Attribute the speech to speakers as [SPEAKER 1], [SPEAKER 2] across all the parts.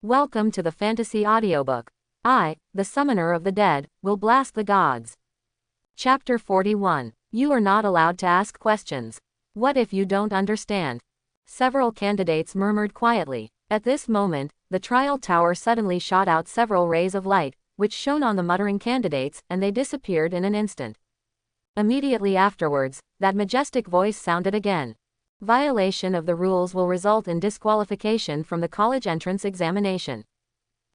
[SPEAKER 1] Welcome to the fantasy audiobook. I, the summoner of the dead, will blast the gods. Chapter 41. You are not allowed to ask questions. What if you don't understand? Several candidates murmured quietly. At this moment, the trial tower suddenly shot out several rays of light, which shone on the muttering candidates, and they disappeared in an instant. Immediately afterwards, that majestic voice sounded again. Violation of the rules will result in disqualification from the college entrance examination.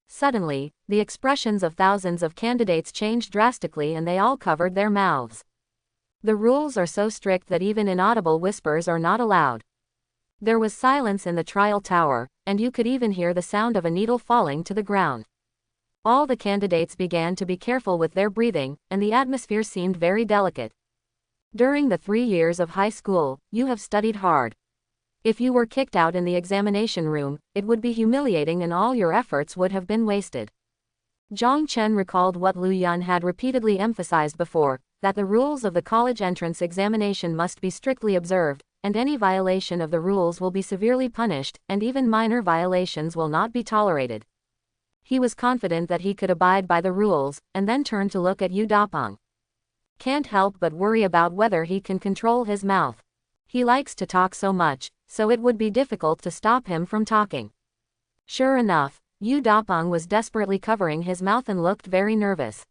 [SPEAKER 1] Suddenly, the expressions of thousands of candidates changed drastically and they all covered their mouths. The rules are so strict that even inaudible whispers are not allowed. There was silence in the trial tower, and you could even hear the sound of a needle falling to the ground. All the candidates began to be careful with their breathing, and the atmosphere seemed very delicate. During the 3 years of high school, you have studied hard. If you were kicked out in the examination room, it would be humiliating and all your efforts would have been wasted. Zhang Chen recalled what Lu Yun had repeatedly emphasized before, that the rules of the college entrance examination must be strictly observed, and any violation of the rules will be severely punished, and even minor violations will not be tolerated. He was confident that he could abide by the rules, and then turned to look at Yu Dapeng. Can't help but worry about whether he can control his mouth. He likes to talk so much, so it would be difficult to stop him from talking. Sure enough, Yu Dapeng was desperately covering his mouth and looked very nervous.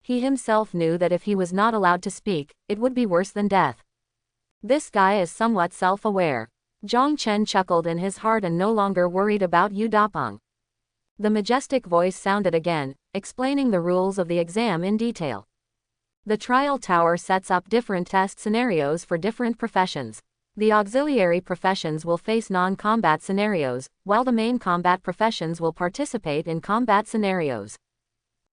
[SPEAKER 1] He himself knew that if he was not allowed to speak, it would be worse than death. This guy is somewhat self-aware. Zhang Chen chuckled in his heart and no longer worried about Yu Dapeng. The majestic voice sounded again, explaining the rules of the exam in detail. The trial tower sets up different test scenarios for different professions. The auxiliary professions will face non-combat scenarios, while the main combat professions will participate in combat scenarios.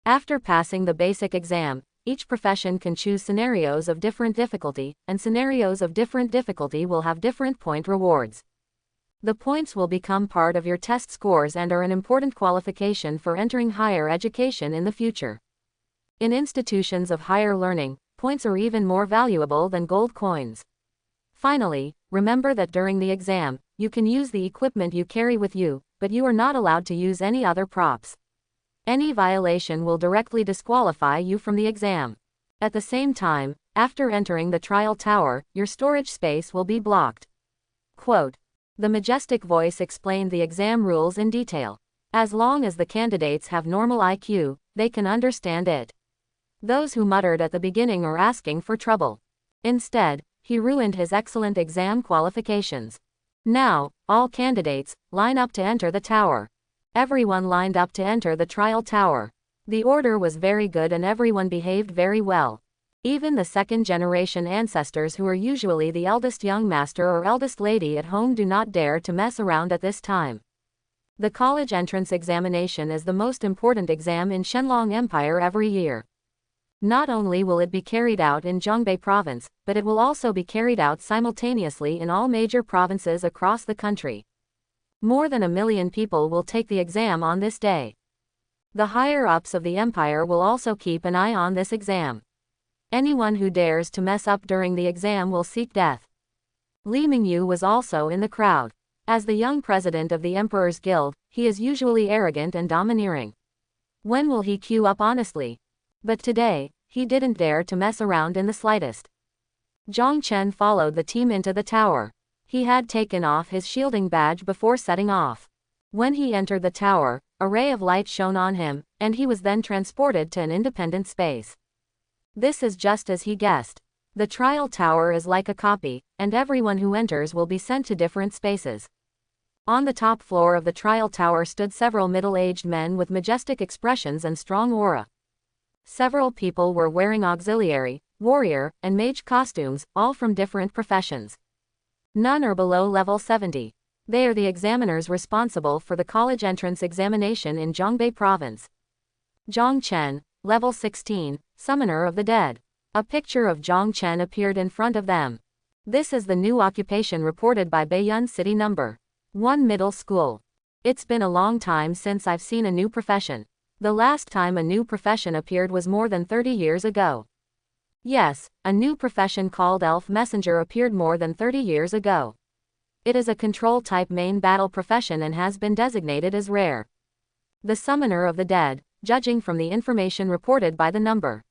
[SPEAKER 1] After passing the basic exam, each profession can choose scenarios of different difficulty, and scenarios of different difficulty will have different point rewards. The points will become part of your test scores and are an important qualification for entering higher education in the future. In institutions of higher learning, points are even more valuable than gold coins. Finally, remember that during the exam, you can use the equipment you carry with you, but you are not allowed to use any other props. Any violation will directly disqualify you from the exam. At the same time, after entering the trial tower, your storage space will be blocked. Quote. The majestic voice explained the exam rules in detail. As long as the candidates have normal IQ, they can understand it. Those who muttered at the beginning are asking for trouble. Instead, he ruined his excellent exam qualifications. Now, all candidates, line up to enter the tower. Everyone lined up to enter the trial tower. The order was very good and everyone behaved very well. Even the second-generation ancestors who are usually the eldest young master or eldest lady at home do not dare to mess around at this time. The college entrance examination is the most important exam in Shenlong Empire every year. Not only will it be carried out in Zhongbei province, but it will also be carried out simultaneously in all major provinces across the country. More than 1 million people will take the exam on this day. The higher-ups of the empire will also keep an eye on this exam. Anyone who dares to mess up during the exam will seek death. Li Mingyu was also in the crowd. As the young president of the Emperor's Guild, he is usually arrogant and domineering. When will he queue up honestly? But today, he didn't dare to mess around in the slightest. Zhang Chen followed the team into the tower. He had taken off his shielding badge before setting off. When he entered the tower, a ray of light shone on him, and he was then transported to an independent space. This is just as he guessed. The trial tower is like a copy, and everyone who enters will be sent to different spaces. On the top floor of the trial tower stood several middle-aged men with majestic expressions and strong aura. Several people were wearing auxiliary, warrior, and mage costumes, all from different professions. None are below level 70. They are the examiners responsible for the college entrance examination in Zhongbei province. Zhang Chen, level 16, summoner of the dead. A picture of Zhang Chen appeared in front of them. This is the new occupation reported by Baiyun City No. 1 Middle School. It's been a long time since I've seen a new profession. The last time a new profession appeared was more than 30 years ago. Yes, a new profession called Elf Messenger appeared more than 30 years ago. It is a control-type main battle profession and has been designated as rare. The summoner of the dead, judging from the information reported by the number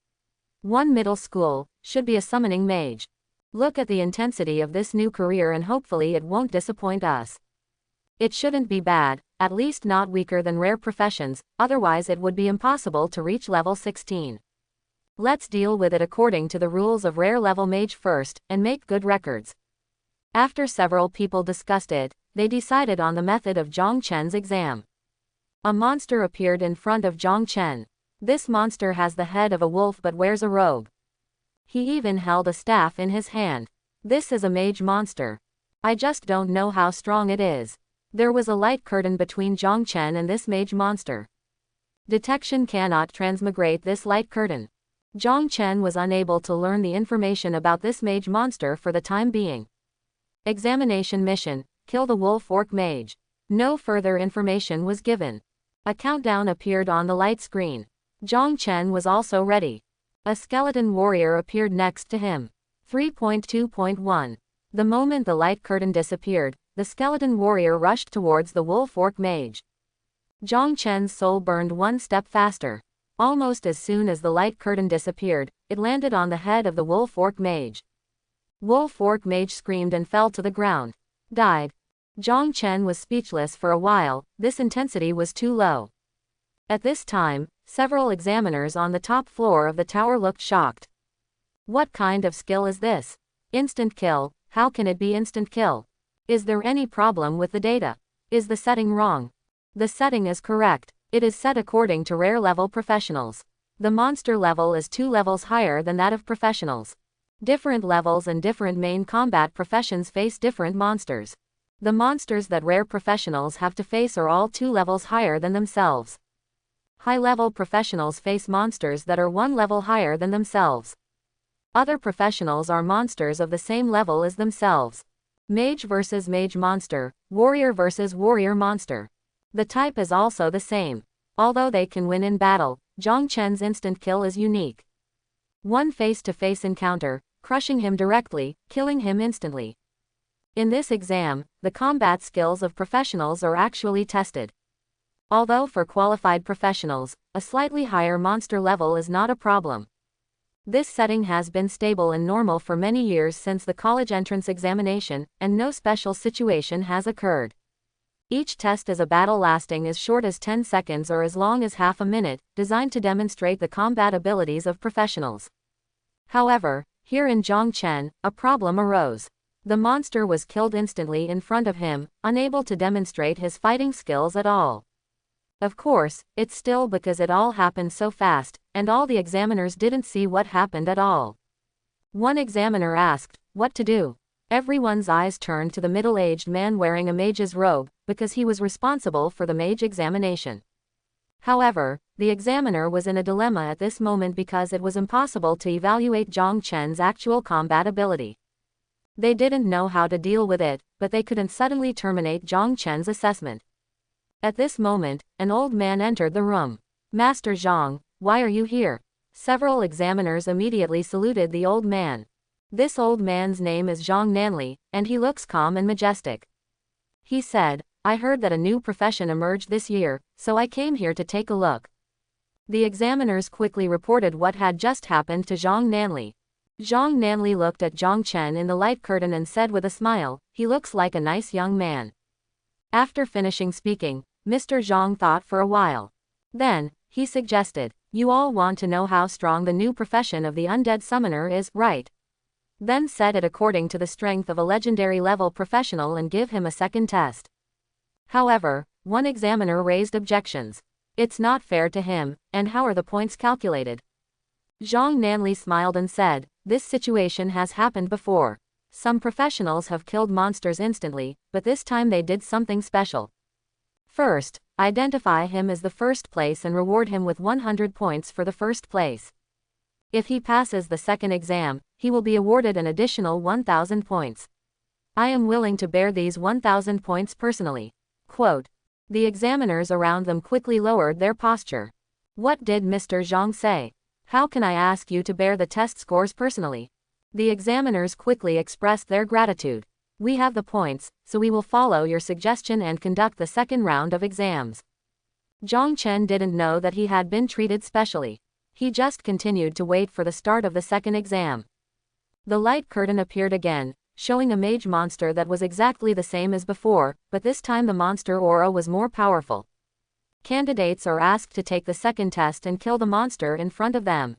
[SPEAKER 1] 1 middle school, should be a summoning mage. Look at the intensity of this new career and hopefully it won't disappoint us. It shouldn't be bad, at least not weaker than rare professions, otherwise it would be impossible to reach level 16. Let's deal with it according to the rules of rare level mage first, and make good records. After several people discussed it, they decided on the method of Zhang Chen's exam. A monster appeared in front of Zhang Chen. This monster has the head of a wolf but wears a robe. He even held a staff in his hand. This is a mage monster. I just don't know how strong it is. There was a light curtain between Zhang Chen and this mage monster. Detection cannot transmigrate this light curtain. Zhang Chen was unable to learn the information about this mage monster for the time being. Examination mission: kill the wolf orc mage. No further information was given. A countdown appeared on the light screen. Zhang Chen was also ready. A skeleton warrior appeared next to him. 3.2.1. The moment the light curtain disappeared, the skeleton warrior rushed towards the wolf orc mage. Zhang Chen's soul burned one step faster. Almost as soon as the light curtain disappeared, it landed on the head of the wolf orc mage. Wolf orc mage screamed and fell to the ground. Died. Zhang Chen was speechless for a while, this intensity was too low. At this time, several examiners on the top floor of the tower looked shocked. What kind of skill is this? Instant kill, how can it be instant kill? Is there any problem with the data? Is the setting wrong? The setting is correct. It is set according to rare level professionals. The monster level is 2 levels higher than that of professionals. Different levels and different main combat professions face different monsters. The monsters that rare professionals have to face are all 2 levels higher than themselves. High-level professionals face monsters that are 1 level higher than themselves. Other professionals are monsters of the same level as themselves. Mage versus mage monster, warrior versus warrior monster. The type is also the same. Although they can win in battle, Zhang Chen's instant kill is unique. One face-to-face encounter, crushing him directly, killing him instantly. In this exam, the combat skills of professionals are actually tested. Although for qualified professionals, a slightly higher monster level is not a problem. This setting has been stable and normal for many years since the college entrance examination, and no special situation has occurred. Each test is a battle lasting as short as 10 seconds or as long as half a minute, designed to demonstrate the combat abilities of professionals. However, here in Zhang Chen, a problem arose. The monster was killed instantly in front of him, unable to demonstrate his fighting skills at all. Of course, it's still because it all happened so fast, and all the examiners didn't see what happened at all. One examiner asked, what to do? Everyone's eyes turned to the middle-aged man wearing a mage's robe, because he was responsible for the mage examination. However, the examiner was in a dilemma at this moment because it was impossible to evaluate Zhang Chen's actual combat ability. They didn't know how to deal with it, but they couldn't suddenly terminate Zhang Chen's assessment. At this moment, an old man entered the room. Master Zhang, why are you here? Several examiners immediately saluted the old man. This old man's name is Zhang Nanli, and he looks calm and majestic. He said, I heard that a new profession emerged this year, so I came here to take a look. The examiners quickly reported what had just happened to Zhang Nanli. Zhang Nanli looked at Zhang Chen in the light curtain and said with a smile, he looks like a nice young man. After finishing speaking, Mr. Zhang thought for a while. Then, he suggested, you all want to know how strong the new profession of the undead summoner is, right? Then set it according to the strength of a legendary level professional and give him a second test. However, one examiner raised objections. It's not fair to him, and how are the points calculated? Zhang Nanli smiled and said, this situation has happened before. Some professionals have killed monsters instantly, but this time they did something special. First, identify him as the first place and reward him with 100 points for the first place. If he passes the second exam, he will be awarded an additional 1,000 points. I am willing to bear these 1,000 points personally. Quote. The examiners around them quickly lowered their posture. What did Mr. Zhang say? How can I ask you to bear the test scores personally? The examiners quickly expressed their gratitude. We have the points, so we will follow your suggestion and conduct the second round of exams. Zhang Chen didn't know that he had been treated specially. He just continued to wait for the start of the second exam. The light curtain appeared again, showing a mage monster that was exactly the same as before, but this time the monster aura was more powerful. Candidates are asked to take the second test and kill the monster in front of them.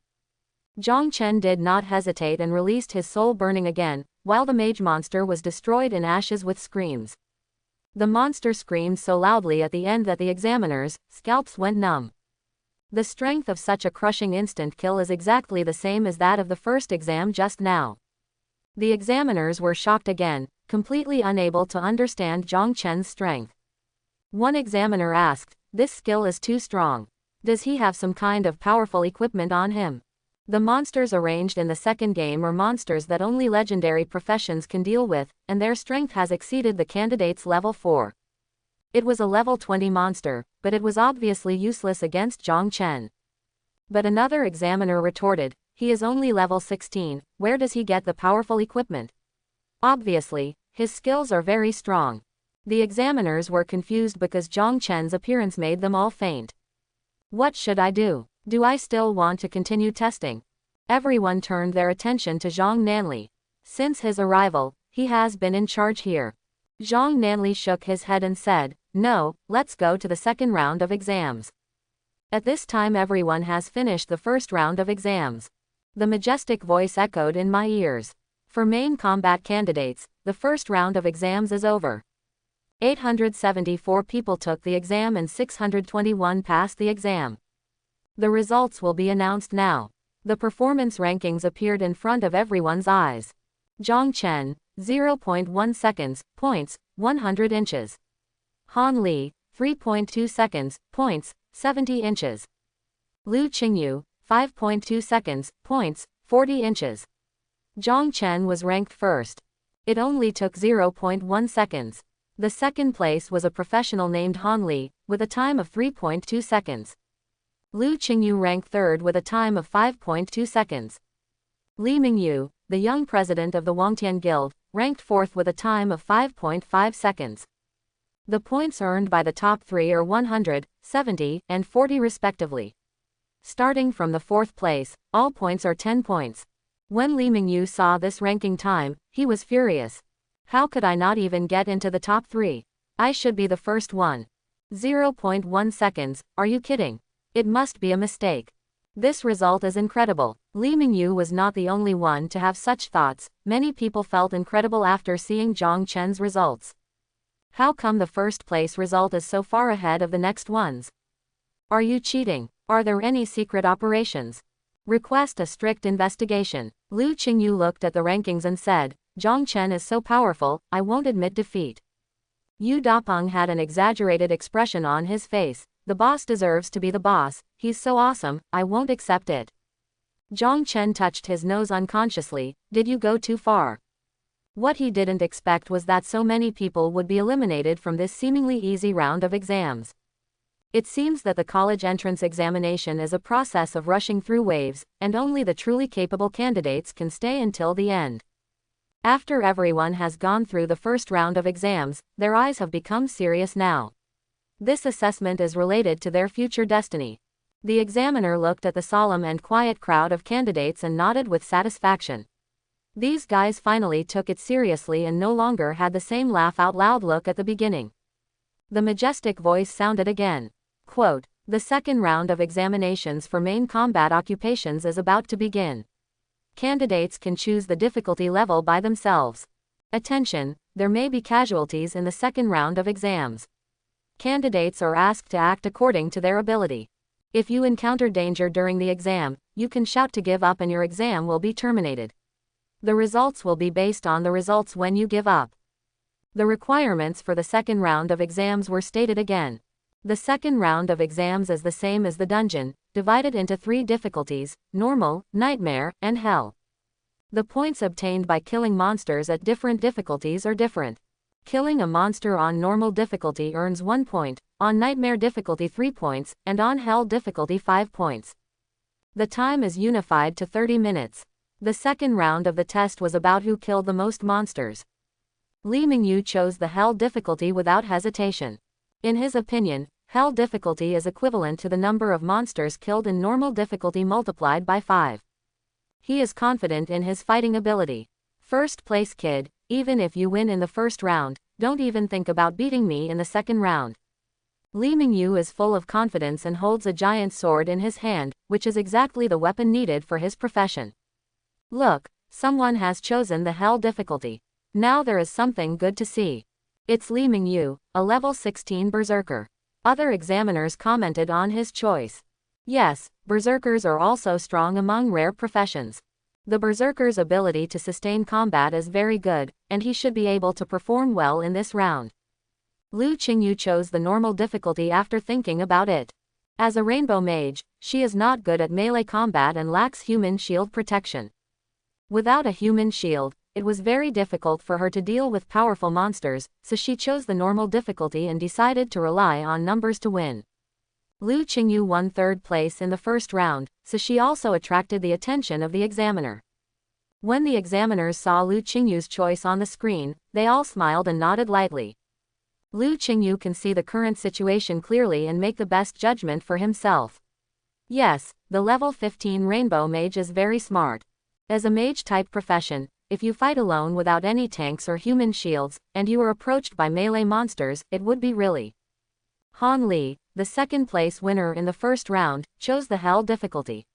[SPEAKER 1] Zhang Chen did not hesitate and released his soul burning again, while the mage monster was destroyed in ashes with screams. The monster screamed so loudly at the end that the examiners' scalps went numb. The strength of such a crushing instant kill is exactly the same as that of the first exam just now. The examiners were shocked again, completely unable to understand Zhang Chen's strength. One examiner asked, "This skill is too strong. Does he have some kind of powerful equipment on him?" The monsters arranged in the second game are monsters that only legendary professions can deal with, and their strength has exceeded the candidate's level 4. It was a level 20 monster, but it was obviously useless against Zhang Chen. But another examiner retorted, "He is only level 16, where does he get the powerful equipment? Obviously, his skills are very strong." The examiners were confused because Zhang Chen's appearance made them all faint. What should I do? Do I still want to continue testing? Everyone turned their attention to Zhang Nanli. Since his arrival, he has been in charge here. Zhang Nanli shook his head and said, "No, let's go to the second round of exams." At this time everyone has finished the first round of exams. The majestic voice echoed in my ears. For main combat candidates, the first round of exams is over. 874 people took the exam and 621 passed the exam. The results will be announced now. The performance rankings appeared in front of everyone's eyes. Zhang Chen, 0.1 seconds, points, 100 inches. Han Li, 3.2 seconds, points, 70 inches. Lu Qingyu, 5.2 seconds, points, 40 inches. Zhang Chen was ranked first. It only took 0.1 seconds. The second place was a professional named Han Li, with a time of 3.2 seconds. Lu Qingyu ranked third with a time of 5.2 seconds. Li Mingyu, the young president of the Wangtian Guild, ranked fourth with a time of 5.5 seconds. The points earned by the top three are 100, 70, and 40 respectively. Starting from the fourth place, all points are 10 points. When Li Mingyu saw this ranking time, he was furious. How could I not even get into the top 3? I should be the first one. 0.1 seconds, are you kidding? It must be a mistake. This result is incredible. Li Mingyu was not the only one to have such thoughts. Many people felt incredible after seeing Zhang Chen's results. How come the first place result is so far ahead of the next ones? Are you cheating? Are there any secret operations? Request a strict investigation. Lu Qingyu looked at the rankings and said, "Zhang Chen is so powerful, I won't admit defeat." Yu Dapeng had an exaggerated expression on his face. "The boss deserves to be the boss, he's so awesome, I won't accept it." Zhang Chen touched his nose unconsciously. Did you go too far? What he didn't expect was that so many people would be eliminated from this seemingly easy round of exams. It seems that the college entrance examination is a process of rushing through waves, and only the truly capable candidates can stay until the end. After everyone has gone through the first round of exams, their eyes have become serious now. This assessment is related to their future destiny. The examiner looked at the solemn and quiet crowd of candidates and nodded with satisfaction. These guys finally took it seriously and no longer had the same laugh out loud look at the beginning. The majestic voice sounded again. Quote, "The second round of examinations for main combat occupations is about to begin. Candidates can choose the difficulty level by themselves. Attention, there may be casualties in the second round of exams. Candidates are asked to act according to their ability. If you encounter danger during the exam, you can shout to give up and your exam will be terminated. The results will be based on the results when you give up." The requirements for the second round of exams were stated again. The second round of exams is the same as the dungeon, divided into 3 difficulties: normal, nightmare, and hell. The points obtained by killing monsters at different difficulties are different. Killing a monster on normal difficulty earns 1 point, on nightmare difficulty 3 points, and on hell difficulty 5 points. The time is unified to 30 minutes. The second round of the test was about who killed the most monsters. Li Mingyu chose the hell difficulty without hesitation. In his opinion, Hell difficulty is equivalent to the number of monsters killed in normal difficulty multiplied by 5. He is confident in his fighting ability. First place kid, even if you win in the first round, don't even think about beating me in the second round. Li Mingyu is full of confidence and holds a giant sword in his hand, which is exactly the weapon needed for his profession. Look, someone has chosen the hell difficulty. Now there is something good to see. It's Li Mingyu, a level 16 berserker. Other examiners commented on his choice. Yes, berserkers are also strong among rare professions. The berserker's ability to sustain combat is very good, and he should be able to perform well in this round. Lu Qingyu chose the normal difficulty after thinking about it. As a rainbow mage, she is not good at melee combat and lacks human shield protection. Without a human shield, it was very difficult for her to deal with powerful monsters, so she chose the normal difficulty and decided to rely on numbers to win. Lu Qingyu won third place in the first round, so she also attracted the attention of the examiner. When the examiners saw Lu Qingyu's choice on the screen, they all smiled and nodded lightly. Lu Qingyu can see the current situation clearly and make the best judgment for himself. Yes, the level 15 rainbow mage is very smart. As a mage-type profession, if you fight alone without any tanks or human shields, and you are approached by melee monsters, it would be really. Han Li, the second-place winner in the first round, chose the hell difficulty.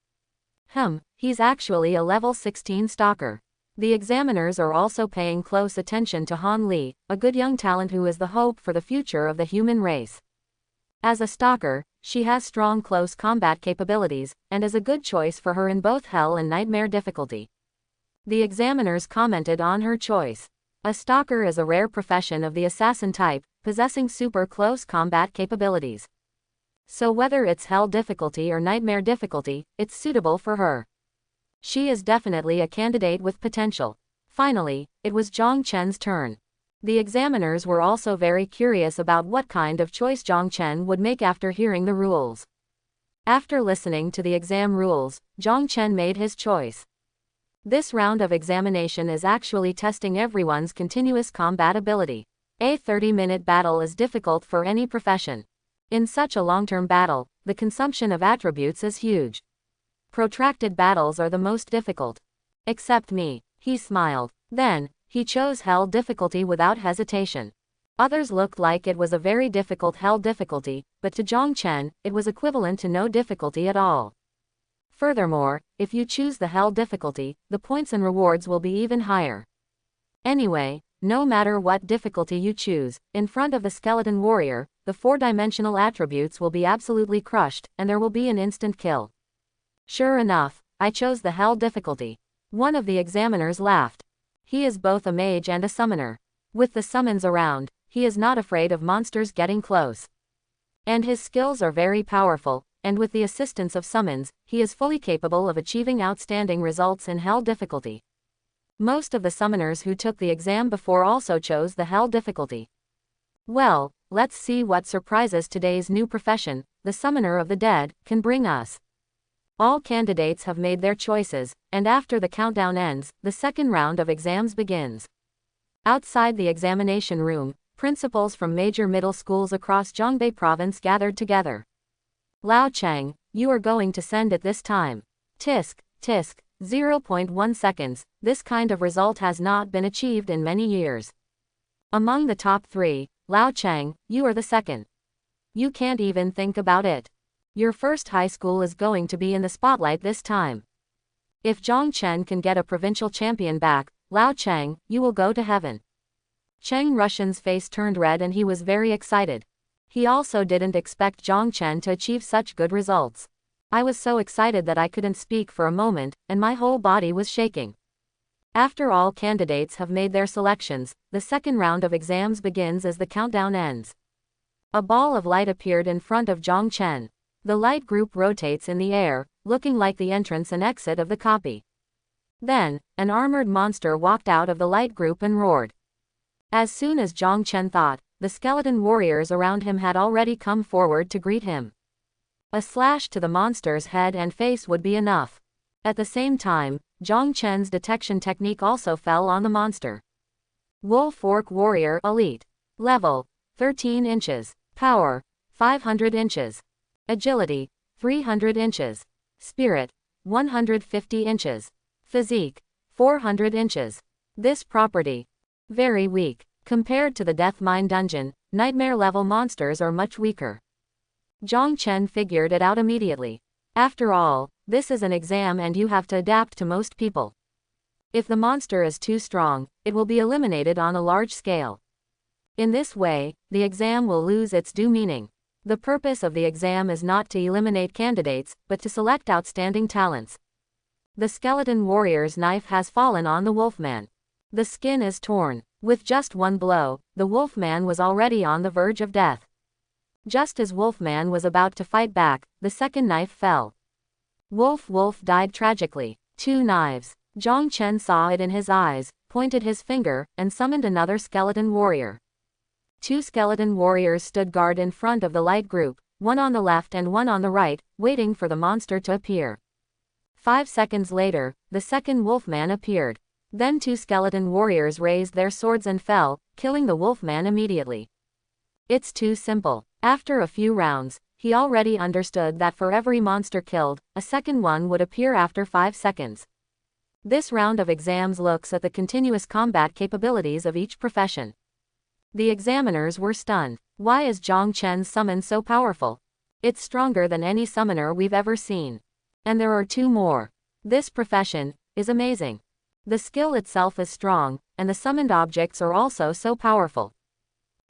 [SPEAKER 1] He's actually a level 16 stalker. The examiners are also paying close attention to Han Li, a good young talent who is the hope for the future of the human race. As a stalker, she has strong close combat capabilities, and is a good choice for her in both hell and nightmare difficulty. The examiners commented on her choice. A stalker is a rare profession of the assassin type, possessing super close combat capabilities. So whether it's hell difficulty or nightmare difficulty, it's suitable for her. She is definitely a candidate with potential. Finally, it was Zhang Chen's turn. The examiners were also very curious about what kind of choice Zhang Chen would make after hearing the rules. After listening to the exam rules, Zhang Chen made his choice. This round of examination is actually testing everyone's continuous combat ability. A 30-minute battle is difficult for any profession. In such a long-term battle, the consumption of attributes is huge. Protracted battles are the most difficult. Except me, he smiled. Then, he chose hell difficulty without hesitation. Others looked like it was a very difficult hell difficulty, but to Zhang Chen, it was equivalent to no difficulty at all. Furthermore, if you choose the hell difficulty, the points and rewards will be even higher. Anyway, no matter what difficulty you choose, in front of the skeleton warrior, the 4-dimensional attributes will be absolutely crushed, and there will be an instant kill. Sure enough, I chose the hell difficulty. One of the examiners laughed. He is both a mage and a summoner. With the summons around, he is not afraid of monsters getting close. And his skills are very powerful, and with the assistance of summons, he is fully capable of achieving outstanding results in hell difficulty. Most of the summoners who took the exam before also chose the hell difficulty. Well, let's see what surprises today's new profession, the summoner of the dead, can bring us. All candidates have made their choices, and after the countdown ends, the second round of exams begins. Outside the examination room, principals from major middle schools across Zhongbei province gathered together. Lao Cheng, you are going to send it this time. Tisk, tisk, 0.1 seconds, this kind of result has not been achieved in many years. Among the top 3, Lao Cheng, you are the second. You can't even think about it. Your first high school is going to be in the spotlight this time. If Zhang Chen can get a provincial champion back, Lao Cheng, you will go to heaven. Cheng Russian's face turned red and he was very excited. He also didn't expect Zhang Chen to achieve such good results. I was so excited that I couldn't speak for a moment, and my whole body was shaking. After all candidates have made their selections, the second round of exams begins as the countdown ends. A ball of light appeared in front of Zhang Chen. The light group rotates in the air, looking like the entrance and exit of the copy. Then, an armored monster walked out of the light group and roared. As soon as Zhang Chen thought, the skeleton warriors around him had already come forward to greet him. A slash to the monster's head and face would be enough. At the same time, Zhang Chen's detection technique also fell on the monster. Wolf Orc Warrior Elite. Level, 13 inches. Power, 500 inches. Agility, 300 inches. Spirit, 150 inches. Physique, 400 inches. This property, very weak. Compared to the Death Mine dungeon, nightmare-level monsters are much weaker. Zhang Chen figured it out immediately. After all, this is an exam and you have to adapt to most people. If the monster is too strong, it will be eliminated on a large scale. In this way, the exam will lose its due meaning. The purpose of the exam is not to eliminate candidates, but to select outstanding talents. The skeleton warrior's knife has fallen on the wolfman. The skin is torn. With just one blow, the wolfman was already on the verge of death. Just as wolfman was about to fight back, the second knife fell. Wolf died tragically. 2 knives. Zhang Chen saw it in his eyes, pointed his finger, and summoned another skeleton warrior. 2 skeleton warriors stood guard in front of the light group, one on the left and one on the right, waiting for the monster to appear. 5 seconds later, the second wolfman appeared. Then 2 skeleton warriors raised their swords and fell, killing the wolfman immediately. It's too simple. After a few rounds, he already understood that for every monster killed, a second one would appear after 5 seconds. This round of exams looks at the continuous combat capabilities of each profession. The examiners were stunned. Why is Zhang Chen's summon so powerful? It's stronger than any summoner we've ever seen. And there are 2 more. This profession is amazing. The skill itself is strong, and the summoned objects are also so powerful.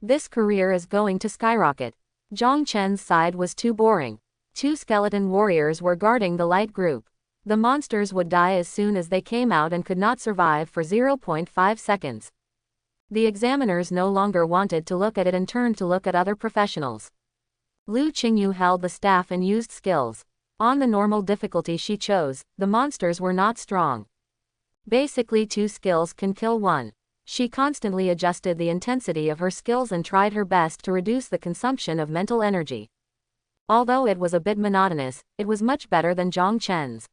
[SPEAKER 1] This career is going to skyrocket. Zhang Chen's side was too boring. 2 skeleton warriors were guarding the light group. The monsters would die as soon as they came out and could not survive for 0.5 seconds. The examiners no longer wanted to look at it and turned to look at other professionals. Lu Qingyu held the staff and used skills. On the normal difficulty she chose, the monsters were not strong. Basically 2 skills can kill 1. She constantly adjusted the intensity of her skills and tried her best to reduce the consumption of mental energy. Although it was a bit monotonous, it was much better than Zhang Chen's.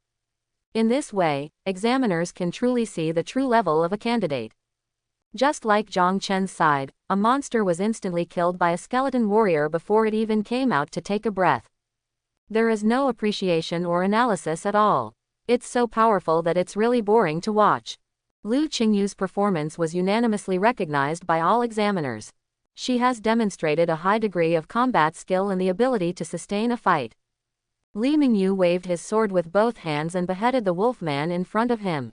[SPEAKER 1] In this way, examiners can truly see the true level of a candidate. Just like Zhang Chen's side, a monster was instantly killed by a skeleton warrior before it even came out to take a breath. There is no appreciation or analysis at all. It's so powerful that it's really boring to watch. Lu Qingyu's performance was unanimously recognized by all examiners. She has demonstrated a high degree of combat skill and the ability to sustain a fight. Li Mingyu waved his sword with both hands and beheaded the wolfman in front of him.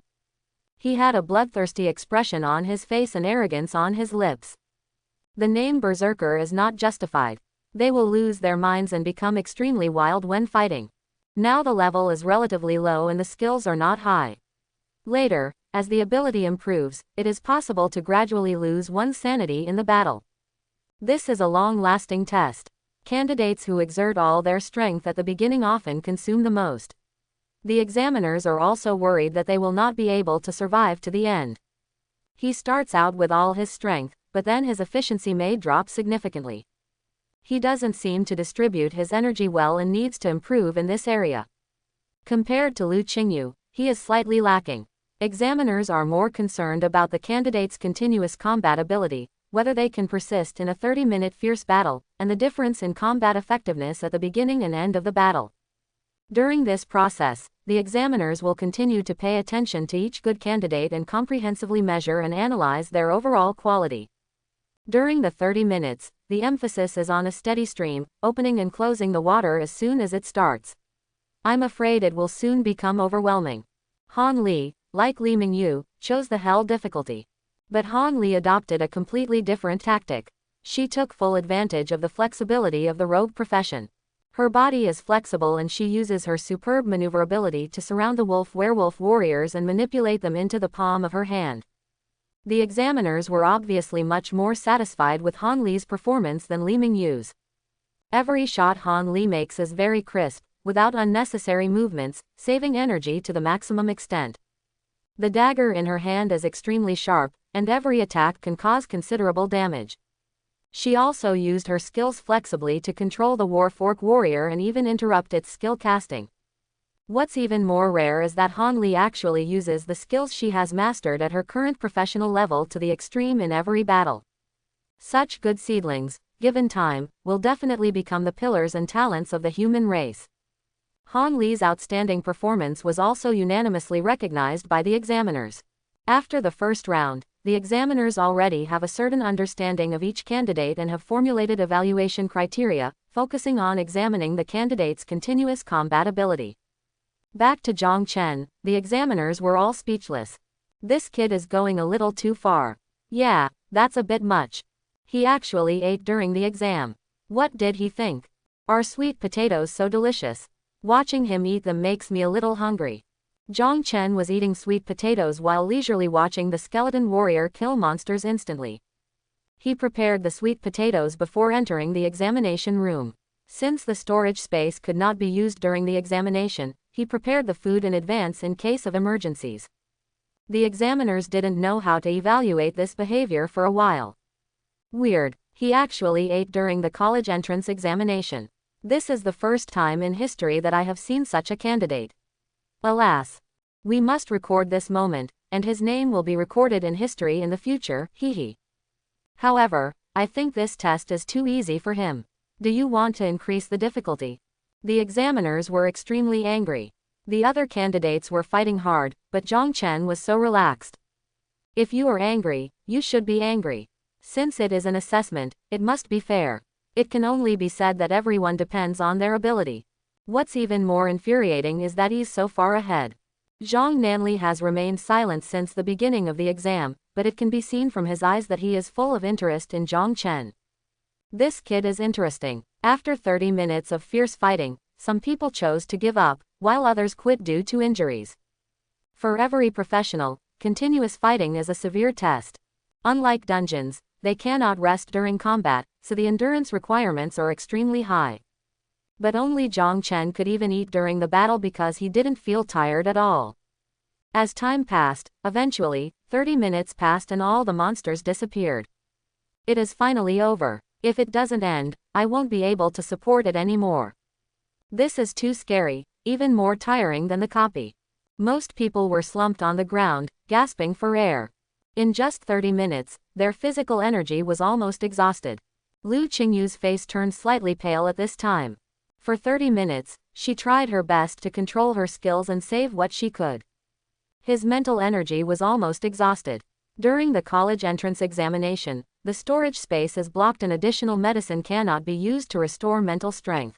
[SPEAKER 1] He had a bloodthirsty expression on his face and arrogance on his lips. The name Berserker is not justified. They will lose their minds and become extremely wild when fighting. Now the level is relatively low and the skills are not high. Later, as the ability improves, it is possible to gradually lose one's sanity in the battle. This is a long-lasting test. Candidates who exert all their strength at the beginning often consume the most. The examiners are also worried that they will not be able to survive to the end. He starts out with all his strength, but then his efficiency may drop significantly. He doesn't seem to distribute his energy well and needs to improve in this area. Compared to Lu Qingyu, he is slightly lacking. Examiners are more concerned about the candidate's continuous combat ability, whether they can persist in a 30-minute fierce battle, and the difference in combat effectiveness at the beginning and end of the battle. During this process, the examiners will continue to pay attention to each good candidate and comprehensively measure and analyze their overall quality. During the 30 minutes, the emphasis is on a steady stream, opening and closing the water as soon as it starts. I'm afraid it will soon become overwhelming. Han Li, like Li Mingyu, chose the hell difficulty. But Han Li adopted a completely different tactic. She took full advantage of the flexibility of the rogue profession. Her body is flexible and she uses her superb maneuverability to surround the werewolf warriors and manipulate them into the palm of her hand. The examiners were obviously much more satisfied with Han Li's performance than Li Mingyu's. Every shot Han Li makes is very crisp, without unnecessary movements, saving energy to the maximum extent. The dagger in her hand is extremely sharp, and every attack can cause considerable damage. She also used her skills flexibly to control the Warfork warrior and even interrupt its skill casting. What's even more rare is that Han Li actually uses the skills she has mastered at her current professional level to the extreme in every battle. Such good seedlings, given time, will definitely become the pillars and talents of the human race. Han Li's outstanding performance was also unanimously recognized by the examiners. After the first round, the examiners already have a certain understanding of each candidate and have formulated evaluation criteria, focusing on examining the candidate's continuous combat ability. Back to Zhang Chen, the examiners were all speechless. This kid is going a little too far. Yeah, that's a bit much. He actually ate during the exam. What did he think? Are sweet potatoes so delicious? Watching him eat them makes me a little hungry. Zhang Chen was eating sweet potatoes while leisurely watching the skeleton warrior kill monsters instantly. He prepared the sweet potatoes before entering the examination room. Since the storage space could not be used during the examination, he prepared the food in advance in case of emergencies. The examiners didn't know how to evaluate this behavior for a while. Weird, he actually ate during the college entrance examination. This is the first time in history that I have seen such a candidate. Alas. We must record this moment, and his name will be recorded in history in the future, hee. However, I think this test is too easy for him. Do you want to increase the difficulty? The examiners were extremely angry. The other candidates were fighting hard, but Zhang Chen was so relaxed. If you are angry, you should be angry. Since it is an assessment, it must be fair. It can only be said that everyone depends on their ability. What's even more infuriating is that he's so far ahead. Zhang Nanli has remained silent since the beginning of the exam, but it can be seen from his eyes that he is full of interest in Zhang Chen. This kid is interesting. After 30 minutes of fierce fighting, some people chose to give up, while others quit due to injuries. For every professional, continuous fighting is a severe test. Unlike dungeons, they cannot rest during combat, so the endurance requirements are extremely high. But only Zhang Chen could even eat during the battle because he didn't feel tired at all. As time passed, eventually, 30 minutes passed and all the monsters disappeared. It is finally over. If it doesn't end, I won't be able to support it anymore. This is too scary, even more tiring than the copy. Most people were slumped on the ground, gasping for air. In just 30 minutes, their physical energy was almost exhausted. Lu Qingyu's face turned slightly pale at this time. For 30 minutes, she tried her best to control her skills and save what she could. His mental energy was almost exhausted. During the college entrance examination, the storage space is blocked and additional medicine cannot be used to restore mental strength.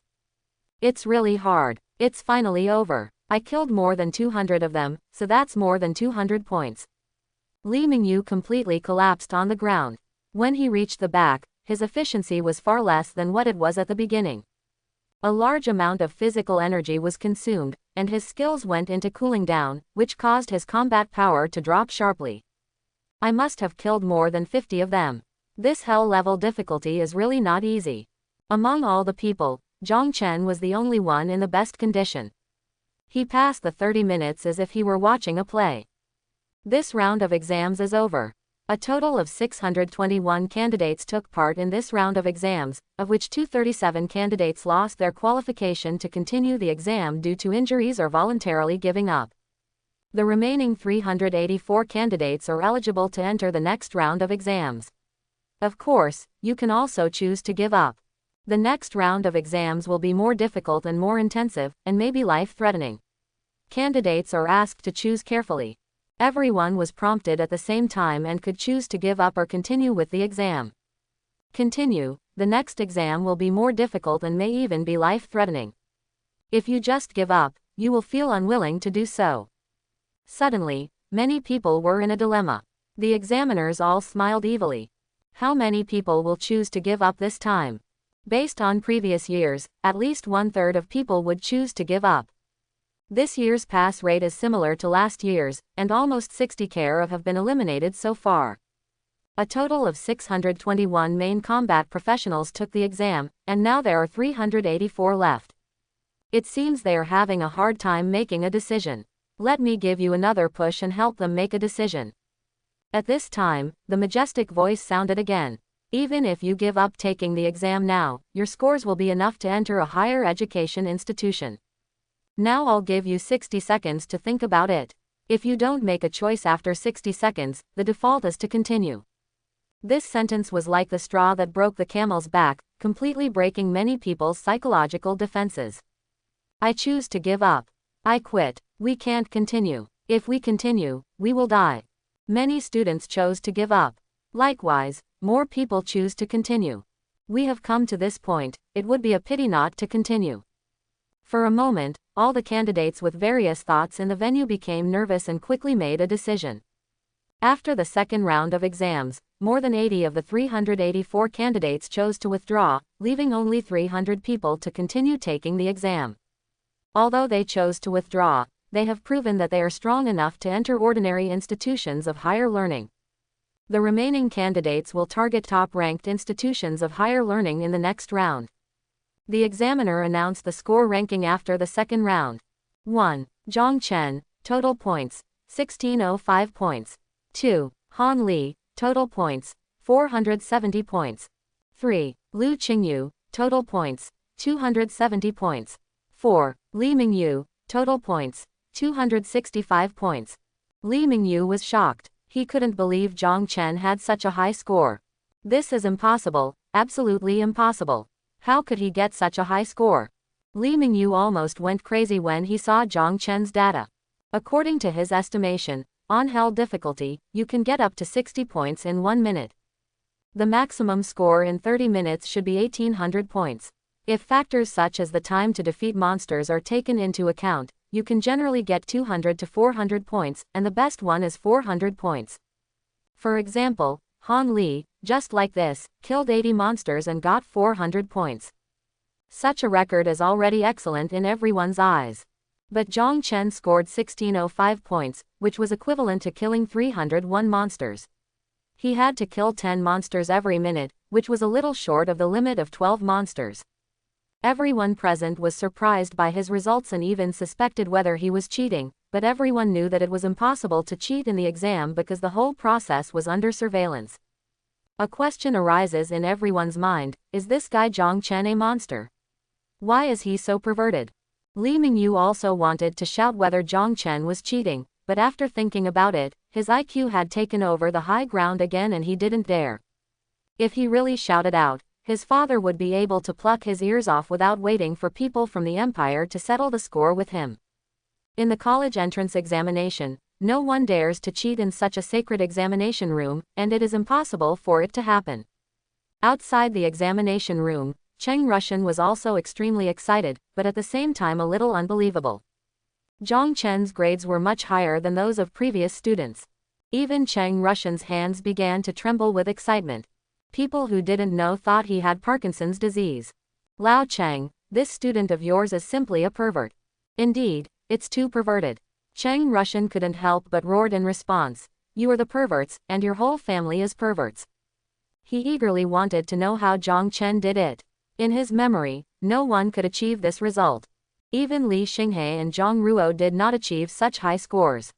[SPEAKER 1] It's really hard. It's finally over. I killed more than 200 of them, so that's more than 200 points. Li Mingyu completely collapsed on the ground. When he reached the back, his efficiency was far less than what it was at the beginning. A large amount of physical energy was consumed, and his skills went into cooling down, which caused his combat power to drop sharply. I must have killed more than 50 of them. This hell-level difficulty is really not easy. Among all the people, Zhang Chen was the only one in the best condition. He passed the 30 minutes as if he were watching a play. This round of exams is over. A total of 621 candidates took part in this round of exams, of which 237 candidates lost their qualification to continue the exam due to injuries or voluntarily giving up. The remaining 384 candidates are eligible to enter the next round of exams. Of course, you can also choose to give up. The next round of exams will be more difficult and more intensive, and may be life-threatening. Candidates are asked to choose carefully. Everyone was prompted at the same time and could choose to give up or continue with the exam. Continue, the next exam will be more difficult and may even be life-threatening. If you just give up, you will feel unwilling to do so. Suddenly, many people were in a dilemma. The examiners all smiled evilly. How many people will choose to give up this time? Based on previous years, at least 1/3 of people would choose to give up. This year's pass rate is similar to last year's, and almost 60 have been eliminated so far. A total of 621 main combat professionals took the exam, and now there are 384 left. It seems they are having a hard time making a decision. Let me give you another push and help them make a decision. At this time, the majestic voice sounded again. Even if you give up taking the exam now, your scores will be enough to enter a higher education institution. Now I'll give you 60 seconds to think about it. If you don't make a choice after 60 seconds, the default is to continue. This sentence was like the straw that broke the camel's back, completely breaking many people's psychological defenses. I choose to give up. I quit. We can't continue. If we continue, we will die. Many students chose to give up. Likewise, more people choose to continue. We have come to this point, it would be a pity not to continue. For a moment, all the candidates with various thoughts in the venue became nervous and quickly made a decision. After the second round of exams, more than 80 of the 384 candidates chose to withdraw, leaving only 300 people to continue taking the exam. Although they chose to withdraw, they have proven that they are strong enough to enter ordinary institutions of higher learning. The remaining candidates will target top-ranked institutions of higher learning in the next round. The examiner announced the score ranking after the second round. 1. Zhang Chen, total points, 1605 points. 2. Han Li, total points, 470 points. 3. Liu Qingyu, total points, 270 points. 4. Li Mingyu, total points, 265 points. Li Mingyu was shocked. He couldn't believe Zhang Chen had such a high score. This is impossible, absolutely impossible. How could he get such a high score? Li Mingyu almost went crazy when he saw Zhang Chen's data. According to his estimation, on hell difficulty, you can get up to 60 points in 1 minute. The maximum score in 30 minutes should be 1800 points. If factors such as the time to defeat monsters are taken into account, you can generally get 200 to 400 points, and the best one is 400 points. For example, Han Li, just like this, killed 80 monsters and got 400 points. Such a record is already excellent in everyone's eyes. But Zhang Chen scored 1605 points, which was equivalent to killing 301 monsters. He had to kill 10 monsters every minute, which was a little short of the limit of 12 monsters. Everyone present was surprised by his results and even suspected whether he was cheating, but everyone knew that it was impossible to cheat in the exam because the whole process was under surveillance. A question arises in everyone's mind: is this guy Zhang Chen a monster? Why is he so perverted? Li Mingyu also wanted to shout whether Zhang Chen was cheating, but after thinking about it, his IQ had taken over the high ground again and he didn't dare. If he really shouted out, his father would be able to pluck his ears off without waiting for people from the empire to settle the score with him. In the college entrance examination, no one dares to cheat in such a sacred examination room, and it is impossible for it to happen. Outside the examination room, Cheng Russian was also extremely excited, but at the same time a little unbelievable. Zhang Chen's grades were much higher than those of previous students. Even Cheng Russian's hands began to tremble with excitement. People who didn't know thought he had Parkinson's disease. Lao Cheng, this student of yours is simply a pervert. Indeed, it's too perverted. Cheng Russian couldn't help but roared in response. You are the perverts, and your whole family is perverts. He eagerly wanted to know how Zhang Chen did it. In his memory, no one could achieve this result. Even Li Xinghe and Zhang Ruo did not achieve such high scores.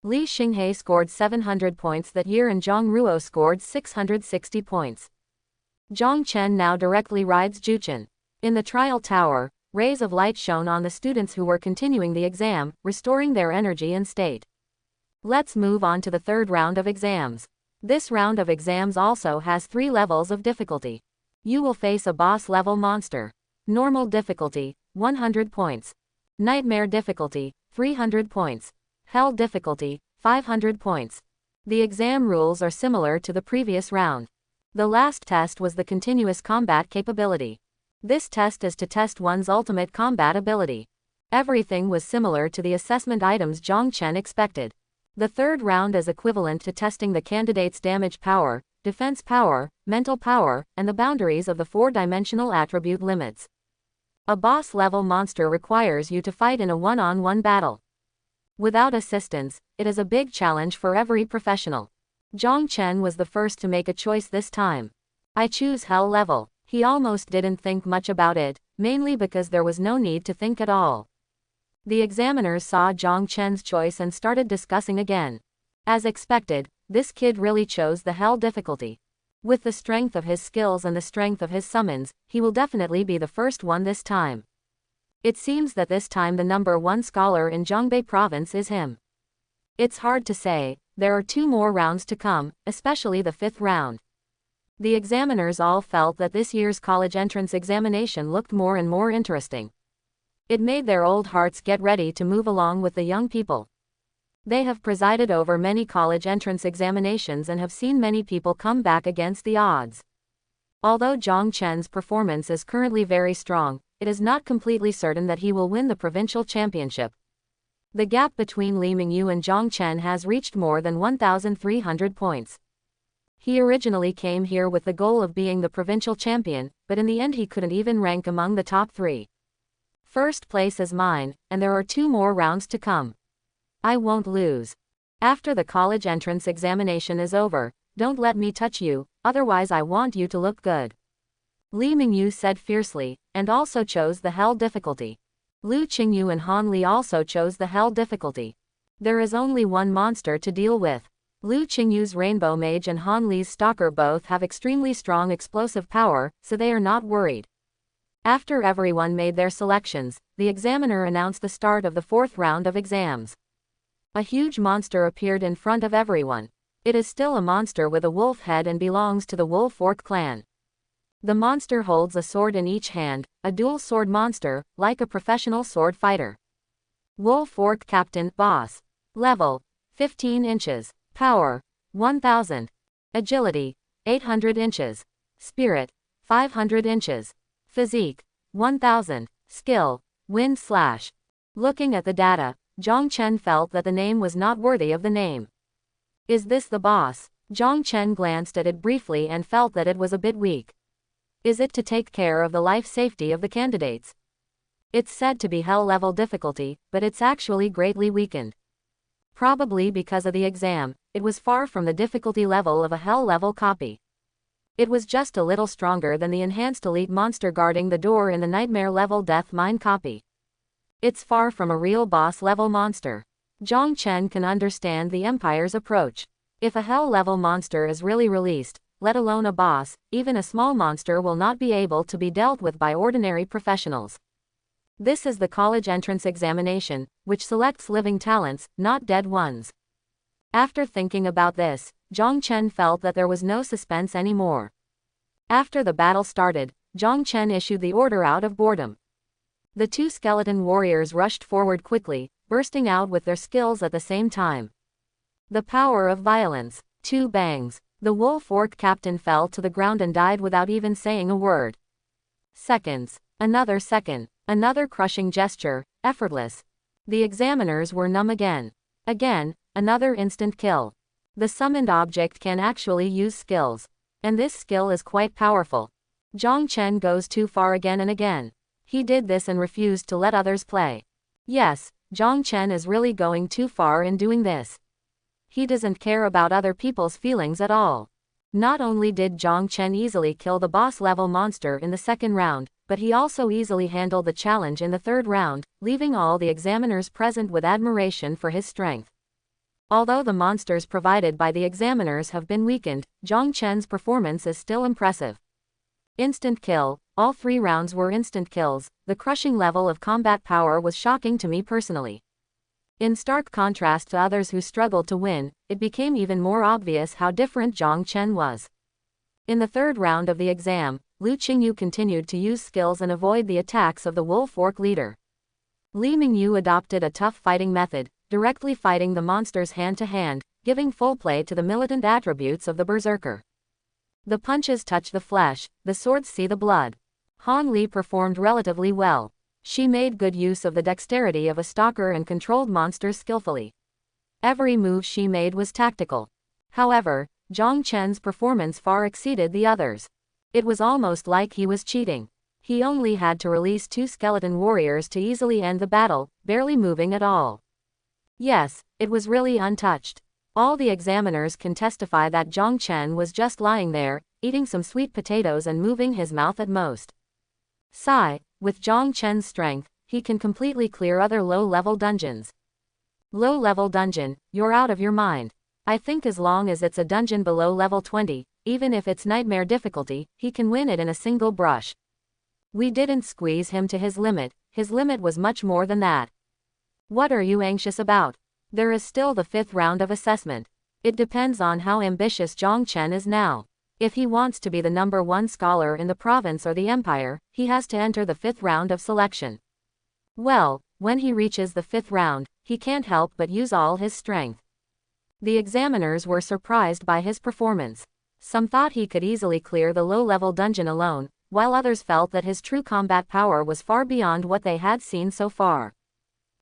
[SPEAKER 1] Li Xinghe scored 700 points that year and Zhang Ruo scored 660 points. Zhang Chen now directly rides Juchen. In the trial tower, rays of light shone on the students who were continuing the exam, restoring their energy and state. Let's move on to the third round of exams. This round of exams also has 3 levels of difficulty. You will face a boss-level monster. Normal difficulty, 100 points. Nightmare difficulty, 300 points. Hell difficulty, 500 points. The exam rules are similar to the previous round. The last test was the continuous combat capability. This test is to test one's ultimate combat ability. Everything was similar to the assessment items Zhang Chen expected. The third round is equivalent to testing the candidate's damage power, defense power, mental power, and the boundaries of the 4-dimensional attribute limits. A boss-level monster requires you to fight in a one-on-one battle. Without assistance, it is a big challenge for every professional. Zhang Chen was the first to make a choice this time. I choose hell level. He almost didn't think much about it, mainly because there was no need to think at all. The examiners saw Zhang Chen's choice and started discussing again. As expected, this kid really chose the hell difficulty. With the strength of his skills and the strength of his summons, he will definitely be the first one this time. It seems that this time the number 1 scholar in Zhongbei province is him. It's hard to say, there are 2 more rounds to come, especially the 5th round. The examiners all felt that this year's college entrance examination looked more and more interesting. It made their old hearts get ready to move along with the young people. They have presided over many college entrance examinations and have seen many people come back against the odds. Although Zhang Chen's performance is currently very strong, it is not completely certain that he will win the provincial championship. The gap between Li Mingyu and Zhang Chen has reached more than 1,300 points. He originally came here with the goal of being the provincial champion, but in the end he couldn't even rank among the top 3. First place is mine, and there are 2 more rounds to come. I won't lose. After the college entrance examination is over, don't let me touch you, otherwise I want you to look good. Li Mingyu said fiercely, and also chose the hell difficulty. Lu Qingyu and Han Li also chose the hell difficulty. There is only one monster to deal with. Lu Qingyu's Rainbow Mage and Han Li's Stalker both have extremely strong explosive power, so they are not worried. After everyone made their selections, the examiner announced the start of the 4th round of exams. A huge monster appeared in front of everyone. It is still a monster with a wolf head and belongs to the Wolf Fork clan. The monster holds a sword in each hand, a dual sword monster, like a professional sword fighter. Wolf Fork Captain, Boss. Level, 15 inches. Power, 1000. Agility, 800 inches. Spirit, 500 inches. Physique, 1000. Skill, Wind Slash. Looking at the data, Zhang Chen felt that the name was not worthy of the name. Is this the boss? Zhang Chen glanced at it briefly and felt that it was a bit weak. Is it to take care of the life safety of the candidates? It's said to be hell level difficulty, but it's actually greatly weakened. Probably because of the exam, it was far from the difficulty level of a hell level copy. It was just a little stronger than the enhanced elite monster guarding the door in the nightmare level Death Mine copy. It's far from a real boss level monster. Zhang Chen can understand the Empire's approach. If a hell level monster is really released, let alone a boss, even a small monster will not be able to be dealt with by ordinary professionals. This is the college entrance examination, which selects living talents, not dead ones. After thinking about this, Zhang Chen felt that there was no suspense anymore. After the battle started, Zhang Chen issued the order out of boredom. The 2 skeleton warriors rushed forward quickly, bursting out with their skills at the same time. The power of violence. 2 bangs. The Wolf Fork captain fell to the ground and died without even saying a word. Seconds. Another second. Another crushing gesture, effortless. The examiners were numb again. Again, another instant kill. The summoned object can actually use skills. And this skill is quite powerful. Zhang Chen goes too far again and again. He did this and refused to let others play. Yes, Zhang Chen is really going too far in doing this. He doesn't care about other people's feelings at all. Not only did Zhang Chen easily kill the boss level monster in the 2nd round, but he also easily handled the challenge in the 3rd round, leaving all the examiners present with admiration for his strength. Although the monsters provided by the examiners have been weakened, Zhang Chen's performance is still impressive. Instant kill. All 3 rounds were instant kills. The crushing level of combat power was shocking to me personally. In stark contrast to others who struggled to win, it became even more obvious how different Zhang Chen was. In the 3rd round of the exam, Lu Qingyu continued to use skills and avoid the attacks of the Wolf Fork leader. Li Mingyu adopted a tough fighting method, directly fighting the monsters hand to hand, giving full play to the militant attributes of the berserker. The punches touch the flesh, the swords see the blood. Han Li performed relatively well. She made good use of the dexterity of a stalker and controlled monsters skillfully. Every move she made was tactical. However, Zhang Chen's performance far exceeded the others. It was almost like he was cheating. He only had to release 2 skeleton warriors to easily end the battle, barely moving at all. Yes, it was really untouched. All the examiners can testify that Zhang Chen was just lying there, eating some sweet potatoes and moving his mouth at most. Sigh, with Zhang Chen's strength, he can completely clear other low-level dungeons. Low-level dungeon, you're out of your mind. I think as long as it's a dungeon below level 20, even if it's nightmare difficulty, he can win it in a single brush. We didn't squeeze him to his limit was much more than that. What are you anxious about? There is still the 5th round of assessment. It depends on how ambitious Zhang Chen is now. If he wants to be the #1 scholar in the province or the empire, he has to enter the 5th round of selection. Well, when he reaches the 5th round, he can't help but use all his strength. The examiners were surprised by his performance. Some thought he could easily clear the low-level dungeon alone, while others felt that his true combat power was far beyond what they had seen so far.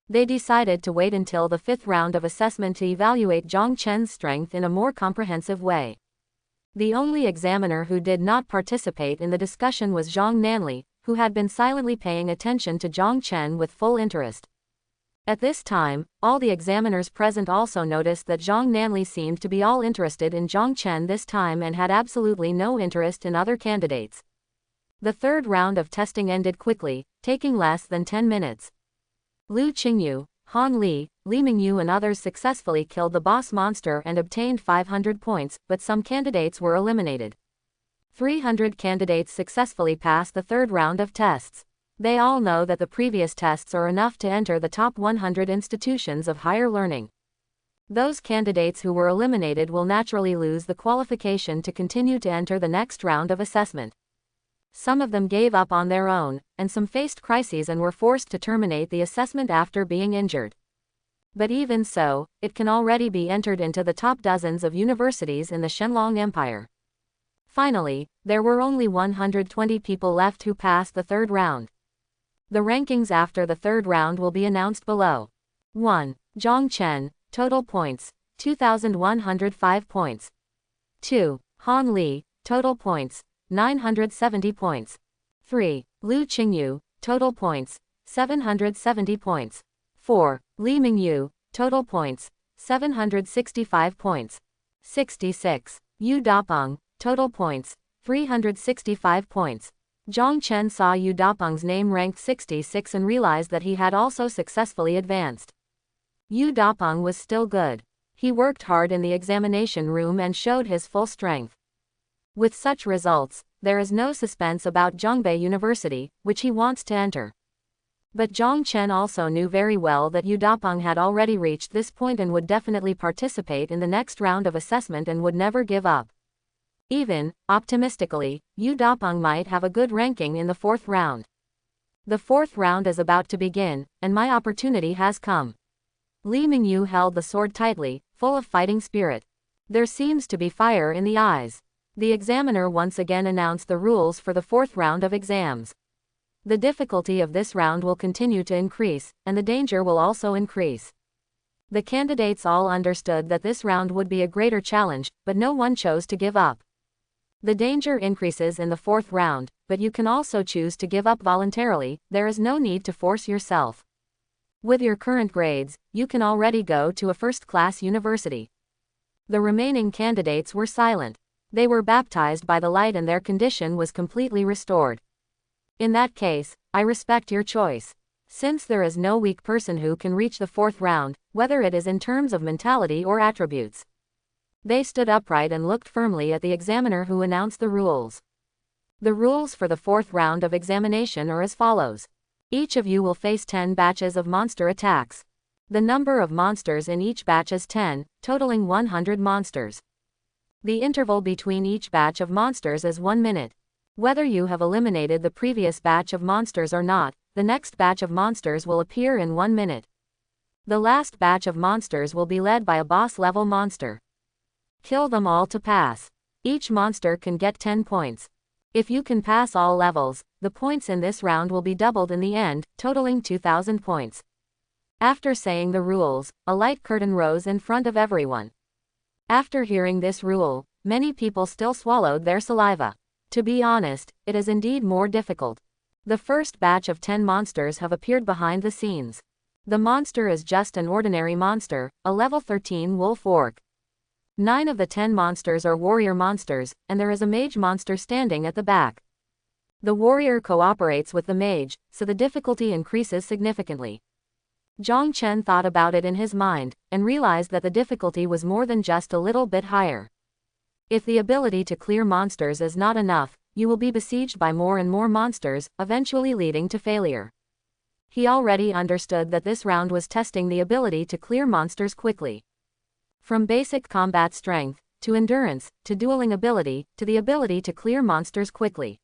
[SPEAKER 1] They decided to wait until the 5th round of assessment to evaluate Zhang Chen's strength in a more comprehensive way. The only examiner who did not participate in the discussion was Zhang Nanli, who had been silently paying attention to Zhang Chen with full interest. At this time, all the examiners present also noticed that Zhang Nanli seemed to be all interested in Zhang Chen this time and had absolutely no interest in other candidates. The 3rd round of testing ended quickly, taking less than 10 minutes. Lu Qingyu, Han Li, Li Mingyu and others successfully killed the boss monster and obtained 500 points, but some candidates were eliminated. 300 candidates successfully passed the 3rd round of tests. They all know that the previous tests are enough to enter the top 100 institutions of higher learning. Those candidates who were eliminated will naturally lose the qualification to continue to enter the next round of assessment. Some of them gave up on their own, and some faced crises and were forced to terminate the assessment after being injured. But even so, it can already be entered into the top dozens of universities in the Shenlong Empire. Finally, there were only 120 people left who passed the 3rd round. The rankings after the 3rd round will be announced below. 1. Zhang Chen, total points, 2,105 points. 2. Han Li, total points, 970 points. 3. Lu Qingyu, total points, 770 points. 4. Li Mingyu, total points, 765 points. 66. Yu Dapeng, total points, 365 points. Zhang Chen saw Yu Dapeng's name ranked 66 and realized that he had also successfully advanced. Yu Dapeng was still good. He worked hard in the examination room and showed his full strength. With such results, there is no suspense about Zhongbei University, which he wants to enter. But Zhang Chen also knew very well that Yu Dapeng had already reached this point and would definitely participate in the next round of assessment and would never give up. Even, optimistically, Yu Dapeng might have a good ranking in the 4th round. The 4th round is about to begin, and my opportunity has come. Li Mingyu held the sword tightly, full of fighting spirit. There seems to be fire in the eyes. The examiner once again announced the rules for the 4th round of exams. The difficulty of this round will continue to increase, and the danger will also increase. The candidates all understood that this round would be a greater challenge, but no one chose to give up. The danger increases in the 4th round, but you can also choose to give up voluntarily. There is no need to force yourself. With your current grades, you can already go to a 1st-class university. The remaining candidates were silent. They were baptized by the light and their condition was completely restored. In that case, I respect your choice. Since there is no weak person who can reach the 4th round, whether it is in terms of mentality or attributes. They stood upright and looked firmly at the examiner who announced the rules. The rules for the 4th round of examination are as follows. Each of you will face 10 batches of monster attacks. The number of monsters in each batch is 10, totaling 100 monsters. The interval between each batch of monsters is 1 minute. Whether you have eliminated the previous batch of monsters or not, the next batch of monsters will appear in 1 minute. The last batch of monsters will be led by a boss-level monster. Kill them all to pass. Each monster can get 10 points. If you can pass all levels, the points in this round will be doubled in the end, totaling 2,000 points. After saying the rules, a light curtain rose in front of everyone. After hearing this rule, many people still swallowed their saliva. To be honest, it is indeed more difficult. The first batch of 10 monsters have appeared behind the scenes. The monster is just an ordinary monster, a level 13 wolf orc. 9 of the 10 monsters are warrior monsters, and there is a mage monster standing at the back. The warrior cooperates with the mage, so the difficulty increases significantly. Zhang Chen thought about it in his mind, and realized that the difficulty was more than just a little bit higher. If the ability to clear monsters is not enough, you will be besieged by more and more monsters, eventually leading to failure. He already understood that this round was testing the ability to clear monsters quickly. From basic combat strength, to endurance, to dueling ability, to the ability to clear monsters quickly.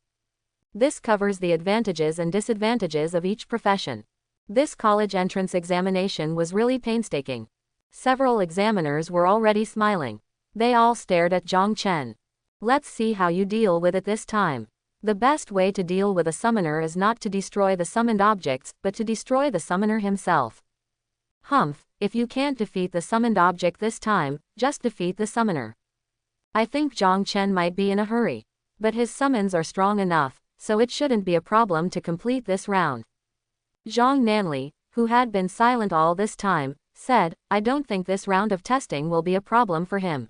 [SPEAKER 1] This covers the advantages and disadvantages of each profession. This college entrance examination was really painstaking. Several examiners were already smiling. They all stared at Zhang Chen. Let's see how you deal with it this time. The best way to deal with a summoner is not to destroy the summoned objects, but to destroy the summoner himself. Humph, if you can't defeat the summoned object this time, just defeat the summoner. I think Zhang Chen might be in a hurry. But his summons are strong enough, so it shouldn't be a problem to complete this round. Zhang Nanli, who had been silent all this time, said, I don't think this round of testing will be a problem for him.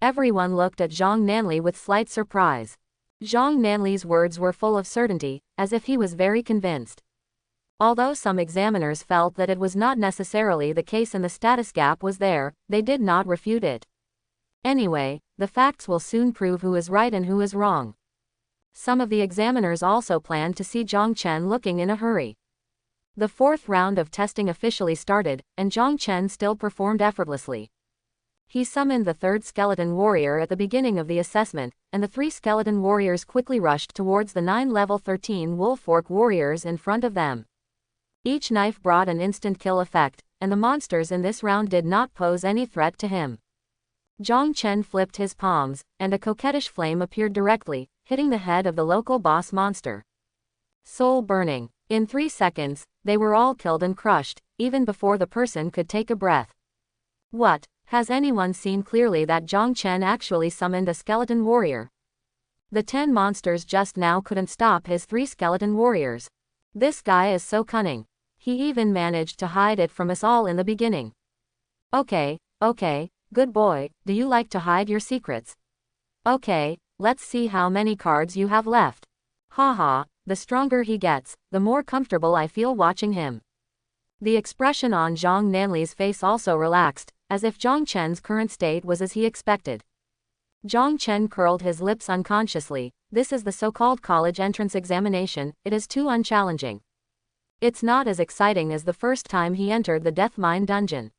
[SPEAKER 1] Everyone looked at Zhang Nanli with slight surprise. Zhang Nanli's words were full of certainty, as if he was very convinced. Although some examiners felt that it was not necessarily the case and the status gap was there, they did not refute it. Anyway, the facts will soon prove who is right and who is wrong. Some of the examiners also planned to see Zhang Chen looking in a hurry. The fourth round of testing officially started, and Zhang Chen still performed effortlessly. He summoned the third skeleton warrior at the beginning of the assessment, and the 3 skeleton warriors quickly rushed towards the 9 level 13 wolf orc warriors in front of them. Each knife brought an instant kill effect, and the monsters in this round did not pose any threat to him. Zhang Chen flipped his palms, and a coquettish flame appeared directly, hitting the head of the local boss monster. Soul burning. In 3 seconds, they were all killed and crushed, even before the person could take a breath. What? Has anyone seen clearly that Zhang Chen actually summoned a skeleton warrior? The 10 monsters just now couldn't stop his 3 skeleton warriors. This guy is so cunning. He even managed to hide it from us all in the beginning. Okay, good boy, do you like to hide your secrets? Okay, let's see how many cards you have left. Haha, the stronger he gets, the more comfortable I feel watching him. The expression on Zhang Nanli's face also relaxed, as if Zhang Chen's current state was as he expected. Zhang Chen curled his lips unconsciously. This is the so-called college entrance examination, it is too unchallenging. It's not as exciting as the first time he entered the Death Mine dungeon.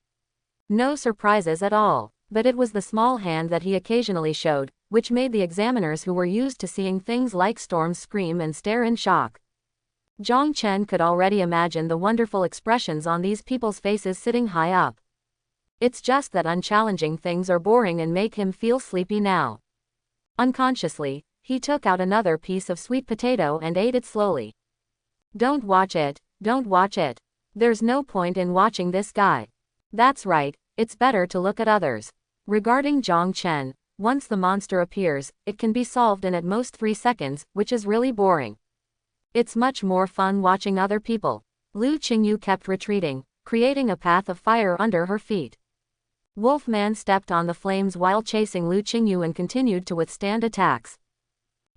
[SPEAKER 1] No surprises at all, but it was the small hand that he occasionally showed, which made the examiners who were used to seeing things like storms scream and stare in shock. Zhang Chen could already imagine the wonderful expressions on these people's faces sitting high up. It's just that unchallenging things are boring and make him feel sleepy now. Unconsciously, he took out another piece of sweet potato and ate it slowly. Don't watch it, don't watch it. There's no point in watching this guy. That's right, it's better to look at others. Regarding Zhang Chen, once the monster appears, it can be solved in at most 3 seconds, which is really boring. It's much more fun watching other people. Lu Qingyu kept retreating, creating a path of fire under her feet. Wolfman stepped on the flames while chasing Lu Qingyu and continued to withstand attacks.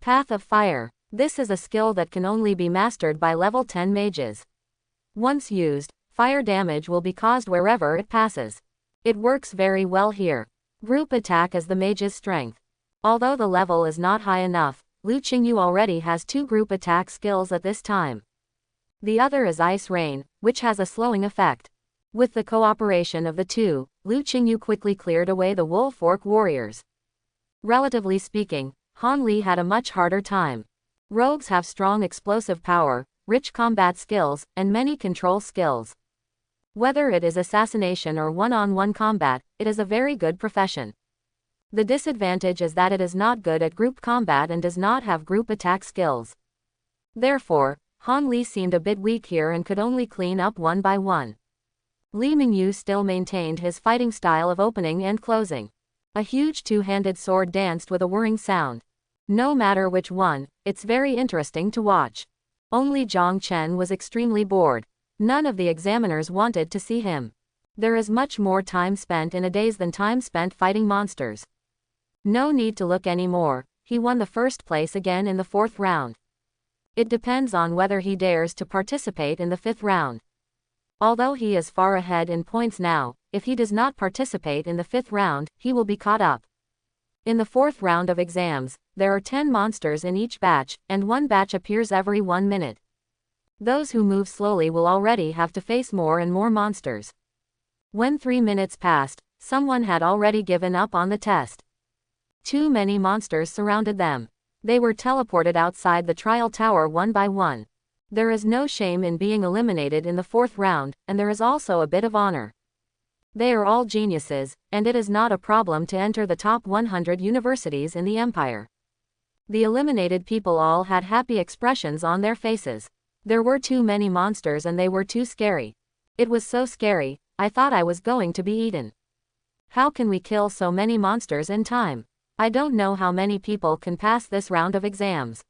[SPEAKER 1] Path of Fire. This is a skill that can only be mastered by level 10 mages. Once used, fire damage will be caused wherever it passes. It works very well here. Group attack is the mage's strength. Although the level is not high enough, Lu Qingyu already has 2 group attack skills at this time. The other is Ice Rain, which has a slowing effect. With the cooperation of the 2, Lu Qingyu quickly cleared away the wolf orc warriors. Relatively speaking, Han Li had a much harder time. Rogues have strong explosive power, rich combat skills, and many control skills. Whether it is assassination or one-on-one combat, it is a very good profession. The disadvantage is that it is not good at group combat and does not have group attack skills. Therefore, Han Li seemed a bit weak here and could only clean up one by one. Li Mingyu still maintained his fighting style of opening and closing. A huge 2-handed sword danced with a whirring sound. No matter which one, it's very interesting to watch. Only Zhang Chen was extremely bored. None of the examiners wanted to see him. There is much more time spent in a daze than time spent fighting monsters. No need to look anymore, he won the first place again in the 4th round. It depends on whether he dares to participate in the 5th round. Although he is far ahead in points now, if he does not participate in the 5th round, he will be caught up. In the 4th round of exams, there are 10 monsters in each batch, and one batch appears every 1 minute. Those who move slowly will already have to face more and more monsters. When 3 minutes passed, Someone had already given up on the test. Too many monsters surrounded them. They were teleported outside the trial tower one by one. There is no shame in being eliminated in the 4th round, and there is also a bit of honor. They are all geniuses, and it is not a problem to enter the top 100 universities in the empire. The eliminated people all had happy expressions on their faces. There were too many monsters and they were too scary. It was so scary, I thought I was going to be eaten. How can we kill so many monsters in time? I don't know how many people can pass this round of exams.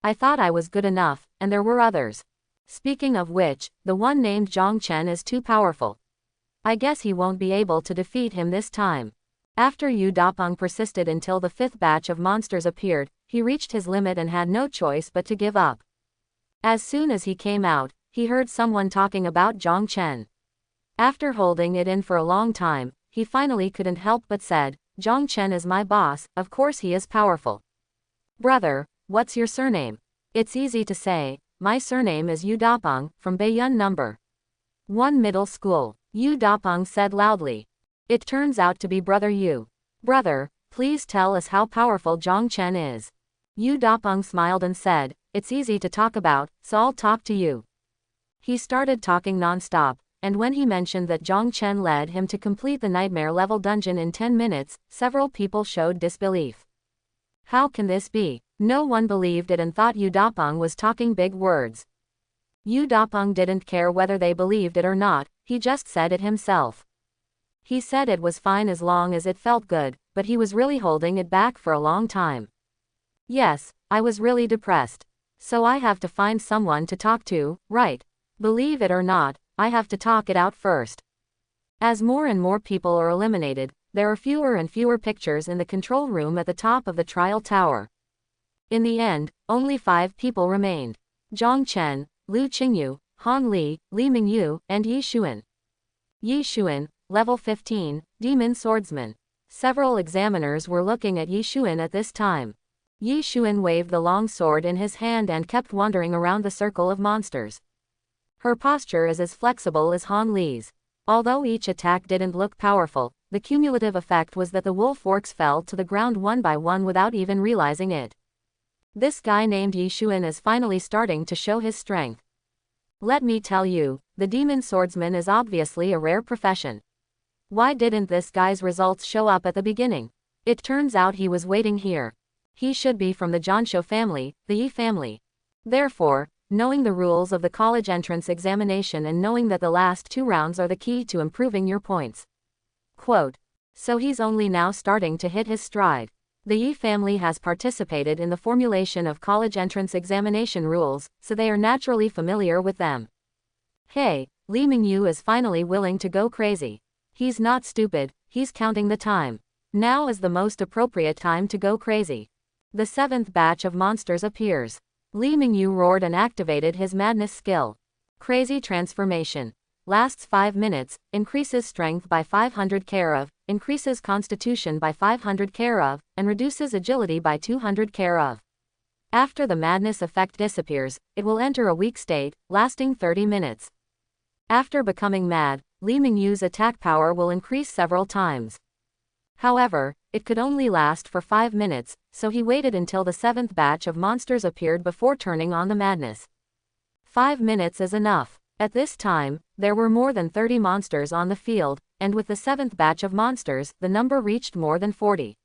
[SPEAKER 1] I thought I was good enough, and there were others. Speaking of which, the one named Zhang Chen is too powerful. I guess he won't be able to defeat him this time. After Yu Dapeng persisted until the 5th batch of monsters appeared, he reached his limit and had no choice but to give up. As soon as he came out, he heard someone talking about Zhang Chen. After holding it in for a long time, he finally couldn't help but said, "Zhang Chen is my boss, of course he is powerful." "Brother, what's your surname?" "It's easy to say, my surname is Yu Dapeng, from Baiyun number 1 middle school," Yu Dapeng said loudly. "It turns out to be Brother Yu. Brother, please tell us how powerful Zhang Chen is." Yu Dapeng smiled and said, "It's easy to talk about, so I'll talk to you." He started talking non-stop, and when he mentioned that Zhang Chen led him to complete the nightmare level dungeon in 10 minutes, several people showed disbelief. How can this be? No one believed it and thought Yu Dapeng was talking big words. Yu Dapeng didn't care whether they believed it or not, he just said it himself. He said it was fine as long as it felt good, but he was really holding it back for a long time. "Yes, I was really depressed. So I have to find someone to talk to, right? Believe it or not, I have to talk it out first." As more and more people are eliminated, there are fewer and fewer pictures in the control room at the top of the trial tower. In the end, only 5 people remained. Zhang Chen, Lu Qingyu, Han Li, Li Mingyu, and Yi Xuan. Yi Xuan, level 15, Demon Swordsman. Several examiners were looking at Yi Xuan at this time. Yi Xuan waved the long sword in his hand and kept wandering around the circle of monsters. Her posture is as flexible as Han Li's. Although each attack didn't look powerful, the cumulative effect was that the wolf orcs fell to the ground one by one without even realizing it. This guy named Yi Xuan is finally starting to show his strength. Let me tell you, the demon swordsman is obviously a rare profession. Why didn't this guy's results show up at the beginning? It turns out he was waiting here. He should be from the Zhanshu family, the Yi family. Therefore, knowing the rules of the college entrance examination and knowing that the last 2 rounds are the key to improving your points. Quote. So he's only now starting to hit his stride. The Yi family has participated in the formulation of college entrance examination rules, so they are naturally familiar with them. Hey, Li Mingyu is finally willing to go crazy. He's not stupid, he's counting the time. Now is the most appropriate time to go crazy. The 7th batch of monsters appears. Li Mingyu roared and activated his madness skill. Crazy transformation. Lasts 5 minutes, increases strength by 500 Karav, increases constitution by 500 Karav, and reduces agility by 200 Karav. After the madness effect disappears, it will enter a weak state, lasting 30 minutes. After becoming mad, Li Mingyu's attack power will increase several times. However, it could only last for 5 minutes, so he waited until the 7th batch of monsters appeared before turning on the madness. 5 minutes is enough. At this time, there were more than 30 monsters on the field, and with the 7th batch of monsters, the number reached more than 40.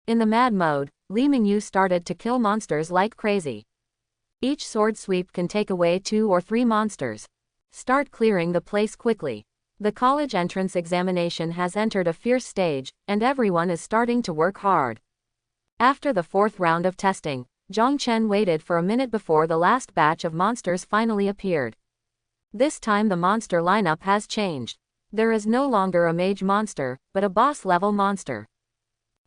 [SPEAKER 1] In the mad mode, Li Mingyu started to kill monsters like crazy. Each sword sweep can take away 2 or 3 monsters. Start clearing the place quickly. The college entrance examination has entered a fierce stage, and everyone is starting to work hard. After the 4th round of testing, Zhang Chen waited for a minute before the last batch of monsters finally appeared. This time the monster lineup has changed. There is no longer a mage monster, but a boss-level monster.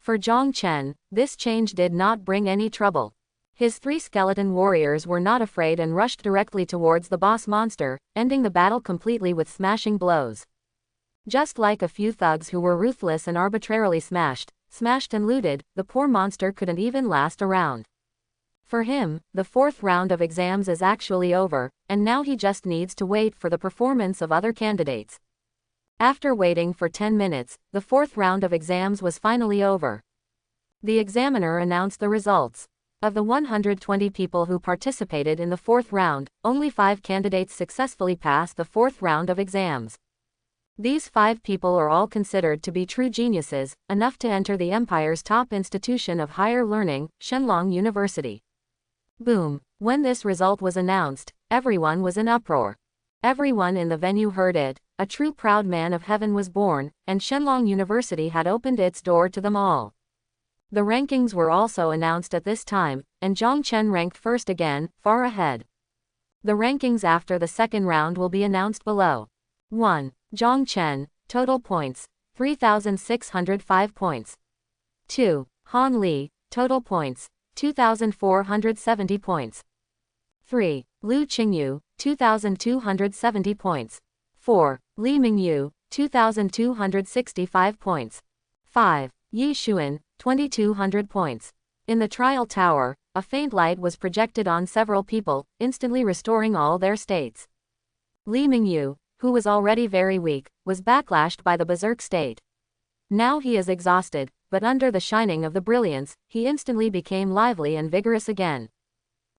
[SPEAKER 1] For Zhang Chen, this change did not bring any trouble. His 3 skeleton warriors were not afraid and rushed directly towards the boss monster, ending the battle completely with smashing blows. Just like a few thugs who were ruthless and arbitrarily smashed and looted, the poor monster couldn't even last a round. For him, the 4th round of exams is actually over, and now he just needs to wait for the performance of other candidates. After waiting for 10 minutes, the fourth round of exams was finally over. The examiner announced the results. Of the 120 people who participated in the fourth round, only 5 candidates successfully passed the fourth round of exams. These 5 people are all considered to be true geniuses, enough to enter the empire's top institution of higher learning, Shenlong University. Boom! When this result was announced, everyone was in uproar. Everyone in the venue heard it. A true proud man of heaven was born, and Shenlong University had opened its door to them all. The rankings were also announced at this time, and Zhang Chen ranked first again, far ahead. The rankings after the second round will be announced below. 1. Zhang Chen, total points, 3,605 points. 2. Han Li, total points, 2,470 points. 3. Lu Qingyu, 2,270 points. 4. Li Mingyu, 2,265 points. 5. Yi Xuan, 2,200 points. In the trial tower, a faint light was projected on several people, instantly restoring all their states. Li Mingyu, who was already very weak, was backlashed by the berserk state. Now he is exhausted, but under the shining of the brilliance, he instantly became lively and vigorous again.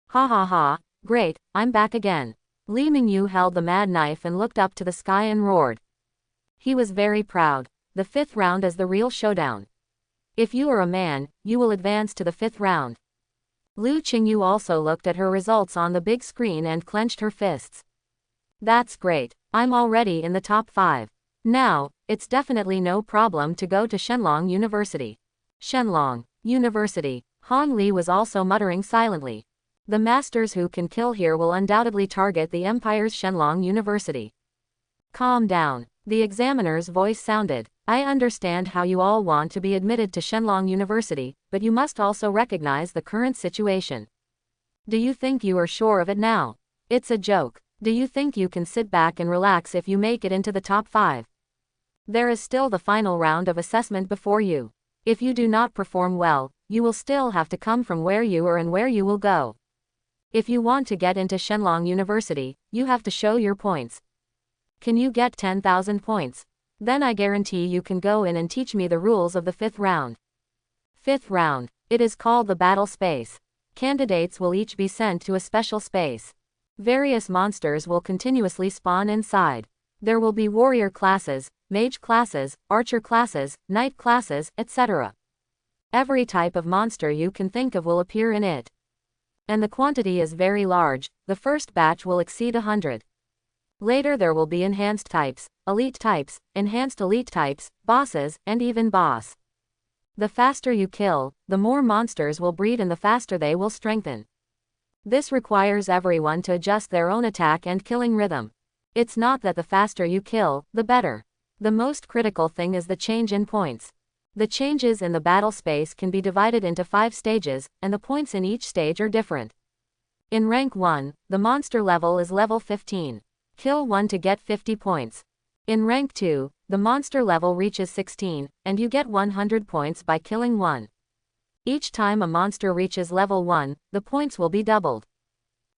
[SPEAKER 1] Ha ha ha, great, I'm back again. Li Mingyu held the mad knife and looked up to the sky and roared. He was very proud. The fifth round is the real showdown. If you are a man, you will advance to the fifth round. Lu Qingyu also looked at her results on the big screen and clenched her fists. That's great. I'm already in the top 5. Now, it's definitely no problem to go to Shenlong University. Shenlong University. Han Li was also muttering silently. The masters who can kill here will undoubtedly target the Empire's Shenlong University. Calm down. The examiner's voice sounded. I understand how you all want to be admitted to Shenlong University, but you must also recognize the current situation. Do you think you are sure of it now? It's a joke. Do you think you can sit back and relax if you make it into the top 5? There is still the final round of assessment before you. If you do not perform well, you will still have to come from where you are and where you will go. If you want to get into Shenlong University, you have to show your points. Can you get 10,000 points? Then I guarantee you can go in and teach me the rules of the fifth round. Fifth round. It is called the battle space. Candidates will each be sent to a special space. Various monsters will continuously spawn inside. There will be warrior classes, mage classes, archer classes, knight classes, etc. Every type of monster you can think of will appear in it. And the quantity is very large. The first batch will exceed 100. Later there will be enhanced types, elite types, enhanced elite types, bosses, and even boss. The faster you kill, the more monsters will breed and the faster they will strengthen. This requires everyone to adjust their own attack and killing rhythm. It's not that the faster you kill, the better. The most critical thing is the change in points. The changes in the battle space can be divided into 5 stages, and the points in each stage are different. In rank 1, the monster level is level 15. Kill 1 to get 50 points. In rank 2, the monster level reaches 16, and you get 100 points by killing 1. Each time a monster reaches level 1, the points will be doubled.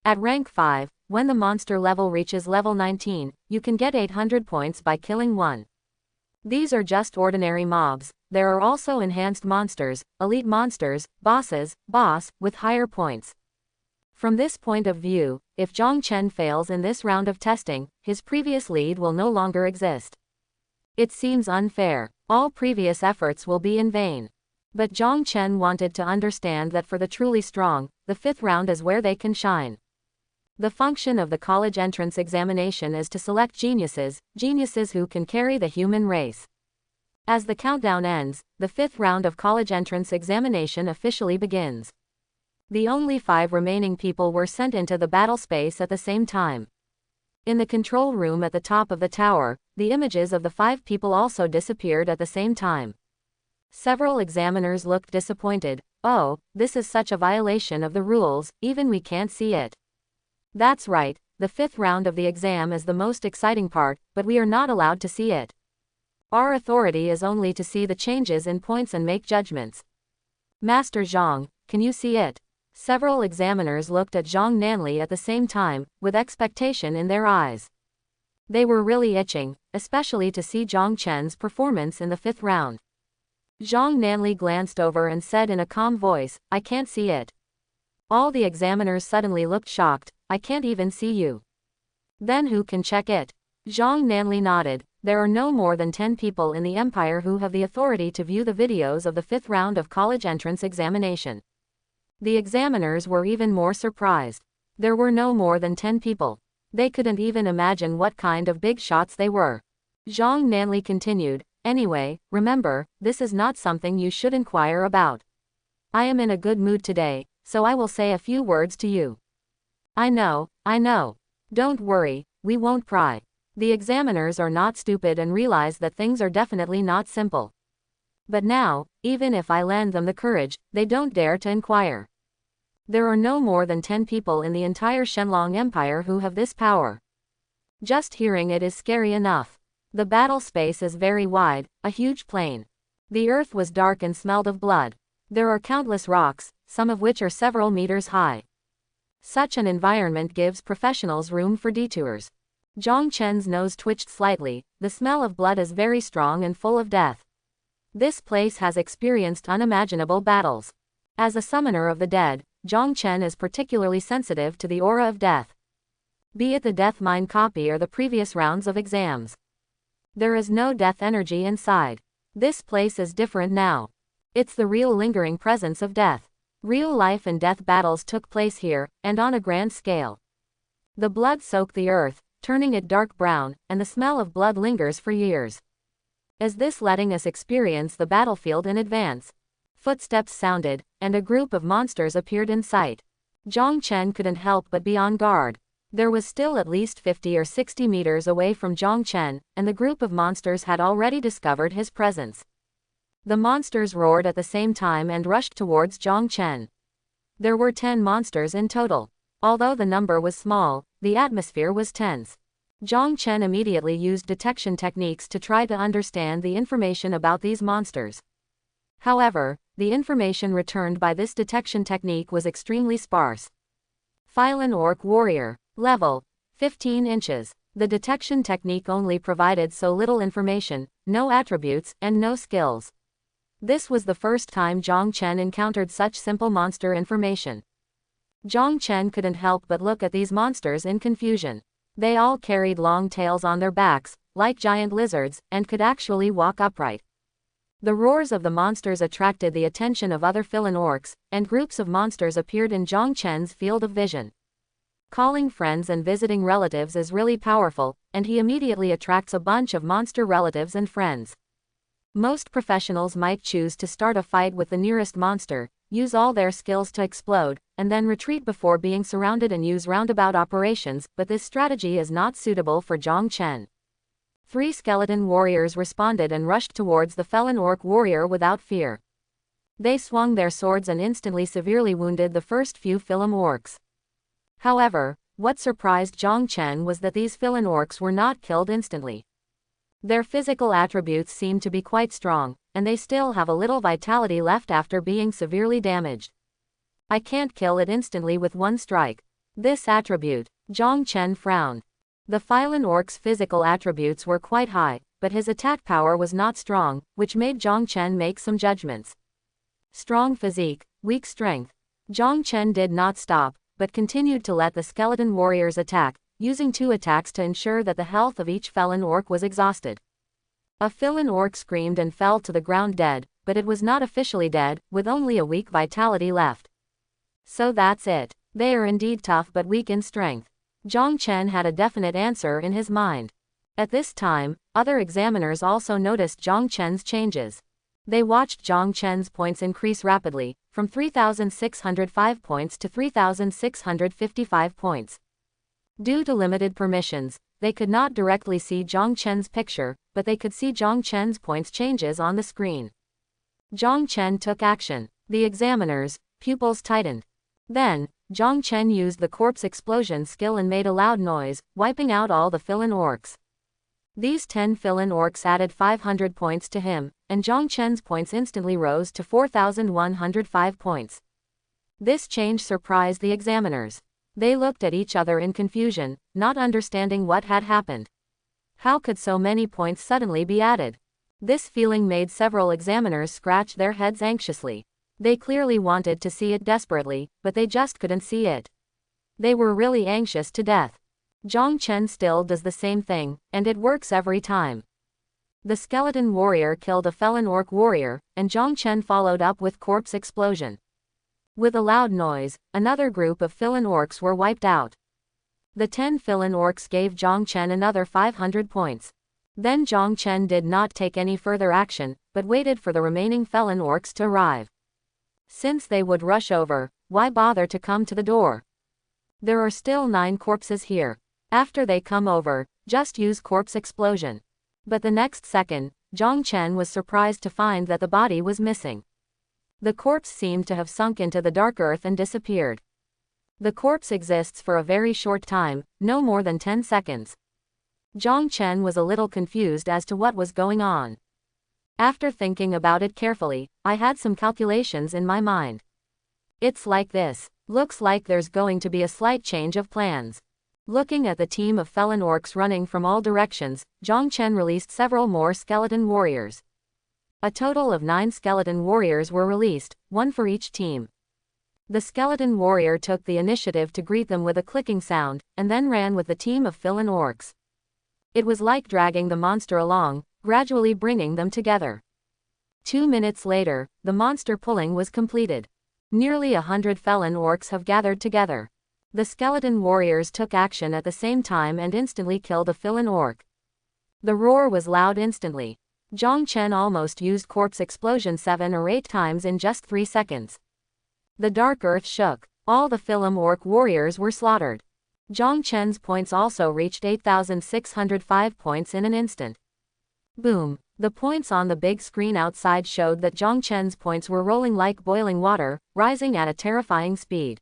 [SPEAKER 1] At rank 5, when the monster level reaches level 19, you can get 800 points by killing 1. These are just ordinary mobs. There are also enhanced monsters, elite monsters, bosses, boss, with higher points. From this point of view, if Zhang Chen fails in this round of testing, his previous lead will no longer exist. It seems unfair. All previous efforts will be in vain. But Zhang Chen wanted to understand that for the truly strong, the fifth round is where they can shine. The function of the college entrance examination is to select geniuses who can carry the human race. As the countdown ends, the fifth round of college entrance examination officially begins. The only 5 remaining people were sent into the battle space at the same time. In the control room at the top of the tower, the images of the 5 people also disappeared at the same time. Several examiners looked disappointed. Oh, this is such a violation of the rules, even we can't see it. That's right, the fifth round of the exam is the most exciting part, but we are not allowed to see it. Our authority is only to see the changes in points and make judgments. Master Zhang, can you see it? Several examiners looked at Zhang Nanli at the same time, with expectation in their eyes. They were really itching, especially to see Zhang Chen's performance in the 5th round. Zhang Nanli glanced over and said in a calm voice, "I can't see it." All the examiners suddenly looked shocked. "I can't even see you. Then who can check it?" Zhang Nanli nodded. "There are no more than 10 people in the empire who have the authority to view the videos of the 5th round of college entrance examination." The examiners were even more surprised. There were no more than 10 people. They couldn't even imagine what kind of big shots they were. Zhang Nanli continued, "Anyway, remember, this is not something you should inquire about. I am in a good mood today, so I will say a few words to you." I know. Don't worry, we won't pry." The examiners are not stupid and realize that things are definitely not simple. But now, even if I lend them the courage, they don't dare to inquire. There are no more than 10 people in the entire Shenlong Empire who have this power. Just hearing it is scary enough. The battle space is very wide, a huge plain. The earth was dark and smelled of blood. There are countless rocks, some of which are several meters high. Such an environment gives professionals room for detours. Zhang Chen's nose twitched slightly. The smell of blood is very strong and full of death. This place has experienced unimaginable battles. As a summoner of the dead, Zhang Chen is particularly sensitive to the aura of death. Be it the death mine copy or the previous rounds of exams. There is no death energy inside. This place is different now. It's the real lingering presence of death. Real life and death battles took place here, and on a grand scale. The blood soaked the earth, turning it dark brown, and the smell of blood lingers for years. Is this letting us experience the battlefield in advance? Footsteps sounded, and a group of monsters appeared in sight. Zhang Chen couldn't help but be on guard. There was still at least 50 or 60 meters away from Zhang Chen, and the group of monsters had already discovered his presence. The monsters roared at the same time and rushed towards Zhang Chen. There were 10 monsters in total. Although the number was small, the atmosphere was tense. Zhang Chen immediately used detection techniques to try to understand the information about these monsters. However, the information returned by this detection technique was extremely sparse. Phylan Orc Warrior. Level. 15 inches. The detection technique only provided so little information, no attributes, and no skills. This was the first time Zhang Chen encountered such simple monster information. Zhang Chen couldn't help but look at these monsters in confusion. They all carried long tails on their backs, like giant lizards, and could actually walk upright. The roars of the monsters attracted the attention of other Phylan orcs, and groups of monsters appeared in Zhang Chen's field of vision. Calling friends and visiting relatives is really powerful, and he immediately attracts a bunch of monster relatives and friends. Most professionals might choose to start a fight with the nearest monster, use all their skills to explode, and then retreat before being surrounded and use roundabout operations, but this strategy is not suitable for Zhang Chen. 3 skeleton warriors responded and rushed towards the Phylan Orc warrior without fear. They swung their swords and instantly severely wounded the first few Phylan orcs. However, what surprised Zhang Chen was that these Phylan orcs were not killed instantly. Their physical attributes seemed to be quite strong, and they still have a little vitality left after being severely damaged. I can't kill it instantly with one strike. This attribute. Zhang Chen frowned. The Phylan orc's physical attributes were quite high, but his attack power was not strong, which made Zhang Chen make some judgments. Strong physique, weak strength. Zhang Chen did not stop, but continued to let the skeleton warriors attack, using 2 attacks to ensure that the health of each Phylan orc was exhausted. A Phylan orc screamed and fell to the ground dead, but it was not officially dead, with only a weak vitality left. So that's it. They are indeed tough but weak in strength. Zhang Chen had a definite answer in his mind. At this time, other examiners also noticed Zhang Chen's changes. They watched Zhang Chen's points increase rapidly, from 3,605 points to 3,655 points. Due to limited permissions, they could not directly see Zhang Chen's picture, but they could see Zhang Chen's points changes on the screen. Zhang Chen took action. The examiners' pupils tightened. Then, Zhang Chen used the corpse explosion skill and made a loud noise, wiping out all the Phylan orcs. These 10 Phylan orcs added 500 points to him, and Zhang Chen's points instantly rose to 4,105 points. This change surprised the examiners. They looked at each other in confusion, not understanding what had happened. How could so many points suddenly be added? This feeling made several examiners scratch their heads anxiously. They clearly wanted to see it desperately, but they just couldn't see it. They were really anxious to death. Zhang Chen still does the same thing, and it works every time. The skeleton warrior killed a felon orc warrior, and Zhang Chen followed up with corpse explosion. With a loud noise, another group of felon orcs were wiped out. The 10 felon orcs gave Zhang Chen another 500 points. Then Zhang Chen did not take any further action, but waited for the remaining felon orcs to arrive. Since they would rush over, why bother to come to the door? There are still 9 corpses here. After they come over, just use corpse explosion. But the next second, Zhang Chen was surprised to find that the body was missing. The corpse seemed to have sunk into the dark earth and disappeared. The corpse exists for a very short time, no more than 10 seconds. Zhang Chen was a little confused as to what was going on. After thinking about it carefully, I had some calculations in my mind. It's like this. Looks like there's going to be a slight change of plans. Looking at the team of felon orcs running from all directions, Zhang Chen released several more skeleton warriors. A total of 9 skeleton warriors were released, 1 for each team. The skeleton warrior took the initiative to greet them with a clicking sound, and then ran with the team of felon orcs. It was like dragging the monster along, gradually bringing them together. 2 minutes later, the monster pulling was completed. Nearly 100 felon orcs have gathered together. The skeleton warriors took action at the same time and instantly killed a felon orc. The roar was loud instantly. Zhang Chen almost used corpse explosion 7 or 8 times in just 3 seconds. The dark earth shook. All the felon orc warriors were slaughtered. Zhang Chen's points also reached 8,605 points in an instant. Boom. The points on the big screen outside showed that Zhang Chen's points were rolling like boiling water, rising at a terrifying speed.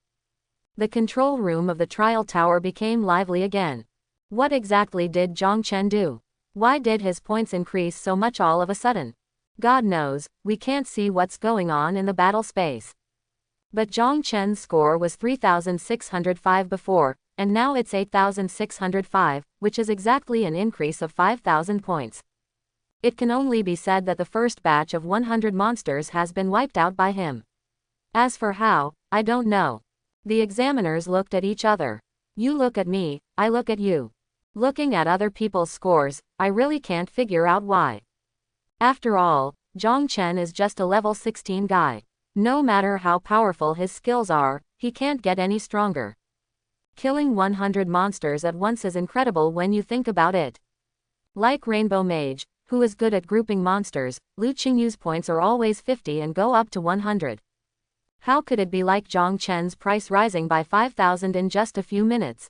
[SPEAKER 1] The control room of the trial tower became lively again. What exactly did Zhang Chen do? Why did his points increase so much all of a sudden? God knows, we can't see what's going on in the battle space. But Zhang Chen's score was 3,605 before, and now it's 8,605, which is exactly an increase of 5,000 points. It can only be said that the first batch of 100 monsters has been wiped out by him. As for how, I don't know. The examiners looked at each other. You look at me, I look at you. Looking at other people's scores, I really can't figure out why. After all, Zhang Chen is just a level 16 guy. No matter how powerful his skills are, he can't get any stronger. Killing 100 monsters at once is incredible when you think about it. Like Rainbow Mage, who is good at grouping monsters, Lu Qingyu's points are always 50 and go up to 100. How could it be like Zhang Chen's price rising by 5,000 in just a few minutes?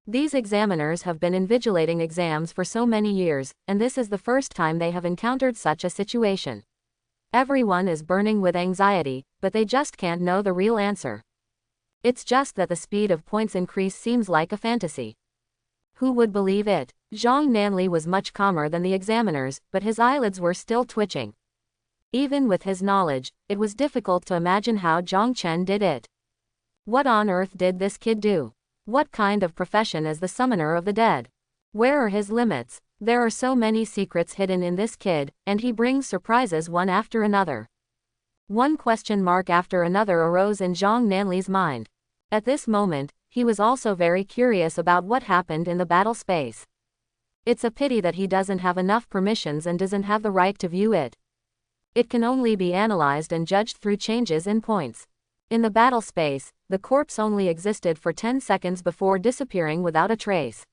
[SPEAKER 1] These examiners have been invigilating exams for so many years, and this is the first time they have encountered such a situation. Everyone is burning with anxiety, but they just can't know the real answer. It's just that the speed of points increase seems like a fantasy. Who would believe it? Zhang Nanli was much calmer than the examiners, but his eyelids were still twitching. Even with his knowledge, it was difficult to imagine how Zhang Chen did it. What on earth did this kid do? What kind of profession is the summoner of the dead? Where are his limits? There are so many secrets hidden in this kid, and he brings surprises one after another. One question mark after another arose in Zhang Nanli's mind. At this moment, he was also very curious about what happened in the battle space. It's a pity that he doesn't have enough permissions and doesn't have the right to view it. It can only be analyzed and judged through changes in points. In the battle space, the corpse only existed for 10 seconds before disappearing without a trace.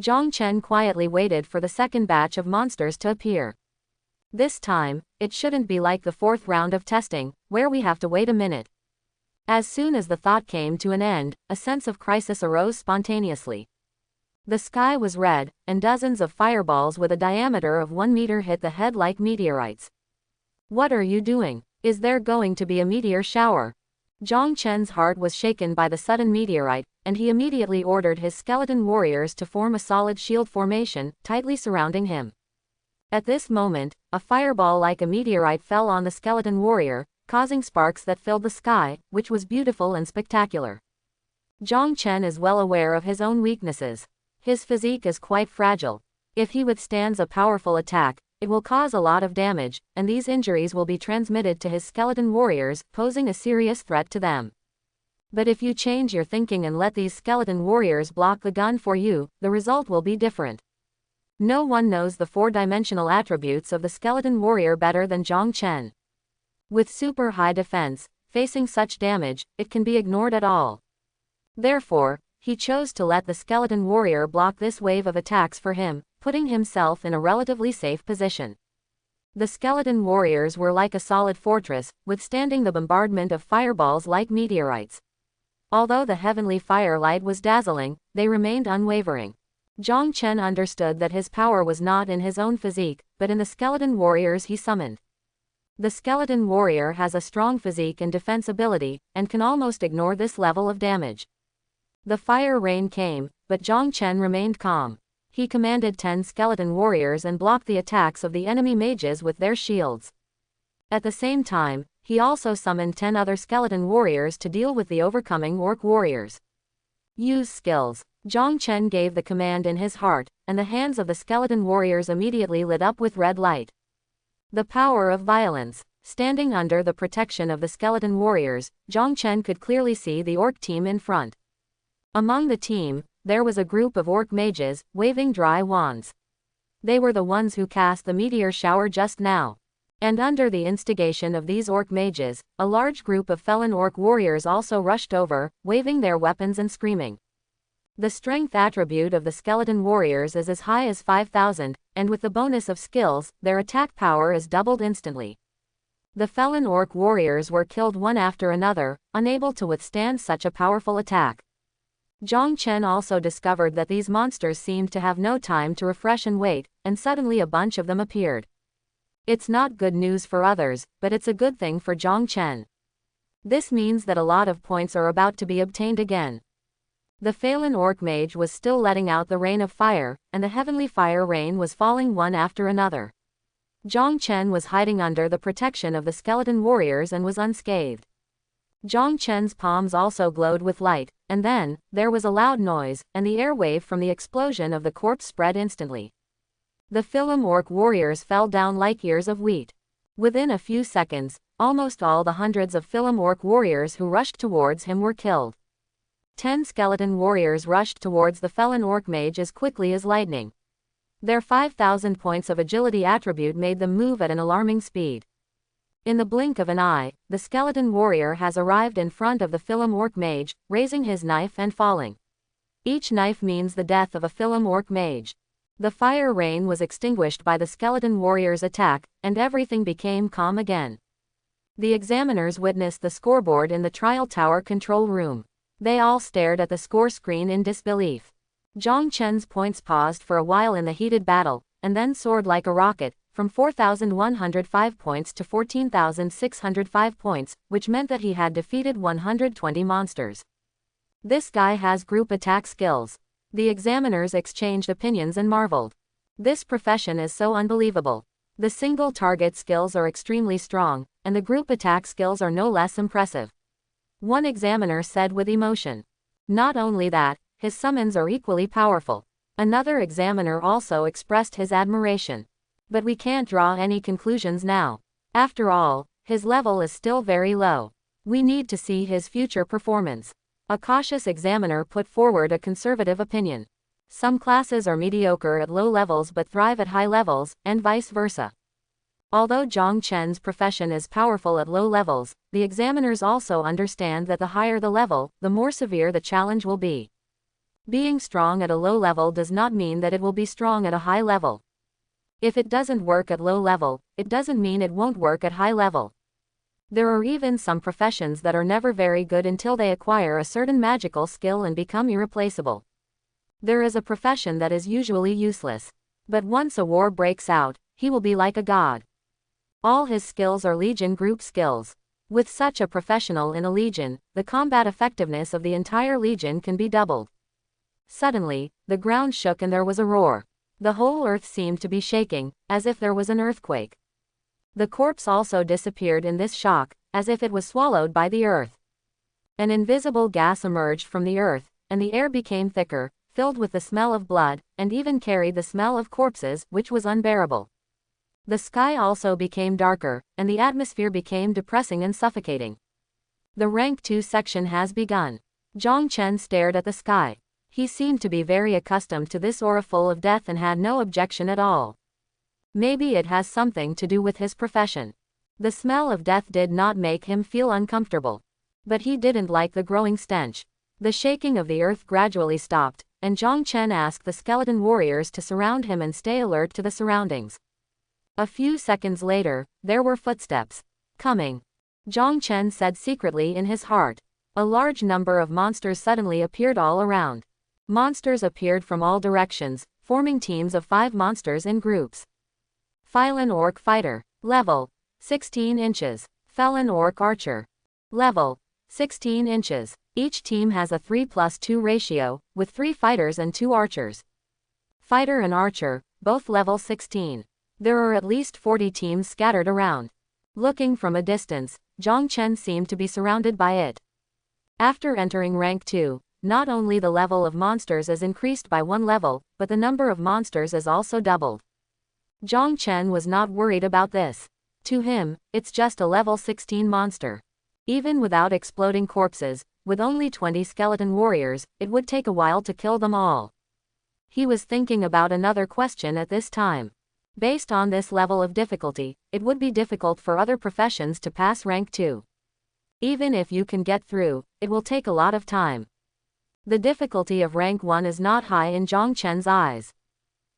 [SPEAKER 1] Zhang Chen quietly waited for the second batch of monsters to appear. This time, it shouldn't be like the 4th round of testing, where we have to wait a minute. As soon as the thought came to an end, a sense of crisis arose spontaneously. The sky was red, and dozens of fireballs with a diameter of 1 meter hit the head like meteorites. What are you doing? Is there going to be a meteor shower? Zhang Chen's heart was shaken by the sudden meteorite, and he immediately ordered his skeleton warriors to form a solid shield formation, tightly surrounding him. At this moment, a fireball like a meteorite fell on the skeleton warrior, causing sparks that filled the sky, which was beautiful and spectacular. Zhang Chen is well aware of his own weaknesses. His physique is quite fragile. If he withstands a powerful attack, it will cause a lot of damage, and these injuries will be transmitted to his skeleton warriors, posing a serious threat to them. But if you change your thinking and let these skeleton warriors block the gun for you, the result will be different. No one knows the four-dimensional attributes of the skeleton warrior better than Zhang Chen. With super high defense, facing such damage, it can be ignored at all. Therefore, he chose to let the skeleton warrior block this wave of attacks for him, putting himself in a relatively safe position. The skeleton warriors were like a solid fortress, withstanding the bombardment of fireballs like meteorites. Although the heavenly firelight was dazzling, they remained unwavering. Zhang Chen understood that his power was not in his own physique, but in the skeleton warriors he summoned. The skeleton warrior has a strong physique and defense ability, and can almost ignore this level of damage. The fire rain came, but Zhang Chen remained calm. He commanded 10 skeleton warriors and blocked the attacks of the enemy mages with their shields. At the same time, he also summoned 10 other skeleton warriors to deal with the overcoming orc warriors. Use skills. Zhang Chen gave the command in his heart, and the hands of the skeleton warriors immediately lit up with red light. The power of violence. Standing under the protection of the skeleton warriors, Zhang Chen could clearly see the orc team in front. Among the team, there was a group of orc mages, waving dry wands. They were the ones who cast the meteor shower just now. And under the instigation of these orc mages, a large group of felon orc warriors also rushed over, waving their weapons and screaming. The strength attribute of the skeleton warriors is as high as 5,000, and with the bonus of skills, their attack power is doubled instantly. The felon orc warriors were killed one after another, unable to withstand such a powerful attack. Zhang Chen also discovered that these monsters seemed to have no time to refresh and wait, and suddenly a bunch of them appeared. It's not good news for others, but it's a good thing for Zhang Chen. This means that a lot of points are about to be obtained again. The Phelan orc mage was still letting out the rain of fire, and the heavenly fire rain was falling one after another. Zhang Chen was hiding under the protection of the skeleton warriors and was unscathed. Zhang Chen's palms also glowed with light, and then, there was a loud noise, and the air wave from the explosion of the corpse spread instantly. The Phelan orc warriors fell down like ears of wheat. Within a few seconds, almost all the hundreds of Phelan orc warriors who rushed towards him were killed. 10 skeleton warriors rushed towards the felon orc mage as quickly as lightning. Their 5,000 points of agility attribute made them move at an alarming speed. In the blink of an eye, the skeleton warrior has arrived in front of the Phelan orc mage, raising his knife and falling. Each knife means the death of a Phelan orc mage. The fire rain was extinguished by the skeleton warrior's attack, and everything became calm again. The examiners witnessed the scoreboard in the trial tower control room. They all stared at the score screen in disbelief. Zhang Chen's points paused for a while in the heated battle, and then soared like a rocket, from 4,105 points to 14,605 points, which meant that he had defeated 120 monsters. This guy has group attack skills. The examiners exchanged opinions and marveled. This profession is so unbelievable. The single target skills are extremely strong, and the group attack skills are no less impressive. One examiner said with emotion. Not only that, his summons are equally powerful. Another examiner also expressed his admiration. But we can't draw any conclusions now. After all, his level is still very low. We need to see his future performance. A cautious examiner put forward a conservative opinion. Some classes are mediocre at low levels but thrive at high levels, and vice versa. Although Zhang Chen's profession is powerful at low levels, the examiners also understand that the higher the level, the more severe the challenge will be. Being strong at a low level does not mean that it will be strong at a high level. If it doesn't work at low level, it doesn't mean it won't work at high level. There are even some professions that are never very good until they acquire a certain magical skill and become irreplaceable. There is a profession that is usually useless. But once a war breaks out, he will be like a god. All his skills are Legion group skills. With such a professional in a Legion, the combat effectiveness of the entire Legion can be doubled. Suddenly, the ground shook and there was a roar. The whole earth seemed to be shaking, as if there was an earthquake. The corpse also disappeared in this shock, as if it was swallowed by the earth. An invisible gas emerged from the earth, and the air became thicker, filled with the smell of blood, and even carried the smell of corpses, which was unbearable. The sky also became darker, and the atmosphere became depressing and suffocating. The rank 2 section has begun. Zhang Chen stared at the sky. He seemed to be very accustomed to this aura full of death and had no objection at all. Maybe it has something to do with his profession. The smell of death did not make him feel uncomfortable. But he didn't like the growing stench. The shaking of the earth gradually stopped, and Zhang Chen asked the skeleton warriors to surround him and stay alert to the surroundings. A few seconds later, there were footsteps. Coming. Zhang Chen said secretly in his heart. A large number of monsters suddenly appeared all around. Monsters appeared from all directions, forming teams of 5 monsters in groups. Phylan Orc Fighter. Level. 16 inches. Felon Orc Archer. Level. 16 inches. Each team has a 3+2 ratio, with 3 fighters and 2 archers. Fighter and Archer, both level 16. There are at least 40 teams scattered around. Looking from a distance, Zhang Chen seemed to be surrounded by it. After entering rank 2, not only the level of monsters is increased by 1 level, but the number of monsters is also doubled. Zhang Chen was not worried about this. To him, it's just a level 16 monster. Even without exploding corpses, with only 20 skeleton warriors, it would take a while to kill them all. He was thinking about another question at this time. Based on this level of difficulty, it would be difficult for other professions to pass rank 2. Even if you can get through, it will take a lot of time. The difficulty of rank 1 is not high in Zhang Chen's eyes.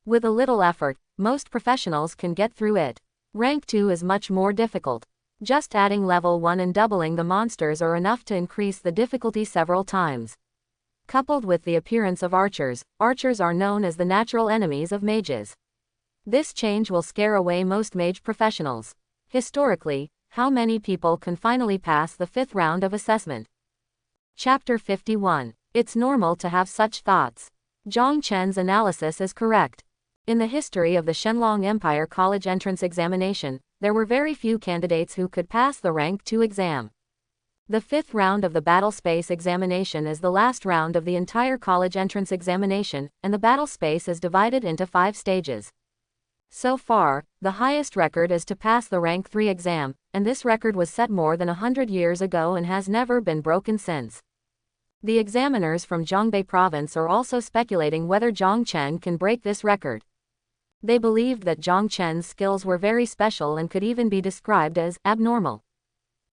[SPEAKER 1] With a little effort, most professionals can get through it. Rank 2 is much more difficult. Just adding level 1 and doubling the monsters are enough to increase the difficulty several times. Coupled with the appearance of archers, archers are known as the natural enemies of mages. This change will scare away most mage professionals. Historically, how many people can finally pass the 5th round of assessment? Chapter 51. It's normal to have such thoughts. Zhang Chen's analysis is correct. In the history of the Shenlong Empire College entrance examination, there were very few candidates who could pass the rank 2 exam. The 5th round of the battle space examination is the last round of the entire college entrance examination, and the battle space is divided into 5 stages. So far, the highest record is to pass the rank 3 exam, and this record was set more than 100 years ago and has never been broken since. The examiners from Zhongbei province are also speculating whether Zhang Chen can break this record. They believed that Zhang Chen's skills were very special and could even be described as abnormal.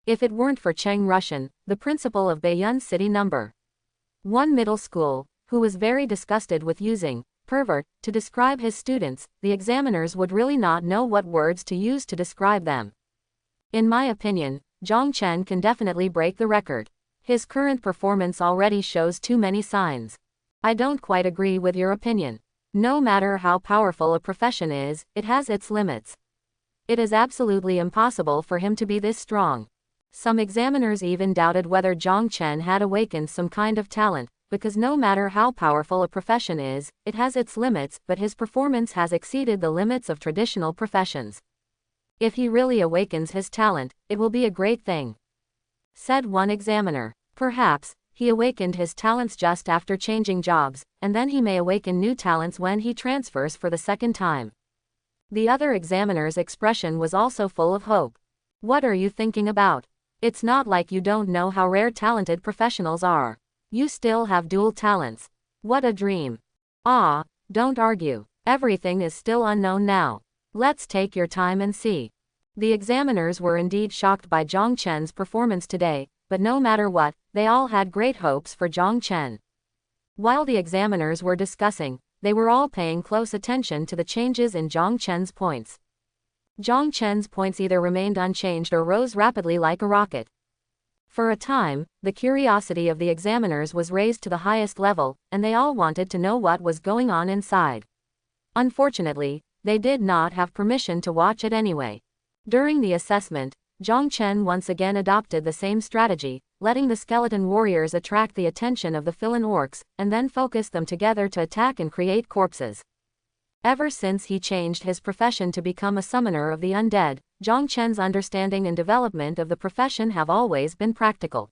[SPEAKER 1] If it weren't for Cheng Russian, the principal of Baiyun City No. 1 Middle School, who was very disgusted with using pervert to describe his students, the examiners would really not know what words to use to describe them. In my opinion, Zhang Chen can definitely break the record. His current performance already shows too many signs. I don't quite agree with your opinion. No matter how powerful a profession is, it has its limits. It is absolutely impossible for him to be this strong. Some examiners even doubted whether Zhang Chen had awakened some kind of talent, because no matter how powerful a profession is, it has its limits, but his performance has exceeded the limits of traditional professions. If he really awakens his talent, it will be a great thing. Said one examiner. Perhaps, he awakened his talents just after changing jobs, and then he may awaken new talents when he transfers for the 2nd time. The other examiner's expression was also full of hope. What are you thinking about? It's not like you don't know how rare talented professionals are. You still have dual talents. What a dream. Ah, don't argue. Everything is still unknown now. Let's take your time and see. The examiners were indeed shocked by Zhang Chen's performance today, but no matter what, they all had great hopes for Zhang Chen. While the examiners were discussing, they were all paying close attention to the changes in Zhang Chen's points. Zhang Chen's points either remained unchanged or rose rapidly like a rocket. For a time, the curiosity of the examiners was raised to the highest level, and they all wanted to know what was going on inside. Unfortunately, they did not have permission to watch it anyway. During the assessment, Zhang Chen once again adopted the same strategy, letting the skeleton warriors attract the attention of the Phylan orcs, and then focus them together to attack and create corpses. Ever since he changed his profession to become a summoner of the undead, Zhang Chen's understanding and development of the profession have always been practical.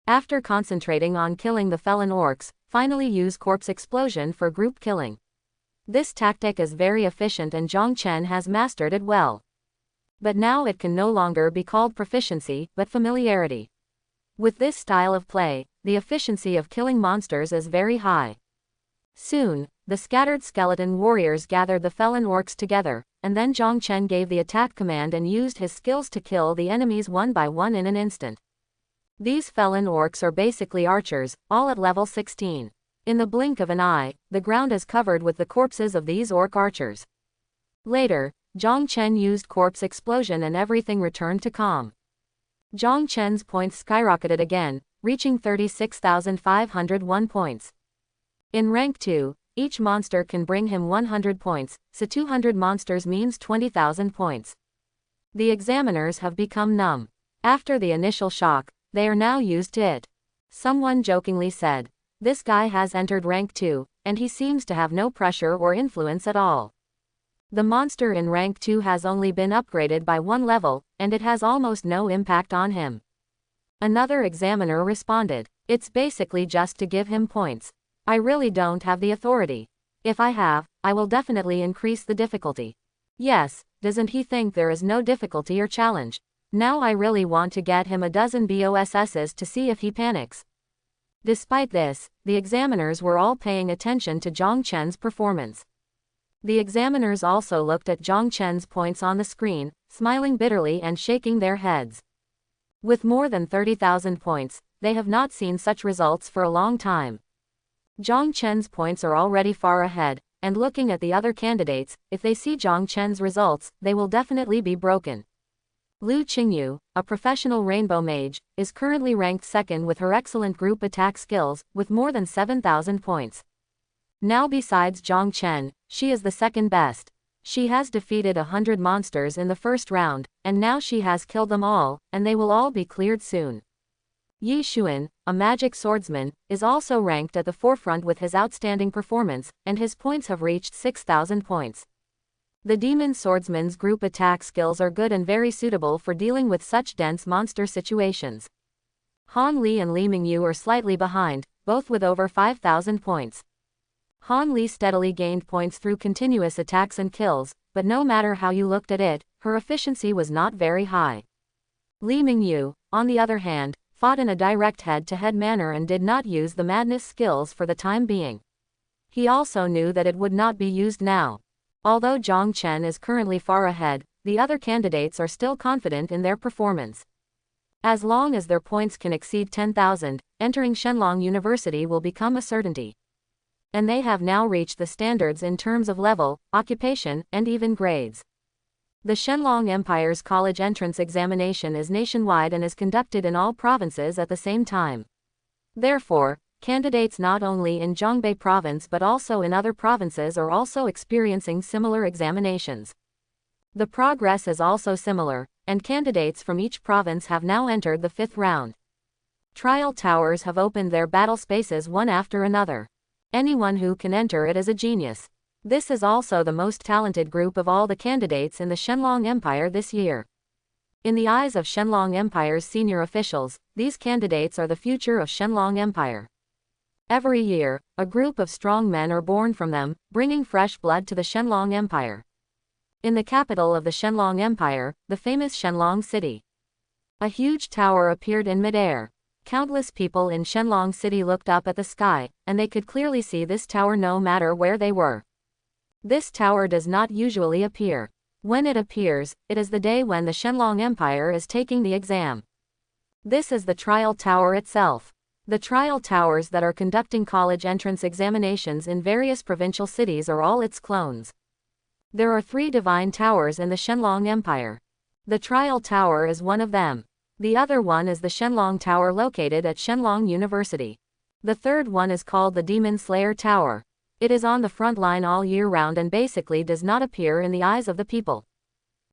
[SPEAKER 1] After concentrating on killing the Phylan orcs, finally use corpse explosion for group killing. This tactic is very efficient and Zhang Chen has mastered it well. But now it can no longer be called proficiency, but familiarity. With this style of play, the efficiency of killing monsters is very high. Soon, the scattered skeleton warriors gathered the felon orcs together, and then Zhang Chen gave the attack command and used his skills to kill the enemies one by one in an instant. These felon orcs are basically archers, all at level 16. In the blink of an eye, the ground is covered with the corpses of these orc archers. Later, Zhang Chen used corpse explosion and everything returned to calm. Zhang Chen's points skyrocketed again, reaching 36,501 points. In rank 2, each monster can bring him 100 points, so 200 monsters means 20,000 points. The examiners have become numb. After the initial shock, they are now used to it. Someone jokingly said, "This guy has entered rank 2, and he seems to have no pressure or influence at all. The monster in rank 2 has only been upgraded by 1 level, and it has almost no impact on him." Another examiner responded, "It's basically just to give him points. I really don't have the authority. If I have, I will definitely increase the difficulty. Yes, doesn't he think there is no difficulty or challenge? Now I really want to get him a dozen BOSSs to see if he panics." Despite this, the examiners were all paying attention to Zhang Chen's performance. The examiners also looked at Zhang Chen's points on the screen, smiling bitterly and shaking their heads. With more than 30,000 points, they have not seen such results for a long time. Zhang Chen's points are already far ahead, and looking at the other candidates, if they see Zhang Chen's results, they will definitely be broken. Lu Qingyu, a professional rainbow mage, is currently ranked second with her excellent group attack skills, with more than 7,000 points. Now besides Zhang Chen, she is the second best. She has defeated 100 monsters in the first round, and now she has killed them all, and they will all be cleared soon. Yi Xuan, a magic swordsman, is also ranked at the forefront with his outstanding performance, and his points have reached 6,000 points. The demon swordsman's group attack skills are good and very suitable for dealing with such dense monster situations. Han Li and Li Mingyu are slightly behind, both with over 5,000 points. Han Li steadily gained points through continuous attacks and kills, but no matter how you looked at it, her efficiency was not very high. Li Mingyu, on the other hand, fought in a direct head-to-head manner and did not use the madness skills for the time being. He also knew that it would not be used now. Although Zhang Chen is currently far ahead, the other candidates are still confident in their performance. As long as their points can exceed 10,000, entering Shenlong University will become a certainty. And they have now reached the standards in terms of level, occupation, and even grades. The Shenlong Empire's college entrance examination is nationwide and is conducted in all provinces at the same time. Therefore, candidates not only in Zhongbei province but also in other provinces are also experiencing similar examinations. The progress is also similar, and candidates from each province have now entered the 5th round. Trial towers have opened their battle spaces one after another. Anyone who can enter it is a genius. This is also the most talented group of all the candidates in the Shenlong Empire this year. In the eyes of Shenlong Empire's senior officials, these candidates are the future of Shenlong Empire. Every year, a group of strong men are born from them, bringing fresh blood to the Shenlong Empire. In the capital of the Shenlong Empire, the famous Shenlong City, a huge tower appeared in midair. Countless people in Shenlong City looked up at the sky, and they could clearly see this tower no matter where they were. This tower does not usually appear. When it appears, it is the day when the Shenlong Empire is taking the exam. This is the trial tower itself. The trial towers that are conducting college entrance examinations in various provincial cities are all its clones. There are 3 divine towers in the Shenlong Empire. The trial tower is one of them. The other one is the Shenlong Tower located at Shenlong University. The third one is called the Demon Slayer Tower. It is on the front line all year round and basically does not appear in the eyes of the people.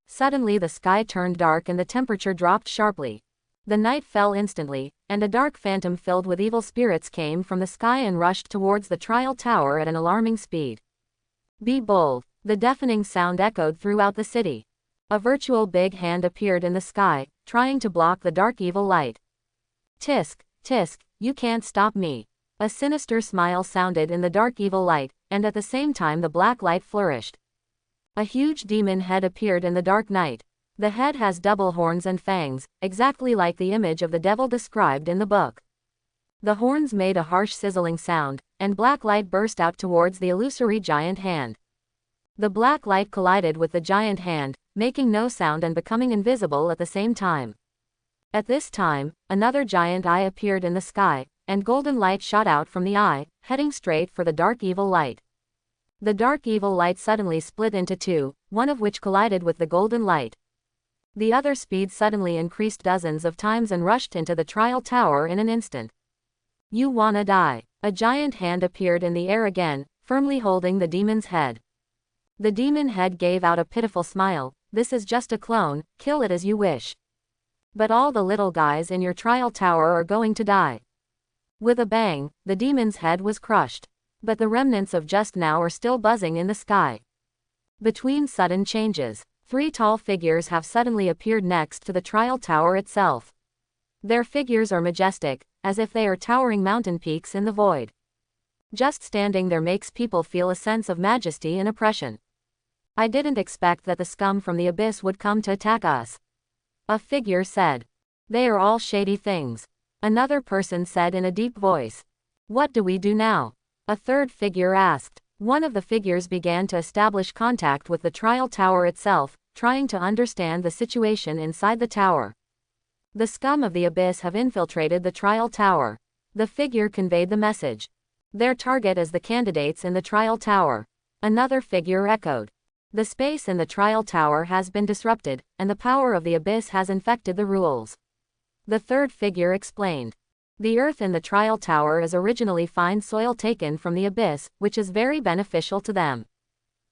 [SPEAKER 1] Suddenly the sky turned dark and the temperature dropped sharply. The night fell instantly, and a dark phantom filled with evil spirits came from the sky and rushed towards the trial tower at an alarming speed. Be bold. The deafening sound echoed throughout the city. A virtual big hand appeared in the sky, trying to block the dark evil light. Tisk, tisk, you can't stop me. A sinister smile sounded in the dark evil light, and at the same time the black light flourished. A huge demon head appeared in the dark night. The head has double horns and fangs, exactly like the image of the devil described in the book. The horns made a harsh sizzling sound, and black light burst out towards the illusory giant hand. The black light collided with the giant hand, making no sound and becoming invisible at the same time. At this time, another giant eye appeared in the sky, and golden light shot out from the eye, heading straight for the dark evil light. The dark evil light suddenly split into two, one of which collided with the golden light. The other speed suddenly increased dozens of times and rushed into the trial tower in an instant. You wanna die. A giant hand appeared in the air again, firmly holding the demon's head. The demon head gave out a pitiful smile. This is just a clone, kill it as you wish. But all the little guys in your trial tower are going to die. With a bang, the demon's head was crushed. But the remnants of just now are still buzzing in the sky. Between sudden changes, 3 tall figures have suddenly appeared next to the trial tower itself. Their figures are majestic, as if they are towering mountain peaks in the void. Just standing there makes people feel a sense of majesty and oppression. I didn't expect that the scum from the abyss would come to attack us. A figure said. They are all shady things. Another person said in a deep voice. What do we do now? A third figure asked. One of the figures began to establish contact with the trial tower itself, trying to understand the situation inside the tower. The scum of the abyss have infiltrated the trial tower. The figure conveyed the message. Their target is the candidates in the trial tower. Another figure echoed. The space in the trial tower has been disrupted, and the power of the abyss has infected the rules. The third figure explained. The earth in the trial tower is originally fine soil taken from the abyss, which is very beneficial to them.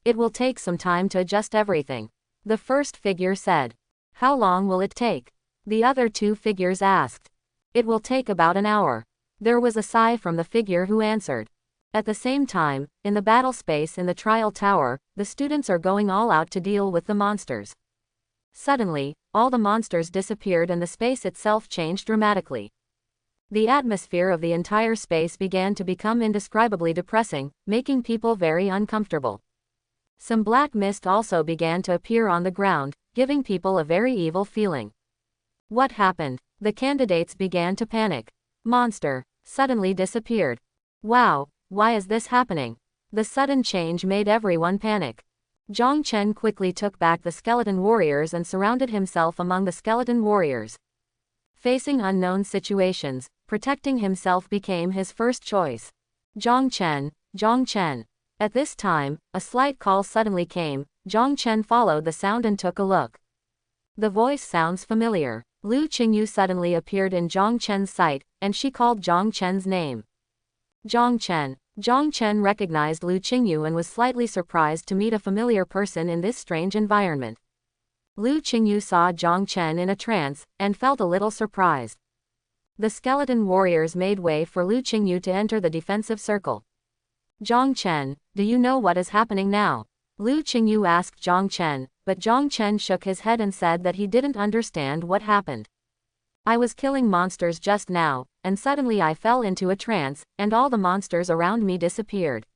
[SPEAKER 1] It will take some time to adjust everything. The first figure said. How long will it take? The other 2 figures asked. It will take about an hour. There was a sigh from the figure who answered. At the same time, in the battle space in the trial tower, the students are going all out to deal with the monsters. Suddenly, all the monsters disappeared and the space itself changed dramatically. The atmosphere of the entire space began to become indescribably depressing, making people very uncomfortable. Some black mist also began to appear on the ground, giving people a very evil feeling. What happened? The candidates began to panic. Monster suddenly disappeared. Wow, why is this happening? The sudden change made everyone panic. Zhang Chen quickly took back the skeleton warriors and surrounded himself among the skeleton warriors. Facing unknown situations, protecting himself became his first choice. Zhang Chen, Zhang Chen. At this time, a slight call suddenly came. Zhang Chen followed the sound and took a look. The voice sounds familiar. Lu Qingyu suddenly appeared in Zhang Chen's sight, and she called Zhang Chen's name. Zhang Chen. Zhang Chen recognized Lu Qingyu and was slightly surprised to meet a familiar person in this strange environment. Lu Qingyu saw Zhang Chen in a trance, and felt a little surprised. The skeleton warriors made way for Lu Qingyu to enter the defensive circle. Zhang Chen, do you know what is happening now? Lu Qingyu asked Zhang Chen, but Zhang Chen shook his head and said that he didn't understand what happened. I was killing monsters just now, and suddenly I fell into a trance, and all the monsters around me disappeared.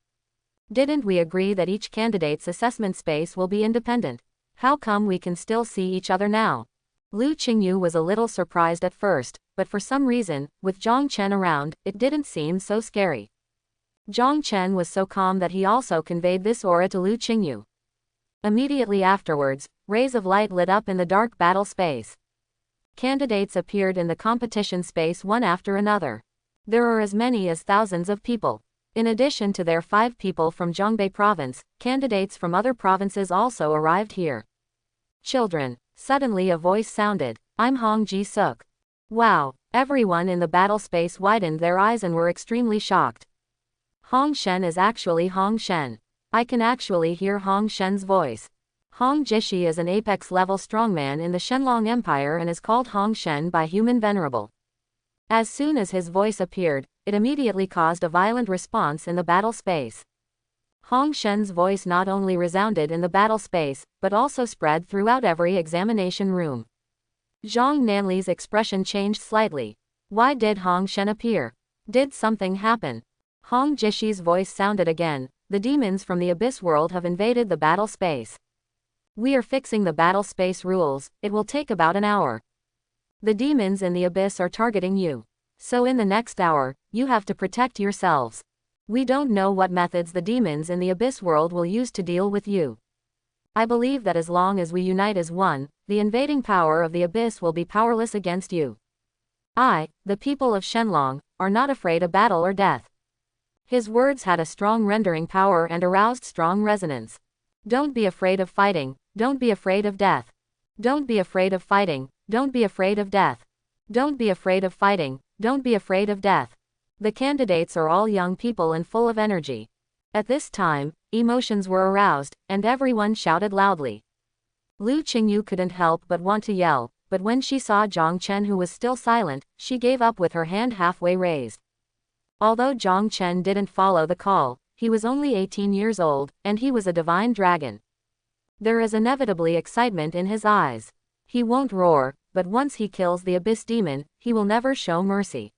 [SPEAKER 1] Didn't we agree that each candidate's assessment space will be independent? How come we can still see each other now? Lu Qingyu was a little surprised at first, but for some reason, with Zhang Chen around, it didn't seem so scary. Zhang Chen was so calm that he also conveyed this aura to Lu Qingyu. Immediately afterwards, rays of light lit up in the dark battle space. Candidates appeared in the competition space one after another. There are as many as thousands of people. In addition to their 5 people from Zhongbei province, candidates from other provinces also arrived here. Children. Suddenly a voice sounded. I'm Hong Ji-suk. Wow, everyone in the battle space widened their eyes and were extremely shocked. Hong Shen is actually Hong Shen. I can actually hear Hong Shen's voice. Hong Jishi is an apex-level strongman in the Shenlong Empire and is called Hong Shen by human venerable. As soon as his voice appeared, it immediately caused a violent response in the battle space. Hong Shen's voice not only resounded in the battle space, but also spread throughout every examination room. Zhang Nanli's expression changed slightly. Why did Hong Shen appear? Did something happen? Hong Jishi's voice sounded again. The demons from the abyss world have invaded the battle space. We are fixing the battle space rules. It will take about an hour. The demons in the abyss are targeting you. So in the next hour, you have to protect yourselves. We don't know what methods the demons in the abyss world will use to deal with you. I believe that as long as we unite as one, the invading power of the abyss will be powerless against you. The people of Shenlong, are not afraid of battle or death. His words had a strong rendering power and aroused strong resonance. Don't be afraid of fighting, don't be afraid of death. Don't be afraid of fighting, don't be afraid of death. Don't be afraid of fighting, don't be afraid of death. The candidates are all young people and full of energy. At this time, emotions were aroused, and everyone shouted loudly. Lu Qingyu couldn't help but want to yell, but when she saw Zhang Chen who was still silent, she gave up with her hand halfway raised. Although Zhang Chen didn't follow the call, he was only 18 years old, and he was a divine dragon. There is inevitably excitement in his eyes. He won't roar, but once he kills the abyss demon, he will never show mercy.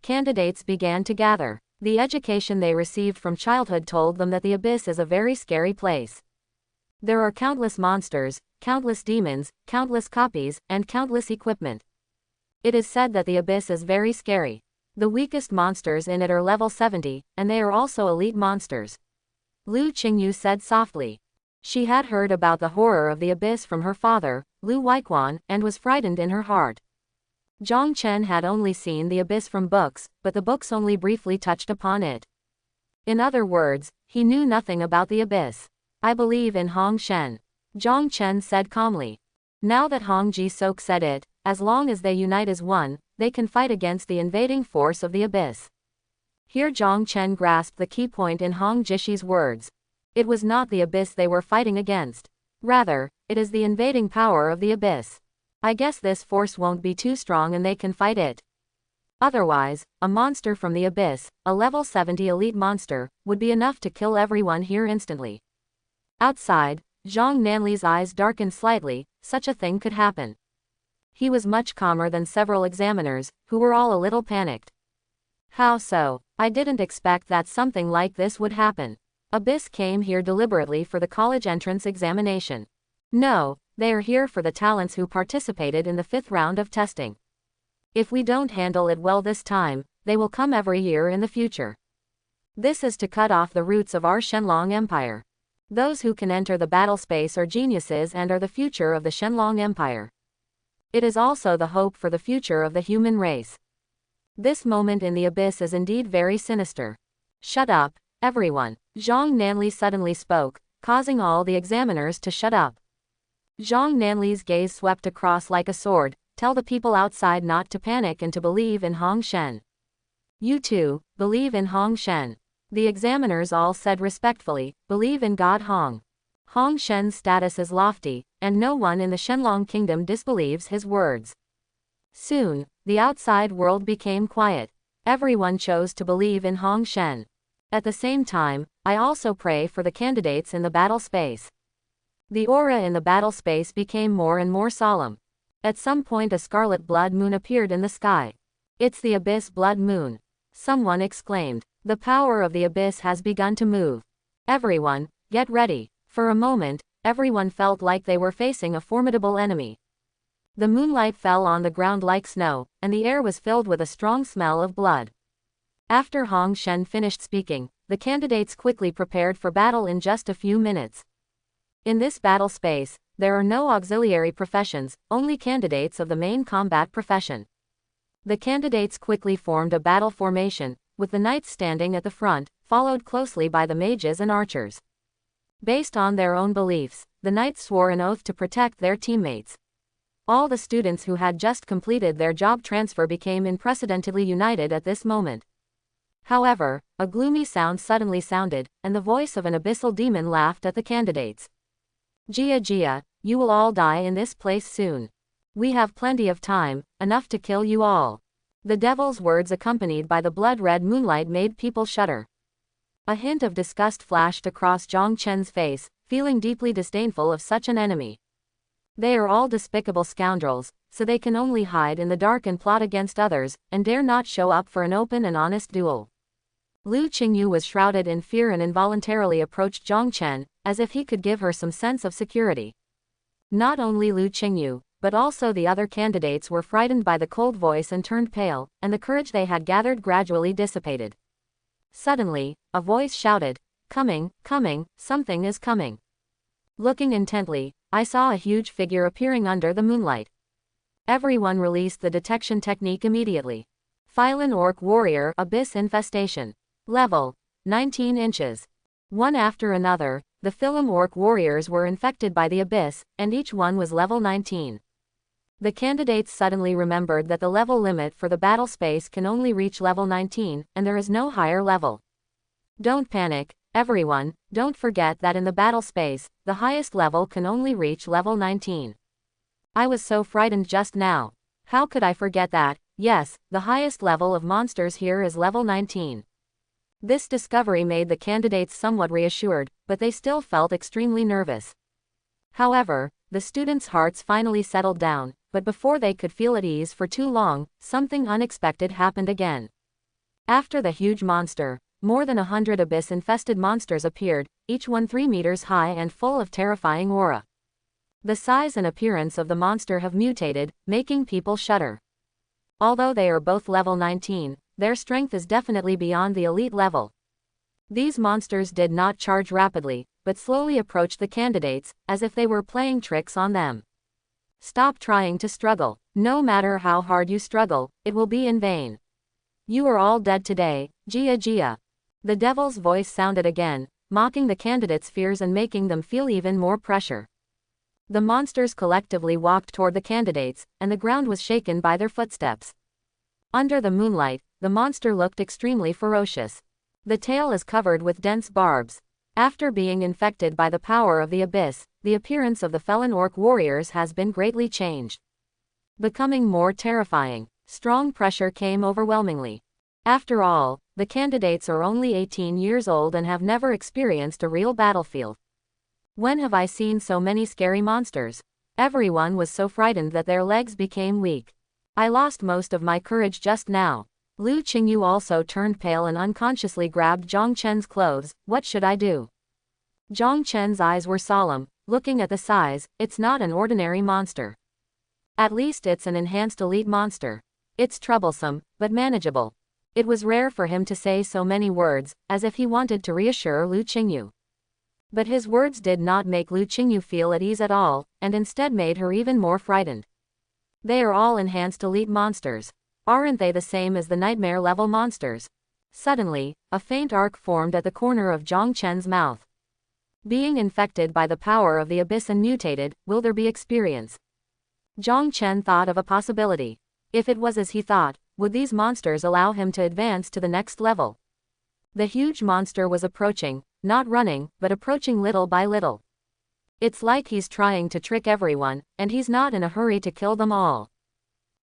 [SPEAKER 1] Candidates began to gather. The education they received from childhood told them that the abyss is a very scary place. There are countless monsters, countless demons, countless copies, and countless equipment. It is said that the abyss is very scary. The weakest monsters in it are level 70, and they are also elite monsters. Lu Qingyu said softly. She had heard about the horror of the abyss from her father, Lu Weiquan, and was frightened in her heart. Zhang Chen had only seen the abyss from books, but the books only briefly touched upon it. In other words, he knew nothing about the abyss. I believe in Hong Shen. Zhang Chen said calmly. Now that Hong Ji Sok said it, as long as they unite as one, they can fight against the invading force of the abyss. Here Zhang Chen grasped the key point in Hong Jishi's words. It was not the abyss they were fighting against. Rather, it is the invading power of the abyss. I guess this force won't be too strong and they can fight it. Otherwise, a monster from the abyss, a level 70 elite monster, would be enough to kill everyone here instantly. Outside, Zhang Nanli's eyes darkened slightly. Such a thing could happen. He was much calmer than several examiners, who were all a little panicked. How so? I didn't expect that something like this would happen. Abyss came here deliberately for the college entrance examination. No, they are here for the talents who participated in the 5th round of testing. If we don't handle it well this time, they will come every year in the future. This is to cut off the roots of our Shenlong Empire. Those who can enter the battle space are geniuses and are the future of the Shenlong Empire. It is also the hope for the future of the human race. This moment in the abyss is indeed very sinister. Shut up, everyone. Zhang Nanli suddenly spoke, causing all the examiners to shut up. Zhang Nanli's gaze swept across like a sword. Tell the people outside not to panic and to believe in Hong Shen. You too, believe in Hong Shen. The examiners all said respectfully, believe in God Hong. Hong Shen's status is lofty, and no one in the Shenlong kingdom disbelieves his words. Soon, the outside world became quiet. Everyone chose to believe in Hong Shen. At the same time, I also pray for the candidates in the battle space. The aura in the battle space became more and more solemn. At some point a scarlet blood moon appeared in the sky. It's the abyss blood moon. Someone exclaimed. The power of the abyss has begun to move. Everyone, get ready. For a moment, everyone felt like they were facing a formidable enemy. The moonlight fell on the ground like snow, and the air was filled with a strong smell of blood. After Hong Shen finished speaking, the candidates quickly prepared for battle in just a few minutes. In this battle space, there are no auxiliary professions, only candidates of the main combat profession. The candidates quickly formed a battle formation, with the knights standing at the front, followed closely by the mages and archers. Based on their own beliefs, the knights swore an oath to protect their teammates. All the students who had just completed their job transfer became unprecedentedly united at this moment. However, a gloomy sound suddenly sounded, and the voice of an abyssal demon laughed at the candidates. Jia Jia, you will all die in this place soon. We have plenty of time, enough to kill you all. The devil's words accompanied by the blood-red moonlight made people shudder. A hint of disgust flashed across Zhang Chen's face, feeling deeply disdainful of such an enemy. They are all despicable scoundrels, so they can only hide in the dark and plot against others, and dare not show up for an open and honest duel. Lu Qingyu was shrouded in fear and involuntarily approached Zhang Chen, as if he could give her some sense of security. Not only Lu Qingyu, but also the other candidates were frightened by the cold voice and turned pale, and the courage they had gathered gradually dissipated. Suddenly, a voice shouted, "Coming, coming, something is coming." Looking intently, I saw a huge figure appearing under the moonlight. Everyone released the detection technique immediately. Phylan Orc Warrior Abyss Infestation. Level 19 inches. One after another, the Phylan Orc warriors were infected by the abyss, and each one was level 19. The candidates suddenly remembered that the level limit for the battle space can only reach level 19, and there is no higher level. Don't panic, everyone, don't forget that in the battle space, the highest level can only reach level 19. I was so frightened just now. How could I forget that? Yes, the highest level of monsters here is level 19. This discovery made the candidates somewhat reassured, but they still felt extremely nervous. However, the students' hearts finally settled down, but before they could feel at ease for too long, something unexpected happened again. After the huge monster, more than 100 abyss-infested monsters appeared, each one 3 meters high and full of terrifying aura. The size and appearance of the monster have mutated, making people shudder. Although they are both level 19, their strength is definitely beyond the elite level. These monsters did not charge rapidly, but slowly approached the candidates, as if they were playing tricks on them. Stop trying to struggle. No matter how hard you struggle, it will be in vain. You are all dead today, Jia Jia. The devil's voice sounded again, mocking the candidates' fears and making them feel even more pressure. The monsters collectively walked toward the candidates, and the ground was shaken by their footsteps. Under the moonlight, the monster looked extremely ferocious. The tail is covered with dense barbs. After being infected by the power of the abyss, the appearance of the Phylan Orc warriors has been greatly changed. Becoming more terrifying, strong pressure came overwhelmingly. After all, the candidates are only 18 years old and have never experienced a real battlefield. When have I seen so many scary monsters? Everyone was so frightened that their legs became weak. I lost most of my courage just now. Lu Qingyu also turned pale and unconsciously grabbed Zhang Chen's clothes. What should I do? Zhang Chen's eyes were solemn, looking at the size. It's not an ordinary monster. At least it's an enhanced elite monster. It's troublesome, but manageable. It was rare for him to say so many words, as if he wanted to reassure Lu Qingyu. But his words did not make Lu Qingyu feel at ease at all, and instead made her even more frightened. They are all enhanced elite monsters. Aren't they the same as the nightmare-level monsters? Suddenly, a faint arc formed at the corner of Zhang Chen's mouth. Being infected by the power of the abyss and mutated, will there be experience? Zhang Chen thought of a possibility. If it was as he thought, would these monsters allow him to advance to the next level? The huge monster was approaching, not running, but approaching little by little. It's like he's trying to trick everyone, and he's not in a hurry to kill them all.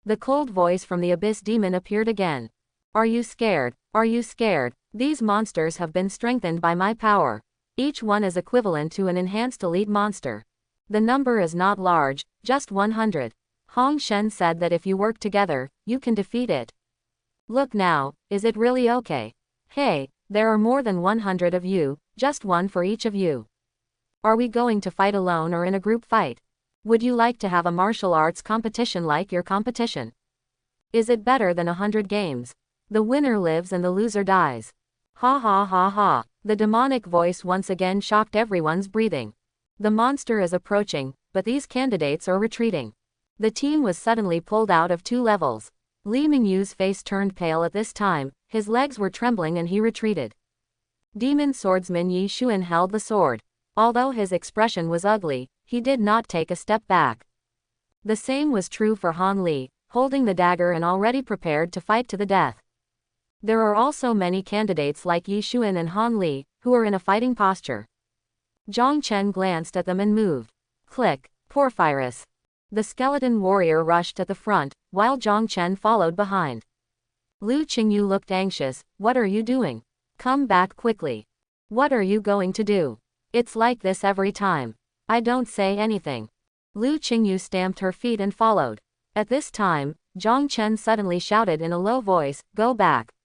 [SPEAKER 1] The cold voice from the abyss demon appeared again. Are you scared? Are you scared? These monsters have been strengthened by my power. Each one is equivalent to an enhanced elite monster. The number is not large, just 100. Hong Shen said that if you work together, you can defeat it. Look now, is it really okay? Hey, there are more than 100 of you, just one for each of you. Are we going to fight alone or in a group fight? Would you like to have a martial arts competition like your competition? Is it better than 100 games? The winner lives and the loser dies. Ha ha ha ha. The demonic voice once again shocked everyone's breathing. The monster is approaching, but these candidates are retreating. The team was suddenly pulled out of 2 levels. Li Mingyu's face turned pale at this time, his legs were trembling and he retreated. Demon swordsman Yi Xuan held the sword. Although his expression was ugly, he did not take a step back. The same was true for Han Li, holding the dagger and already prepared to fight to the death. There are also many candidates like Yi Xuan and Han Li, who are in a fighting posture. Zhang Chen glanced at them and moved. Click, Porphyrus. The skeleton warrior rushed at the front, while Zhang Chen followed behind. Lu Qingyu looked anxious. What are you doing? Come back quickly. What are you going to do? It's like this every time. I don't say anything. Lu Qingyu stamped her feet and followed. At this time, Zhang Chen suddenly shouted in a low voice, "Go back."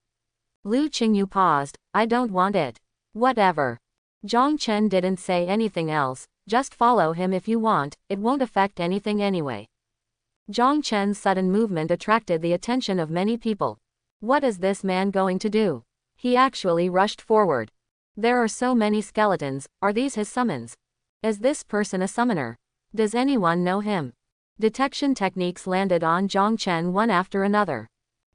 [SPEAKER 1] Lu Qingyu paused. "I don't want it." "Whatever." Zhang Chen didn't say anything else, "Just follow him if you want, it won't affect anything anyway." Zhang Chen's sudden movement attracted the attention of many people. What is this man going to do? He actually rushed forward. There are so many skeletons, are these his summons? Is this person a summoner? Does anyone know him? Detection techniques landed on Zhang Chen one after another.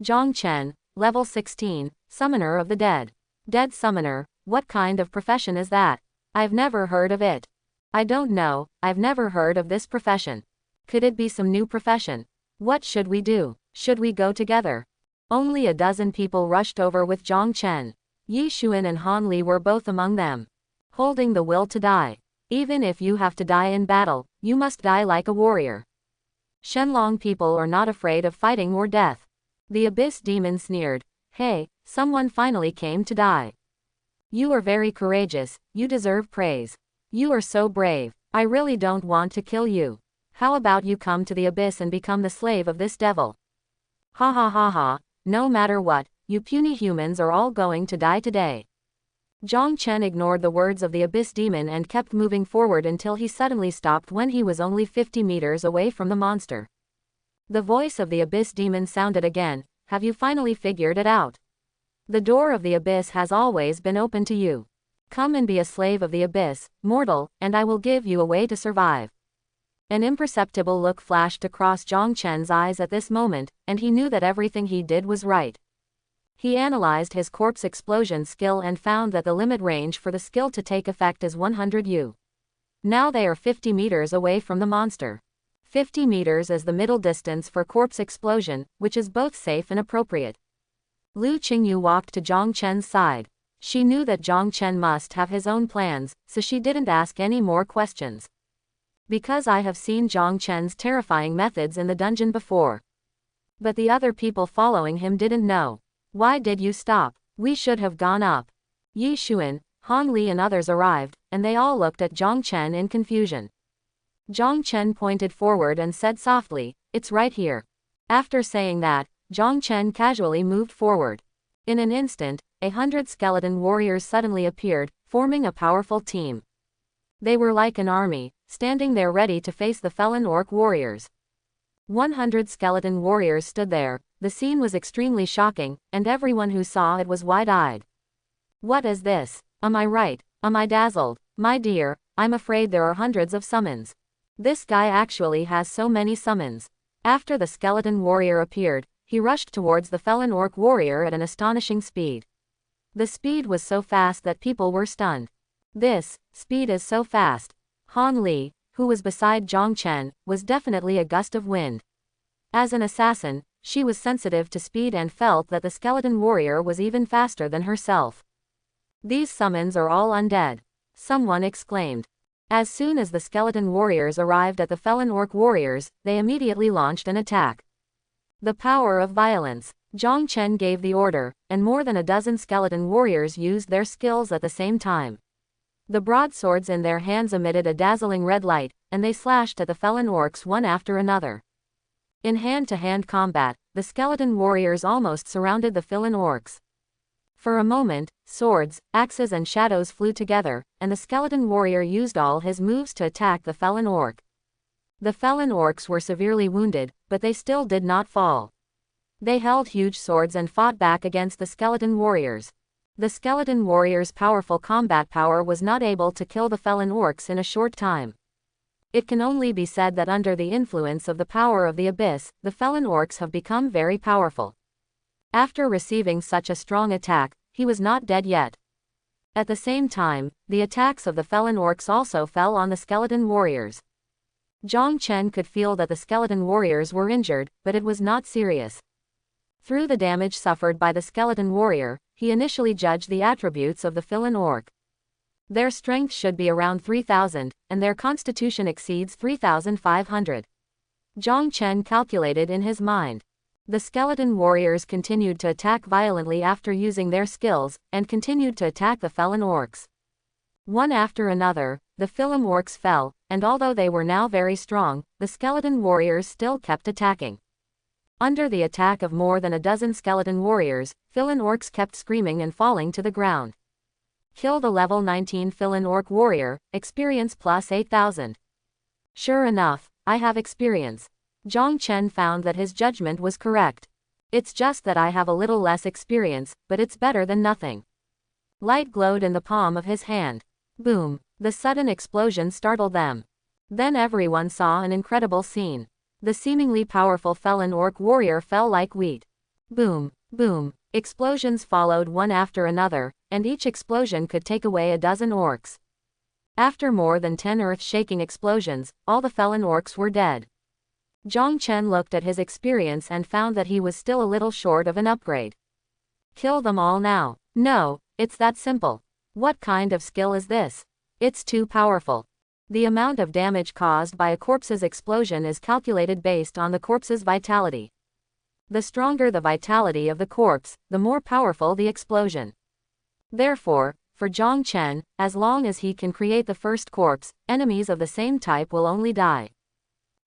[SPEAKER 1] Zhang Chen, level 16, Summoner of the Dead. Dead Summoner, what kind of profession is that? I've never heard of it. I don't know, I've never heard of this profession. Could it be some new profession? What should we do? Should we go together? Only a dozen people rushed over with Zhang Chen. Yi Xuan and Han Li were both among them. Holding the will to die. Even if you have to die in battle, you must die like a warrior. Shenlong people are not afraid of fighting or death. The Abyss Demon sneered. Hey, someone finally came to die. You are very courageous, you deserve praise. You are so brave. I really don't want to kill you. How about you come to the Abyss and become the slave of this devil? Ha ha ha ha, no matter what, you puny humans are all going to die today. Zhang Chen ignored the words of the Abyss Demon and kept moving forward until he suddenly stopped when he was only 50 meters away from the monster. The voice of the Abyss Demon sounded again, "Have you finally figured it out? The door of the Abyss has always been open to you. Come and be a slave of the Abyss, mortal, and I will give you a way to survive." An imperceptible look flashed across Zhang Chen's eyes at this moment, and he knew that everything he did was right. He analyzed his corpse explosion skill and found that the limit range for the skill to take effect is 100 U. Now they are 50 meters away from the monster. 50 meters is the middle distance for corpse explosion, which is both safe and appropriate. Lu Qingyu walked to Zhang Chen's side. She knew that Zhang Chen must have his own plans, so she didn't ask any more questions. Because I have seen Zhang Chen's terrifying methods in the dungeon before. But the other people following him didn't know. Why did you stop? We should have gone up. Yi Xuan, Han Li and others arrived, and they all looked at Zhang Chen in confusion. Zhang Chen pointed forward and said softly, "It's right here." After saying that, Zhang Chen casually moved forward. In an instant, 100 skeleton warriors suddenly appeared, forming a powerful team. They were like an army, standing there ready to face the felon orc warriors. 100 skeleton warriors stood there. The scene was extremely shocking, and everyone who saw it was wide-eyed. What is this? Am I right? Am I dazzled? My dear, I'm afraid there are hundreds of summons. This guy actually has so many summons. After the skeleton warrior appeared, he rushed towards the felon orc warrior at an astonishing speed. The speed was so fast that people were stunned. This speed is so fast. Han Li, who was beside Zhang Chen, was definitely a gust of wind. As an assassin, she was sensitive to speed and felt that the skeleton warrior was even faster than herself. These summons are all undead. Someone exclaimed. As soon as the skeleton warriors arrived at the felon orc warriors, they immediately launched an attack. The power of violence. Zhang Chen gave the order, and more than a dozen skeleton warriors used their skills at the same time. The broadswords in their hands emitted a dazzling red light, and they slashed at the felon orcs one after another. In hand-to-hand combat, the skeleton warriors almost surrounded the felon orcs. For a moment, swords, axes and shadows flew together, and the skeleton warrior used all his moves to attack the felon orc. The felon orcs were severely wounded, but they still did not fall. They held huge swords and fought back against the skeleton warriors. The skeleton warriors' powerful combat power was not able to kill the felon orcs in a short time. It can only be said that under the influence of the power of the abyss, the felon orcs have become very powerful. After receiving such a strong attack, he was not dead yet. At the same time, the attacks of the felon orcs also fell on the skeleton warriors. Zhang Chen could feel that the skeleton warriors were injured, but it was not serious. Through the damage suffered by the skeleton warrior, he initially judged the attributes of the felon orc. Their strength should be around 3,000, and their constitution exceeds 3,500. Zhang Chen calculated in his mind. The skeleton warriors continued to attack violently after using their skills, and continued to attack the felon orcs. One after another, the film orcs fell, and although they were now very strong, the skeleton warriors still kept attacking. Under the attack of more than a dozen skeleton warriors, Filan orcs kept screaming and falling to the ground. Kill the level 19 Filan orc warrior, experience plus 8,000. Sure enough, I have experience. Zhang Chen found that his judgment was correct. It's just that I have a little less experience, but it's better than nothing. Light glowed in the palm of his hand. Boom! The sudden explosion startled them. Then everyone saw an incredible scene. The seemingly powerful Filan orc warrior fell like wheat. Boom! Boom! Explosions followed one after another, and each explosion could take away a dozen orcs. After more than 10 earth-shaking explosions, all the Filan orcs were dead. Zhang Chen looked at his experience and found that he was still a little short of an upgrade. Kill them all now. No, it's that simple. What kind of skill is this? It's too powerful. The amount of damage caused by a corpse's explosion is calculated based on the corpse's vitality. The stronger the vitality of the corpse, the more powerful the explosion. Therefore, for Zhang Chen, as long as he can create the first corpse, enemies of the same type will only die.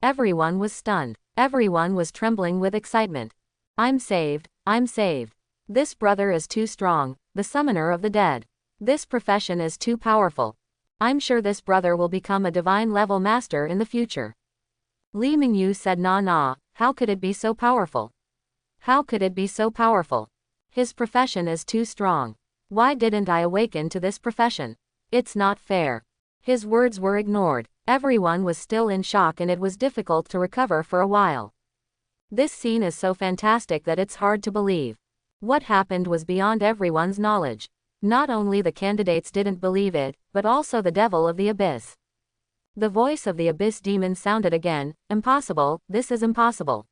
[SPEAKER 1] Everyone was stunned. Everyone was trembling with excitement. I'm saved, I'm saved. This brother is too strong, the summoner of the dead. This profession is too powerful. I'm sure this brother will become a divine level master in the future. Li Mingyu said, nah, how could it be so powerful? How could it be so powerful? His profession is too strong. Why didn't I awaken to this profession? It's not fair. His words were ignored. Everyone was still in shock and it was difficult to recover for a while. This scene is so fantastic that it's hard to believe. What happened was beyond everyone's knowledge. Not only the candidates didn't believe it, but also the devil of the abyss. The voice of the abyss demon sounded again, impossible, this is impossible.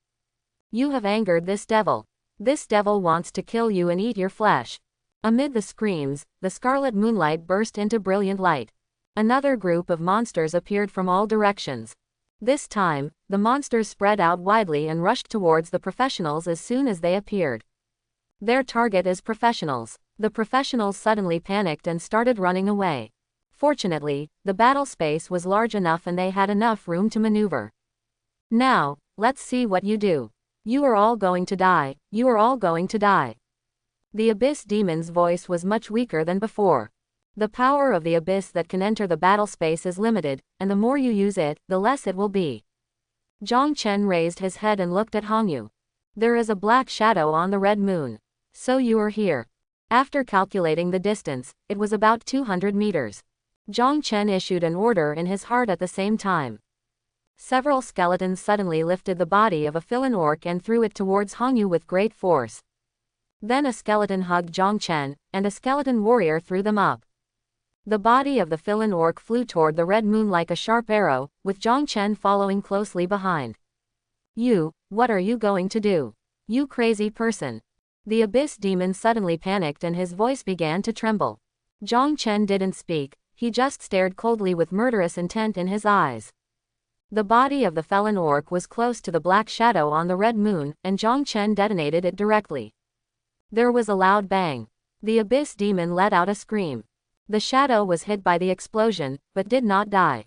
[SPEAKER 1] You have angered this devil. This devil wants to kill you and eat your flesh. Amid the screams, the scarlet moonlight burst into brilliant light. Another group of monsters appeared from all directions. This time, the monsters spread out widely and rushed towards the professionals as soon as they appeared. Their target is professionals. The professionals suddenly panicked and started running away. Fortunately, the battle space was large enough and they had enough room to maneuver. Now, let's see what you do. You are all going to die, you are all going to die. The abyss demon's voice was much weaker than before. The power of the abyss that can enter the battle space is limited, and the more you use it, the less it will be. Zhang Chen raised his head and looked at Hongyu. There is a black shadow on the red moon. So you are here. After calculating the distance, it was about 200 meters. Zhang Chen issued an order in his heart at the same time. Several skeletons suddenly lifted the body of a Filan orc and threw it towards Hongyu with great force. Then a skeleton hugged Zhang Chen, and a skeleton warrior threw them up. The body of the Filan orc flew toward the red moon like a sharp arrow, with Zhang Chen following closely behind. You, what are you going to do? You crazy person. The abyss demon suddenly panicked and his voice began to tremble. Zhang Chen didn't speak, he just stared coldly with murderous intent in his eyes. The body of the Filan orc was close to the black shadow on the red moon, and Zhang Chen detonated it directly. There was a loud bang. The abyss demon let out a scream. The shadow was hit by the explosion, but did not die.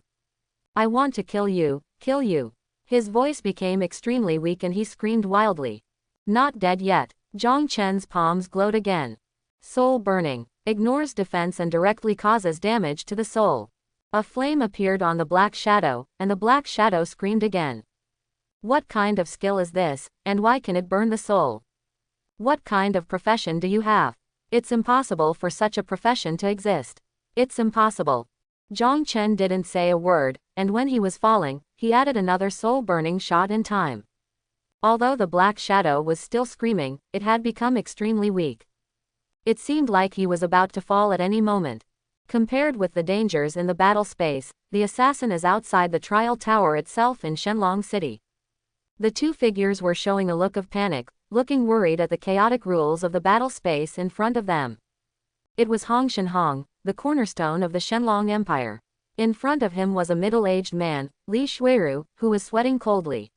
[SPEAKER 1] I want to kill you, kill you. His voice became extremely weak and he screamed wildly. Not dead yet. Zhang Chen's palms glowed again. Soul burning. Ignores defense and directly causes damage to the soul. A flame appeared on the black shadow, and the black shadow screamed again. What kind of skill is this, and why can it burn the soul? What kind of profession do you have? It's impossible for such a profession to exist. It's impossible. Zhang Chen didn't say a word, and when he was falling, he added another soul-burning shot in time. Although the black shadow was still screaming, it had become extremely weak. It seemed like he was about to fall at any moment. Compared with the dangers in the battle space, the assassin is outside the trial tower itself in Shenlong City. The two figures were showing a look of panic, looking worried at the chaotic rules of the battle space in front of them. It was Hong Shenhong, the cornerstone of the Shenlong Empire. In front of him was a middle-aged man, Li Shuiru, who was sweating coldly.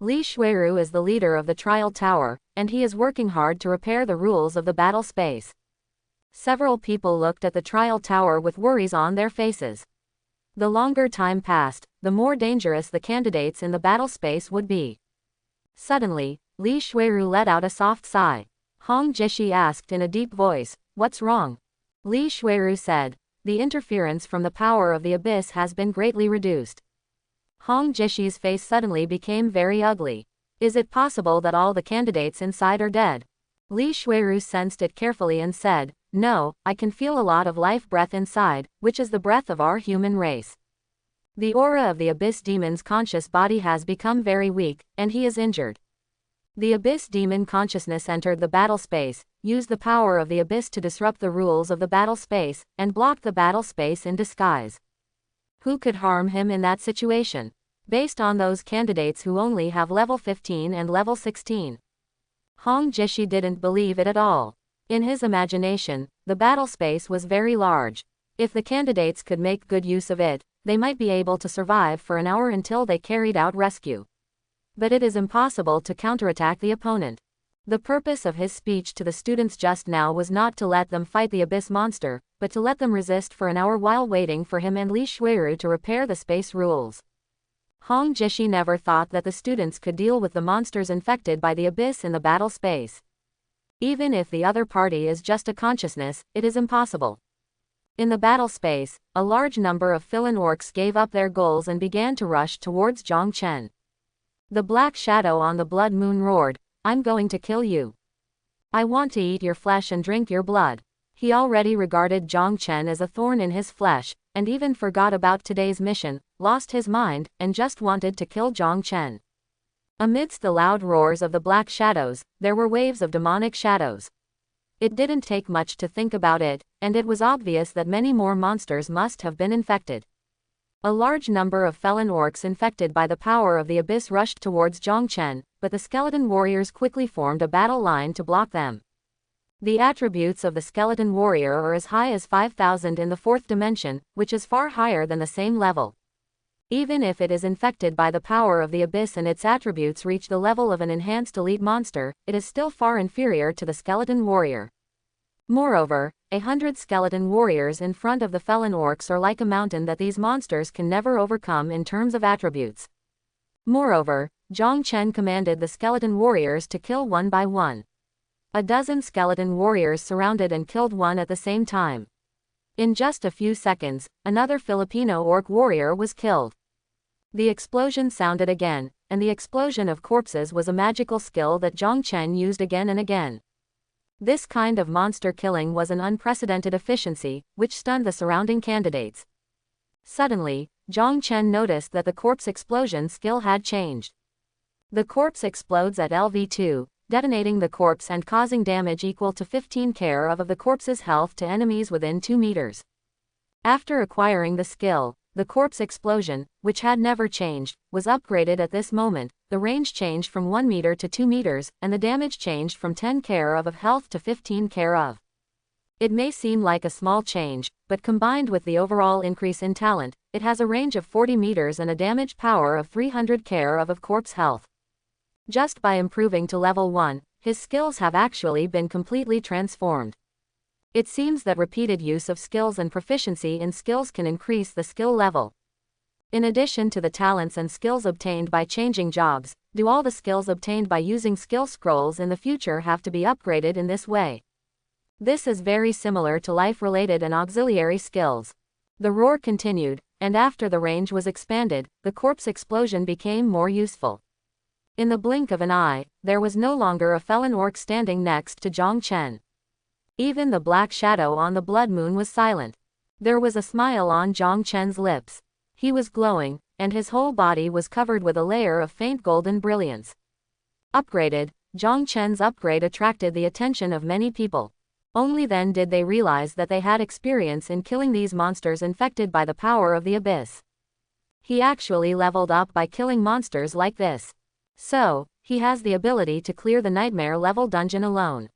[SPEAKER 1] Li Shuiru is the leader of the trial tower, and he is working hard to repair the rules of the battle space. Several people looked at the trial tower with worries on their faces. The longer time passed, the more dangerous the candidates in the battle space would be. Suddenly, Li Shuiru let out a soft sigh. Hong Jieshi asked in a deep voice, "What's wrong?" Li Shuiru said, "The interference from the power of the abyss has been greatly reduced." Hong Jieshi's face suddenly became very ugly. Is it possible that all the candidates inside are dead? Li Shuiru sensed it carefully and said, "No, I can feel a lot of life breath inside, which is the breath of our human race. The aura of the Abyss Demon's conscious body has become very weak, and he is injured." The Abyss Demon consciousness entered the battle space, used the power of the Abyss to disrupt the rules of the battle space, and blocked the battle space in disguise. Who could harm him in that situation? Based on those candidates who only have level 15 and level 16. Hong Jieshi didn't believe it at all. In his imagination, the battle space was very large. If the candidates could make good use of it, they might be able to survive for an hour until they carried out rescue. But it is impossible to counterattack the opponent. The purpose of his speech to the students just now was not to let them fight the abyss monster, but to let them resist for an hour while waiting for him and Li Shuiru to repair the space rules. Hong Jieshi never thought that the students could deal with the monsters infected by the abyss in the battle space. Even if the other party is just a consciousness, it is impossible. In the battle space, a large number of Filan orcs gave up their goals and began to rush towards Zhang Chen. The black shadow on the blood moon roared, "I'm going to kill you. I want to eat your flesh and drink your blood." He already regarded Zhang Chen as a thorn in his flesh, and even forgot about today's mission, lost his mind, and just wanted to kill Zhang Chen. Amidst the loud roars of the black shadows, there were waves of demonic shadows. It didn't take much to think about it, and it was obvious that many more monsters must have been infected. A large number of Felon orcs infected by the power of the abyss rushed towards Zhang Chen, but the skeleton warriors quickly formed a battle line to block them. The attributes of the skeleton warrior are as high as 5,000 in the fourth dimension, which is far higher than the same level. Even if it is infected by the power of the abyss and its attributes reach the level of an enhanced elite monster, it is still far inferior to the skeleton warrior. Moreover, 100 skeleton warriors in front of the Felon orcs are like a mountain that these monsters can never overcome in terms of attributes. Moreover, Zhang Chen commanded the skeleton warriors to kill one by one. A dozen skeleton warriors surrounded and killed one at the same time. In just a few seconds, another Filipino orc warrior was killed. The explosion sounded again, and the explosion of corpses was a magical skill that Zhang Chen used again and again. This kind of monster killing was an unprecedented efficiency, which stunned the surrounding candidates. Suddenly, Zhang Chen noticed that the corpse explosion skill had changed. The corpse explodes at LV2, detonating the corpse and causing damage equal to 15 care of the corpse's health to enemies within 2 meters. After acquiring the skill, the corpse explosion, which had never changed, was upgraded at this moment. The range changed from 1 meter to 2 meters, and the damage changed from 10 care of health to 15 care of. It may seem like a small change, but combined with the overall increase in talent, it has a range of 40 meters and a damage power of 300 care of corpse health. Just by improving to level 1, his skills have actually been completely transformed. It seems that repeated use of skills and proficiency in skills can increase the skill level. In addition to the talents and skills obtained by changing jobs, do all the skills obtained by using skill scrolls in the future have to be upgraded in this way? This is very similar to life-related and auxiliary skills. The roar continued, and after the range was expanded, the corpse explosion became more useful. In the blink of an eye, there was no longer a Felon orc standing next to Zhang Chen. Even the black shadow on the blood moon was silent. There was a smile on Zhang Chen's lips. He was glowing, and his whole body was covered with a layer of faint golden brilliance. Upgraded, Zhang Chen's upgrade attracted the attention of many people. Only then did they realize that they had experience in killing these monsters infected by the power of the abyss. He actually leveled up by killing monsters like this. So, he has the ability to clear the nightmare level dungeon alone.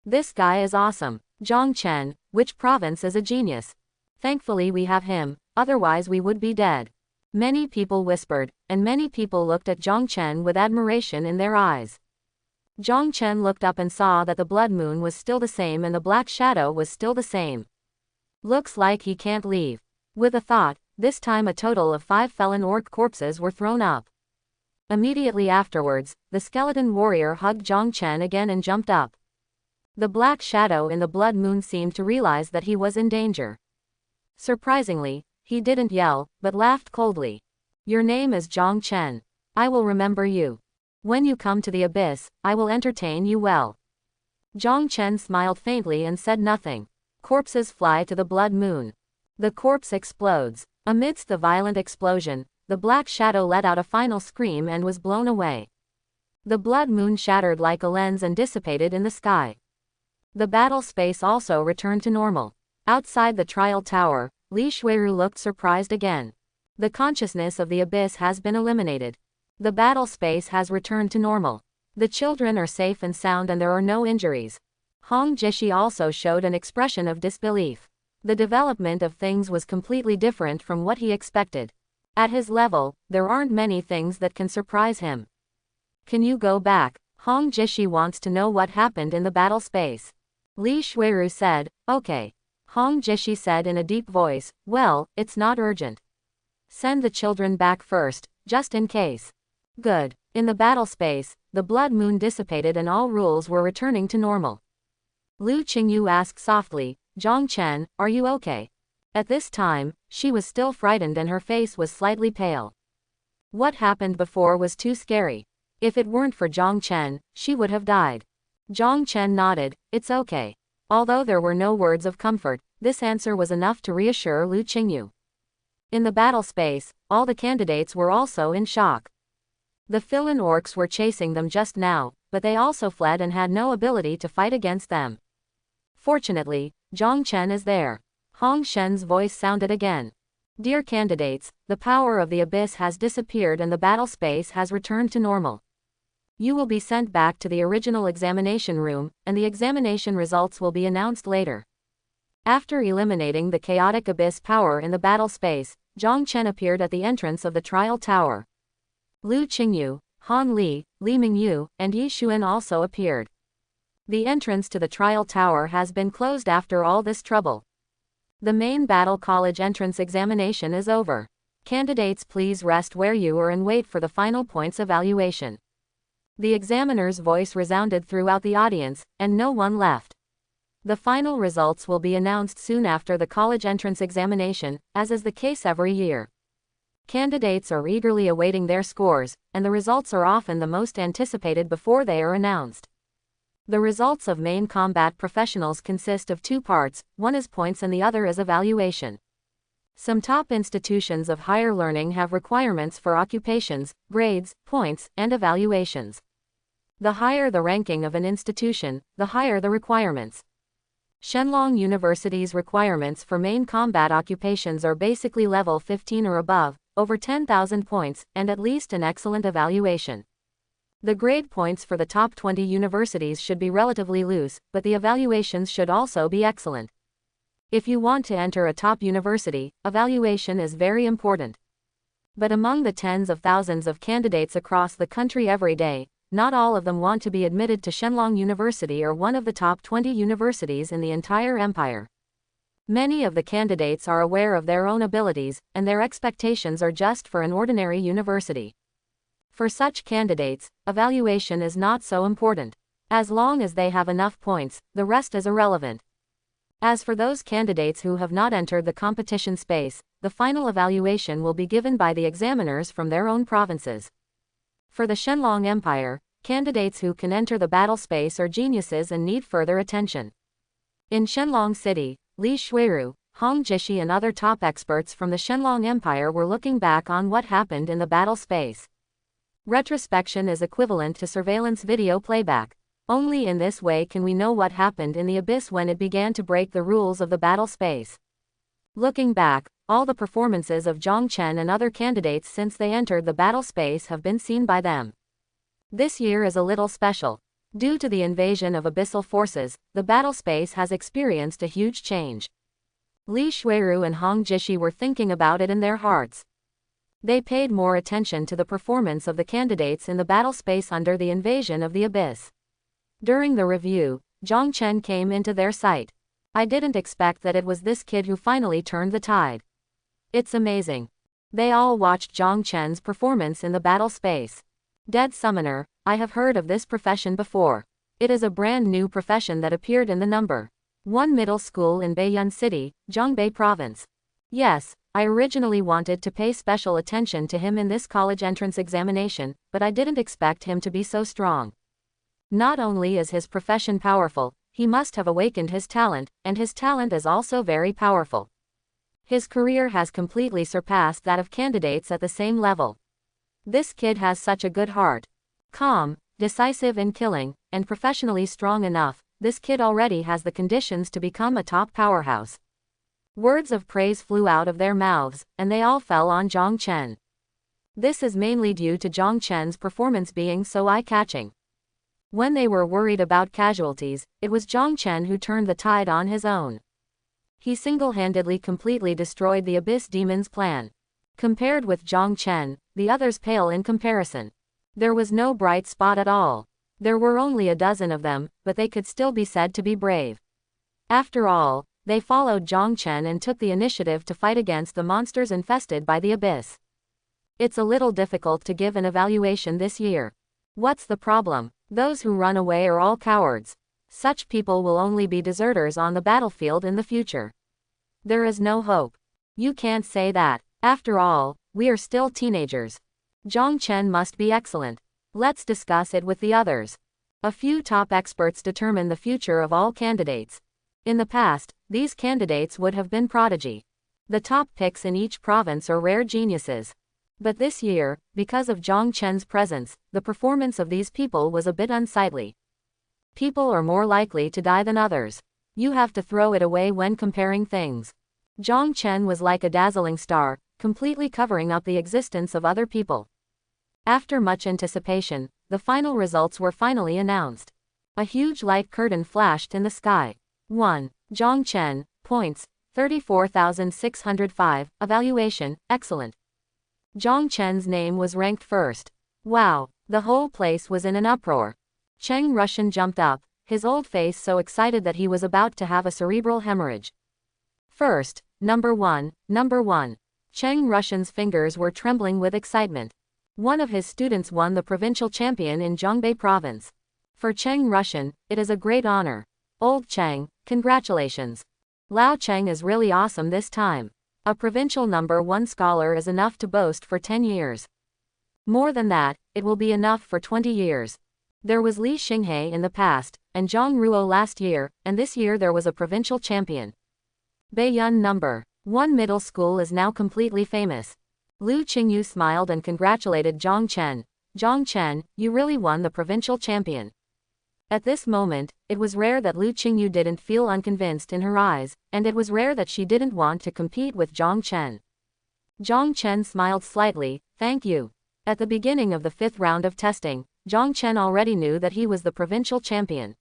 [SPEAKER 1] This guy is awesome. Zhang Chen, which province is a genius? Thankfully we have him, otherwise we would be dead. Many people whispered, and many people looked at Zhang Chen with admiration in their eyes. Zhang Chen looked up and saw that the blood moon was still the same and the black shadow was still the same. Looks like he can't leave. With a thought, This time a total of 5 felon orc corpses were thrown up. Immediately afterwards, the skeleton warrior hugged Zhang Chen again and jumped up. The black shadow in the blood moon seemed to realize that he was in danger. Surprisingly, he didn't yell, but laughed coldly. Your name is Zhang Chen. I will remember you. When you come to the abyss, I will entertain you well. Zhang Chen smiled faintly and said nothing. Corpses fly to the blood moon. The corpse explodes. Amidst the violent explosion, the black shadow let out a final scream and was blown away. The blood moon shattered like a lens and dissipated in the sky. The battle space also returned to normal. Outside the trial tower, Li Shuiru looked surprised again. The consciousness of the abyss has been eliminated. The battle space has returned to normal. The children are safe and sound and there are no injuries. Hong Jishi also showed an expression of disbelief. The development of things was completely different from what he expected. At his level, there aren't many things that can surprise him. Can you go back? Hong Jishi wants to know what happened in the battle space. Li Shuiru said, okay. Hong Jishi said in a deep voice, well, it's not urgent. Send the children back first, just in case. Good. In the battle space, the blood moon dissipated and all rules were returning to normal. Lu Qingyu asked softly, Zhang Chen, are you okay? At this time, she was still frightened and her face was slightly pale. What happened before was too scary. If it weren't for Zhang Chen, she would have died. Zhang Chen nodded, it's okay. Although there were no words of comfort, this answer was enough to reassure Lu Qingyu. In the battle space, all the candidates were also in shock. The Filan orcs were chasing them just now, but they also fled and had no ability to fight against them. Fortunately, Zhang Chen is there. Hong Shen's voice sounded again. Dear candidates, the power of the abyss has disappeared and the battle space has returned to normal. You will be sent back to the original examination room, and the examination results will be announced later. After eliminating the chaotic abyss power in the battle space, Zhang Chen appeared at the entrance of the trial tower. Lu Qingyu, Han Li, Li Mingyu, and Yi Xuan also appeared. The entrance to the trial tower has been closed after all this trouble. The main battle college entrance examination is over. Candidates, please rest where you are and wait for the final points evaluation. The examiner's voice resounded throughout the audience, and no one left. The final results will be announced soon after the college entrance examination, as is the case every year. Candidates are eagerly awaiting their scores, and the results are often the most anticipated before they are announced. The results of main combat professionals consist of 2 parts, one is points and the other is evaluation. Some top institutions of higher learning have requirements for occupations, grades, points, and evaluations. The higher the ranking of an institution, the higher the requirements. Shenlong University's requirements for main combat occupations are basically level 15 or above, over 10,000 points, and at least an excellent evaluation. The grade points for the top 20 universities should be relatively loose, but the evaluations should also be excellent. If you want to enter a top university, evaluation is very important. But among the tens of thousands of candidates across the country every day, not all of them want to be admitted to Shenlong University or one of the top 20 universities in the entire empire. Many of the candidates are aware of their own abilities, and their expectations are just for an ordinary university. For such candidates, evaluation is not so important. As long as they have enough points, the rest is irrelevant. As for those candidates who have not entered the competition space, the final evaluation will be given by the examiners from their own provinces. For the Shenlong Empire, candidates who can enter the battle space are geniuses and need further attention. In Shenlong City, Li Shuiru, Hong Jishi and other top experts from the Shenlong Empire were looking back on what happened in the battle space. Retrospection is equivalent to surveillance video playback. Only in this way can we know what happened in the abyss when it began to break the rules of the battle space. Looking back, all the performances of Zhang Chen and other candidates since they entered the battle space have been seen by them. This year is a little special. Due to the invasion of abyssal forces, the battle space has experienced a huge change. Li Shuiru and Hong Jishi were thinking about it in their hearts. They paid more attention to the performance of the candidates in the battle space under the invasion of the abyss. During the review, Zhang Chen came into their sight. I didn't expect that it was this kid who finally turned the tide. It's amazing. They all watched Zhang Chen's performance in the battle space. Dead summoner, I have heard of this profession before. It is a brand new profession that appeared in the number 1 middle school in Baiyun City, Zhongbei Province. Yes, I originally wanted to pay special attention to him in this college entrance examination, but I didn't expect him to be so strong. Not only is his profession powerful, he must have awakened his talent, and his talent is also very powerful. His career has completely surpassed that of candidates at the same level. This kid has such a good heart. Calm, decisive in killing, and professionally strong enough, this kid already has the conditions to become a top powerhouse. Words of praise flew out of their mouths, and they all fell on Zhang Chen. This is mainly due to Zhang Chen's performance being so eye-catching. When they were worried about casualties, it was Zhang Chen who turned the tide on his own. He single-handedly completely destroyed the Abyss Demon's plan. Compared with Zhang Chen, the others pale in comparison. There was no bright spot at all. There were only a dozen of them, but they could still be said to be brave. After all, they followed Zhang Chen and took the initiative to fight against the monsters infested by the Abyss. It's a little difficult to give an evaluation this year. What's the problem? Those who run away are all cowards. Such people will only be deserters on the battlefield in the future. There is no hope. You can't say that. After all, we are still teenagers. Zhang Chen must be excellent. Let's discuss it with the others. A few top experts determine the future of all candidates. In the past, these candidates would have been prodigy. The top picks in each province are rare geniuses. But this year, because of Zhang Chen's presence, the performance of these people was a bit unsightly. People are more likely to die than others. You have to throw it away when comparing things. Zhang Chen was like a dazzling star, completely covering up the existence of other people. After much anticipation, the final results were finally announced. A huge light curtain flashed in the sky. 1. Zhang Chen, points, 34,605, evaluation, excellent. Zhang Chen's name was ranked first. Wow, the whole place was in an uproar. Cheng Russian jumped up, his old face so excited that he was about to have a cerebral hemorrhage. First, number one. Cheng Russian's fingers were trembling with excitement. One of his students won the provincial champion in Zhongbei Province. For Cheng Russian, it is a great honor. Old Cheng, congratulations. Lao Cheng is really awesome this time. A provincial number 1 scholar is enough to boast for 10 years. More than that, it will be enough for 20 years. There was Li Xinghe in the past, and Zhang Ruo last year, and this year there was a provincial champion. Baiyun number 1 middle school is now completely famous. Lu Qingyu smiled and congratulated Zhang Chen. Zhang Chen, you really won the provincial champion. At this moment, it was rare that Lu Qingyu didn't feel unconvinced in her eyes, and it was rare that she didn't want to compete with Zhang Chen. Zhang Chen smiled slightly, thank you. At the beginning of the 5th round of testing, Zhang Chen already knew that he was the provincial champion.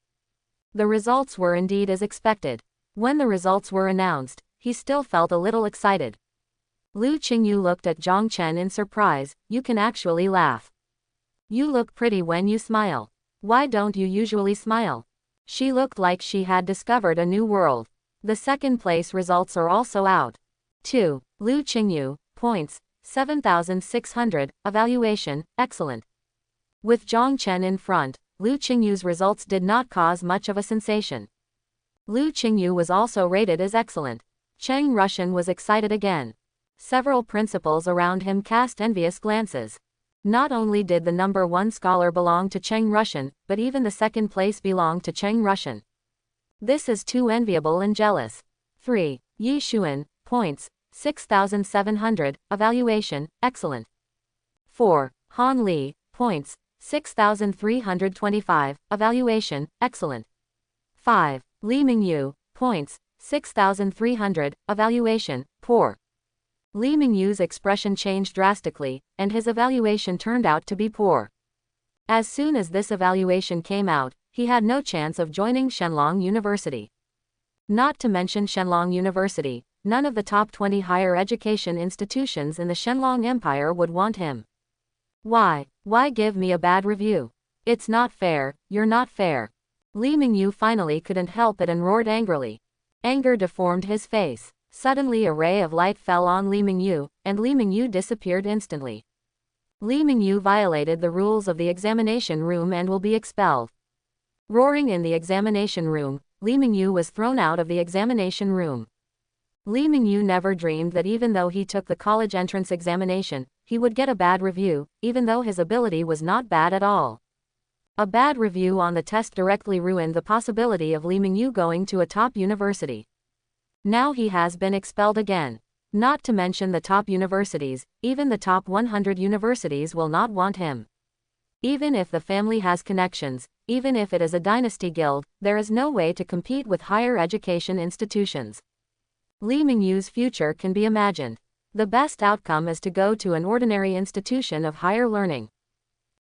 [SPEAKER 1] The results were indeed as expected. When the results were announced, he still felt a little excited. Lu Qingyu looked at Zhang Chen in surprise, you can actually laugh. You look pretty when you smile. Why don't you usually smile? She looked like she had discovered a new world. The second place results are also out. 2. Lu Qingyu, points, 7,600, evaluation, excellent. With Zhang Chen in front, Lu Qingyu's results did not cause much of a sensation. Lu Qingyu was also rated as excellent. Cheng Russian was excited again. Several principals around him cast envious glances. Not only did the number 1 scholar belong to Cheng Russian, but even the second place belonged to Cheng Russian. This is too enviable and jealous. 3. Yi Xuan, points, 6,700, evaluation, excellent. 4. Han Li, points, 6,325, evaluation, excellent. 5. Li Mingyu, points, 6,300, evaluation, poor. Li Mingyu's expression changed drastically, and his evaluation turned out to be poor. As soon as this evaluation came out, he had no chance of joining Shenlong University. Not to mention Shenlong University, none of the top 20 higher education institutions in the Shenlong Empire would want him. Why give me a bad review? It's not fair, you're not fair. Li Mingyu finally couldn't help it and roared angrily. Anger deformed his face. Suddenly a ray of light fell on Li Mingyu, and Li Mingyu disappeared instantly. Li Mingyu violated the rules of the examination room and will be expelled. Roaring in the examination room, Li Mingyu was thrown out of the examination room. Li Mingyu never dreamed that even though he took the college entrance examination, he would get a bad review, even though his ability was not bad at all. A bad review on the test directly ruined the possibility of Li Mingyu going to a top university. Now he has been expelled again. Not to mention the top universities, even the top 100 universities will not want him. Even if the family has connections, even if it is a dynasty guild, there is no way to compete with higher education institutions. Li Mingyu's future can be imagined. The best outcome is to go to an ordinary institution of higher learning.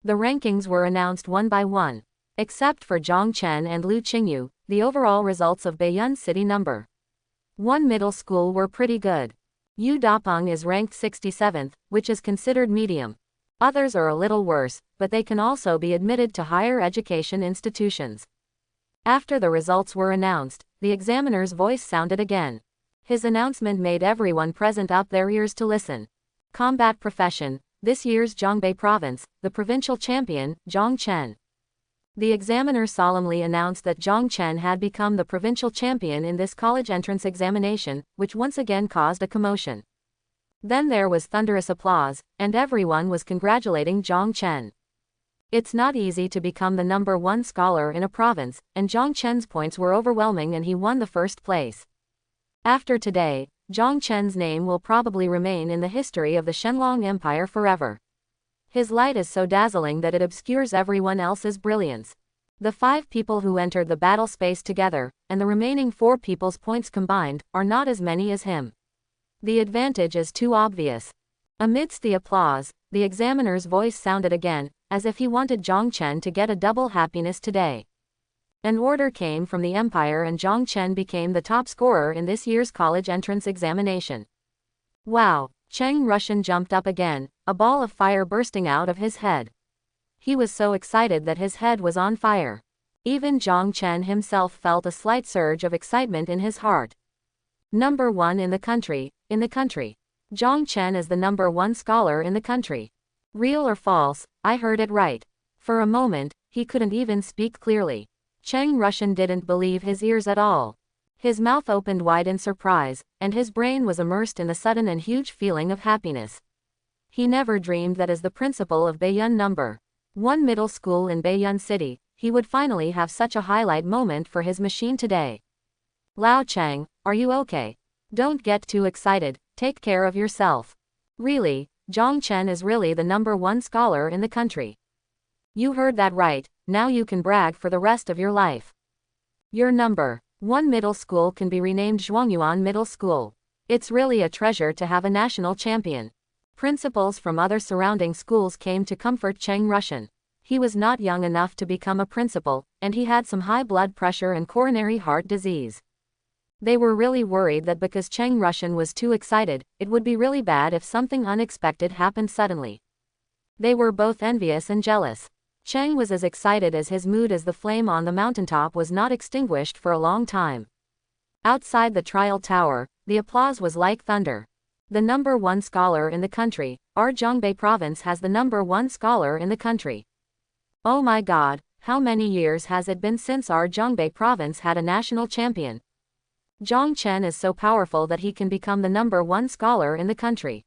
[SPEAKER 1] The rankings were announced one by one. Except for Zhang Chen and Lu Qingyu, the overall results of Baiyun City No. 1 middle school were pretty good. Yu Dapeng is ranked 67th, which is considered medium. Others are a little worse, but they can also be admitted to higher education institutions. After the results were announced, the examiner's voice sounded again. His announcement made everyone present up their ears to listen. Combat profession, this year's Zhongbei province, the provincial champion, Zhang Chen. The examiner solemnly announced that Zhang Chen had become the provincial champion in this college entrance examination, which once again caused a commotion. Then there was thunderous applause, and everyone was congratulating Zhang Chen. It's not easy to become the number 1 scholar in a province, and Zhang Chen's points were overwhelming and he won the first place. After today, Zhang Chen's name will probably remain in the history of the Shenlong Empire forever. His light is so dazzling that it obscures everyone else's brilliance. The 5 people who entered the battle space together, and the remaining 4 people's points combined, are not as many as him. The advantage is too obvious. Amidst the applause, the examiner's voice sounded again, as if he wanted Zhang Chen to get a double happiness today. An order came from the Empire and Zhang Chen became the top scorer in this year's college entrance examination. Wow! Cheng Russian jumped up again, a ball of fire bursting out of his head. He was so excited that his head was on fire. Even Zhang Chen himself felt a slight surge of excitement in his heart. Number 1 in the country. Zhang Chen is the number 1 scholar in the country. Real or false? I heard it right. For a moment, he couldn't even speak clearly. Cheng Russian didn't believe his ears at all. His mouth opened wide in surprise, and his brain was immersed in the sudden and huge feeling of happiness. He never dreamed that as the principal of Baiyun No. 1 middle school in Baiyun City, he would finally have such a highlight moment for his machine today. Lao Cheng, are you okay? Don't get too excited, take care of yourself. Really, Zhang Chen is really the number 1 scholar in the country. You heard that right, now you can brag for the rest of your life. Your number 1 middle school can be renamed Zhuangyuan Middle School. It's really a treasure to have a national champion. Principals from other surrounding schools came to comfort Cheng Russian. He was not young enough to become a principal, and he had some high blood pressure and coronary heart disease. They were really worried that because Cheng Russian was too excited, it would be really bad if something unexpected happened suddenly. They were both envious and jealous. Cheng was as excited as his mood as the flame on the mountaintop was not extinguished for a long time. Outside the trial tower, the applause was like thunder. The number 1 scholar in the country, our Zhongbei province has the number 1 scholar in the country. Oh my God, how many years has it been since our Zhongbei province had a national champion? Zhang Chen is so powerful that he can become the number 1 scholar in the country.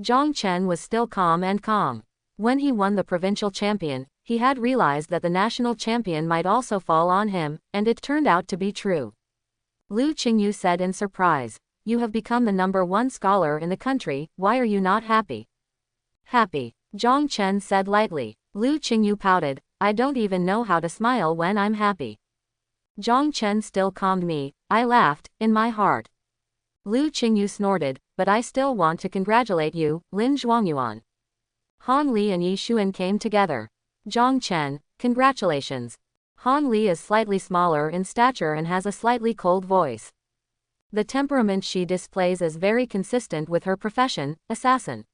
[SPEAKER 1] Zhang Chen was still calm. When he won the provincial champion, he had realized that the national champion might also fall on him, and it turned out to be true. Lu Qingyu said in surprise, "You have become the number 1 scholar in the country, why are you not happy?" Happy, Zhang Chen said lightly. Lu Qingyu pouted, "I don't even know how to smile when I'm happy." Zhang Chen still calmed me, I laughed, in my heart. Lu Qingyu snorted, "But I still want to congratulate you, Lin Zhuangyuan." Han Li and Yi Xuan came together. Zhang Chen, congratulations. Han Li is slightly smaller in stature and has a slightly cold voice. The temperament she displays is very consistent with her profession, assassin.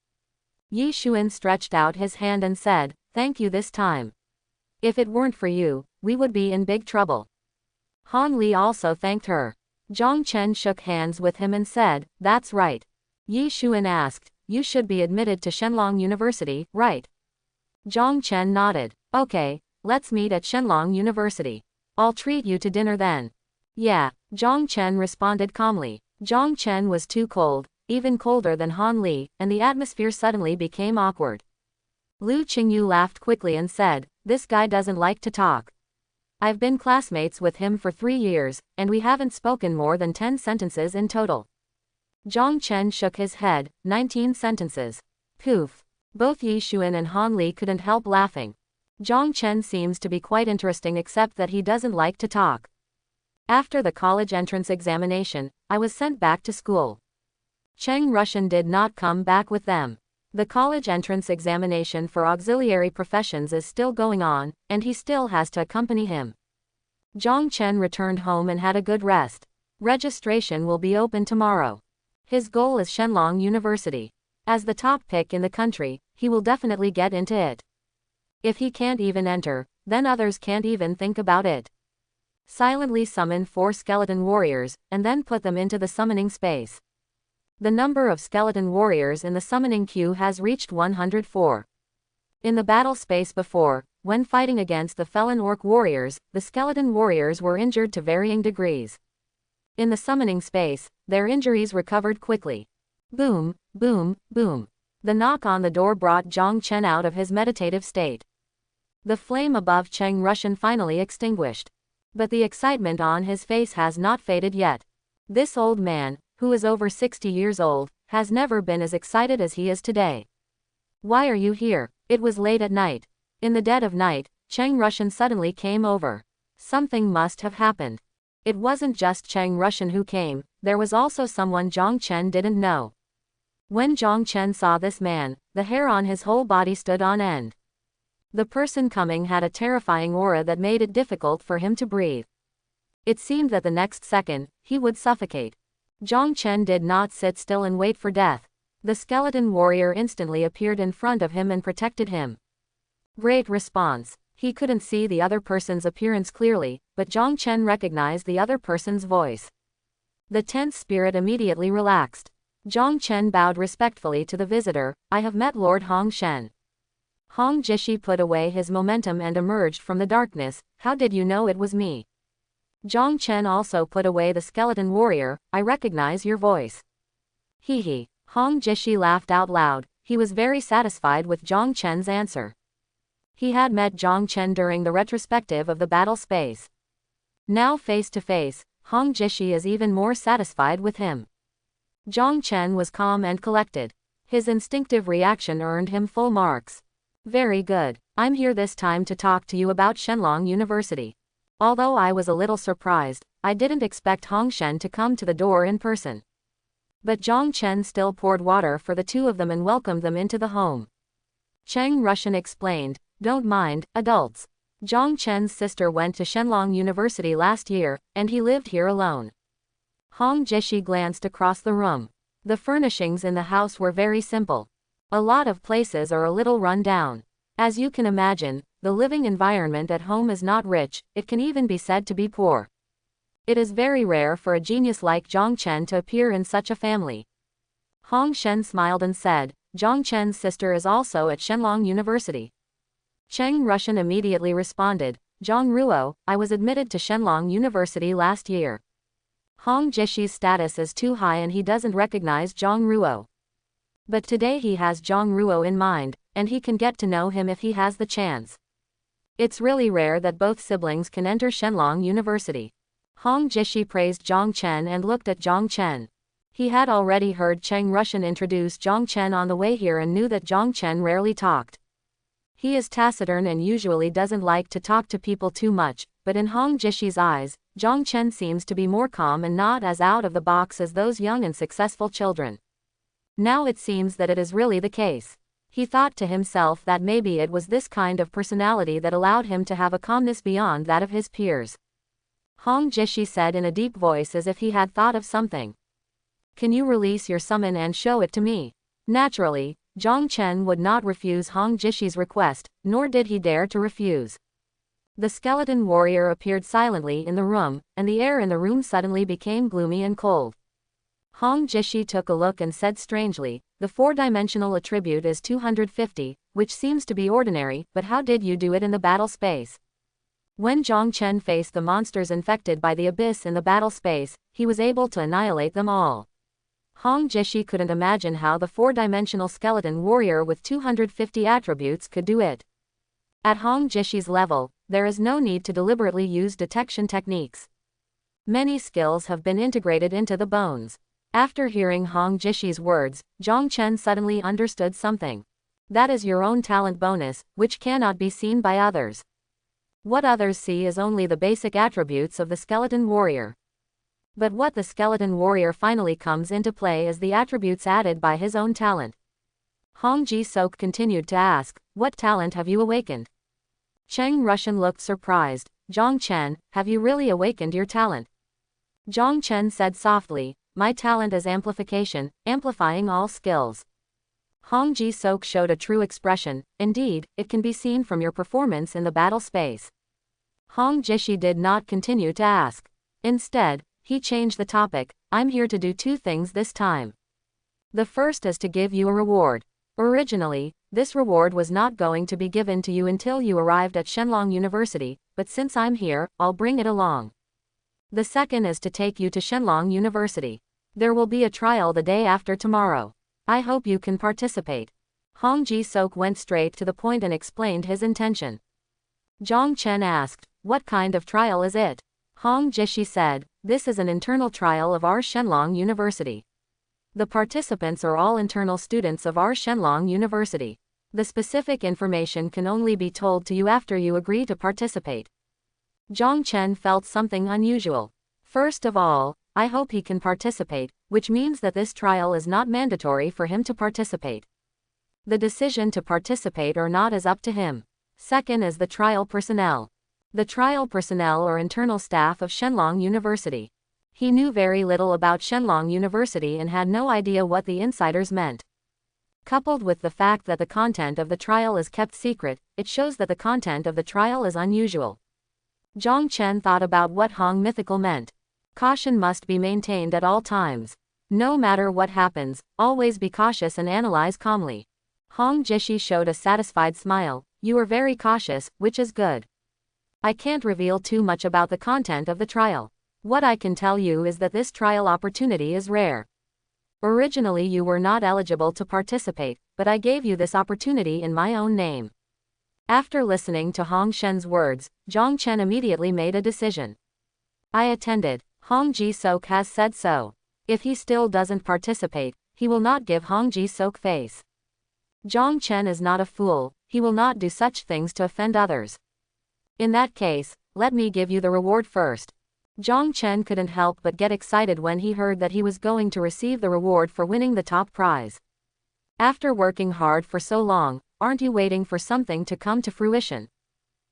[SPEAKER 1] Yi Xuan stretched out his hand and said, "Thank you this time. If it weren't for you, we would be in big trouble." Han Li also thanked her. Zhang Chen shook hands with him and said, "That's right." Yi Xuan asked, "You should be admitted to Shenlong University, right?" Zhang Chen nodded. "Okay, let's meet at Shenlong University. I'll treat you to dinner then." "Yeah," Zhang Chen responded calmly. Zhang Chen was too cold, even colder than Han Li, and the atmosphere suddenly became awkward. Lu Qingyu laughed quickly and said, "This guy doesn't like to talk. I've been classmates with him for 3 years, and we haven't spoken more than 10 sentences in total." Zhang Chen shook his head. 19 sentences. Poof. Both Yi Xuan and Han Li couldn't help laughing. Zhang Chen seems to be quite interesting except that he doesn't like to talk. After the college entrance examination, I was sent back to school. Cheng Russian did not come back with them. The college entrance examination for auxiliary professions is still going on, and he still has to accompany him. Zhang Chen returned home and had a good rest. Registration will be open tomorrow. His goal is Shenlong University. As the top pick in the country, he will definitely get into it. If he can't even enter, then others can't even think about it. Silently summon 4 skeleton warriors, and then put them into the summoning space. The number of skeleton warriors in the summoning queue has reached 104. In the battle space before, when fighting against the Felon Orc warriors, the skeleton warriors were injured to varying degrees. In the summoning space, their injuries recovered quickly. Boom, boom, boom. The knock on the door brought Zhang Chen out of his meditative state. The flame above Cheng Russian finally extinguished. But the excitement on his face has not faded yet. This old man, who is over 60 years old, has never been as excited as he is today. "Why are you here?" It was late at night. In the dead of night, Cheng Russian suddenly came over. Something must have happened. It wasn't just Cheng Russian who came, there was also someone Zhang Chen didn't know. When Zhang Chen saw this man, the hair on his whole body stood on end. The person coming had a terrifying aura that made it difficult for him to breathe. It seemed that the next second, he would suffocate. Zhang Chen did not sit still and wait for death. The skeleton warrior instantly appeared in front of him and protected him. Great response. He couldn't see the other person's appearance clearly, but Zhang Chen recognized the other person's voice. The tense spirit immediately relaxed. Zhang Chen bowed respectfully to the visitor. "I have met Lord Hong Shen." Hong Jishi put away his momentum and emerged from the darkness. "How did you know it was me?" Zhang Chen also put away the skeleton warrior. "I recognize your voice." Hee hee. Hong Jishi laughed out loud. He was very satisfied with Zhang Chen's answer. He had met Zhang Chen during the retrospective of the battle space. Now face to face, Hong Jishi is even more satisfied with him. Zhang Chen was calm and collected. His instinctive reaction earned him full marks. "Very good. I'm here this time to talk to you about Shenlong University. Although I was a little surprised, I didn't expect Hong Shen to come to the door in person." But Zhang Chen still poured water for the two of them and welcomed them into the home. Cheng Russian explained, "Don't mind, adults. Zhang Chen's sister went to Shenlong University last year, and he lived here alone." Hong Jishi glanced across the room. The furnishings in the house were very simple. A lot of places are a little run down. As you can imagine, the living environment at home is not rich, it can even be said to be poor. It is very rare for a genius like Zhang Chen to appear in such a family. Hong Shen smiled and said, "Zhang Chen's sister is also at Shenlong University." Cheng Russian immediately responded, "Zhang Ruo, I was admitted to Shenlong University last year." Hong Jishi's status is too high and he doesn't recognize Zhang Ruo. But today he has Zhang Ruo in mind, and he can get to know him if he has the chance. It's really rare that both siblings can enter Shenlong University. Hong Jishi praised Zhang Chen and looked at Zhang Chen. He had already heard Cheng Russian introduce Zhang Chen on the way here and knew that Zhang Chen rarely talked. He is taciturn and usually doesn't like to talk to people too much, but in Hong Jishi's eyes, Zhang Chen seems to be more calm and not as out of the box as those young and successful children. Now it seems that it is really the case. He thought to himself that maybe it was this kind of personality that allowed him to have a calmness beyond that of his peers. Hong Jishi said in a deep voice as if he had thought of something. "Can you release your summon and show it to me?" Naturally, Zhang Chen would not refuse Hong Jishi's request, nor did he dare to refuse. The skeleton warrior appeared silently in the room, and the air in the room suddenly became gloomy and cold. Hong Jishi took a look and said strangely, "The four-dimensional attribute is 250, which seems to be ordinary, but how did you do it in the battle space?" When Zhang Chen faced the monsters infected by the abyss in the battle space, he was able to annihilate them all. Hong Jishi couldn't imagine how the four-dimensional skeleton warrior with 250 attributes could do it. At Hong Jishi's level, there is no need to deliberately use detection techniques. Many skills have been integrated into the bones. After hearing Hong Jishi's words, Zhang Chen suddenly understood something. That is your own talent bonus, which cannot be seen by others. What others see is only the basic attributes of the skeleton warrior. But what the skeleton warrior finally comes into play is the attributes added by his own talent. Hong Ji-sok continued to ask, "What talent have you awakened?" Cheng Russian looked surprised. "Zhang Chen, have you really awakened your talent?" Zhang Chen said softly, "My talent is amplification, amplifying all skills." Hong Ji-sok showed a true expression. "Indeed, it can be seen from your performance in the battle space." Hong Jishi did not continue to ask. Instead, he changed the topic. "I'm here to do two things this time. The first is to give you a reward. Originally, this reward was not going to be given to you until you arrived at Shenlong University, but since I'm here, I'll bring it along. The second is to take you to Shenlong University. There will be a trial the day after tomorrow. I hope you can participate." Hong Ji-sok went straight to the point and explained his intention. Zhang Chen asked, "What kind of trial is it?" Hong Jishi said, "This is an internal trial of our Shenlong University. The participants are all internal students of our Shenlong University. The specific information can only be told to you after you agree to participate." Zhang Chen felt something unusual. First of all, I hope he can participate, which means that this trial is not mandatory for him to participate. The decision to participate or not is up to him. Second is the trial personnel. The trial personnel are internal staff of Shenlong University. He knew very little about Shenlong University and had no idea what the insiders meant. Coupled with the fact that the content of the trial is kept secret, it shows that the content of the trial is unusual. Zhang Chen thought about what Hong Mythical meant. Caution must be maintained at all times. No matter what happens, always be cautious and analyze calmly. Hong Jishi showed a satisfied smile. "You are very cautious, which is good. I can't reveal too much about the content of the trial. What I can tell you is that this trial opportunity is rare. Originally you were not eligible to participate, but I gave you this opportunity in my own name." After listening to Hong Shen's words, Zhang Chen immediately made a decision. "I attended. Hong Ji-sok has said so. If he still doesn't participate, he will not give Hong Ji-sok face. Zhang Chen is not a fool, he will not do such things to offend others. In that case, let me give you the reward first." Zhang Chen couldn't help but get excited when he heard that he was going to receive the reward for winning the top prize. After working hard for so long, aren't you waiting for something to come to fruition?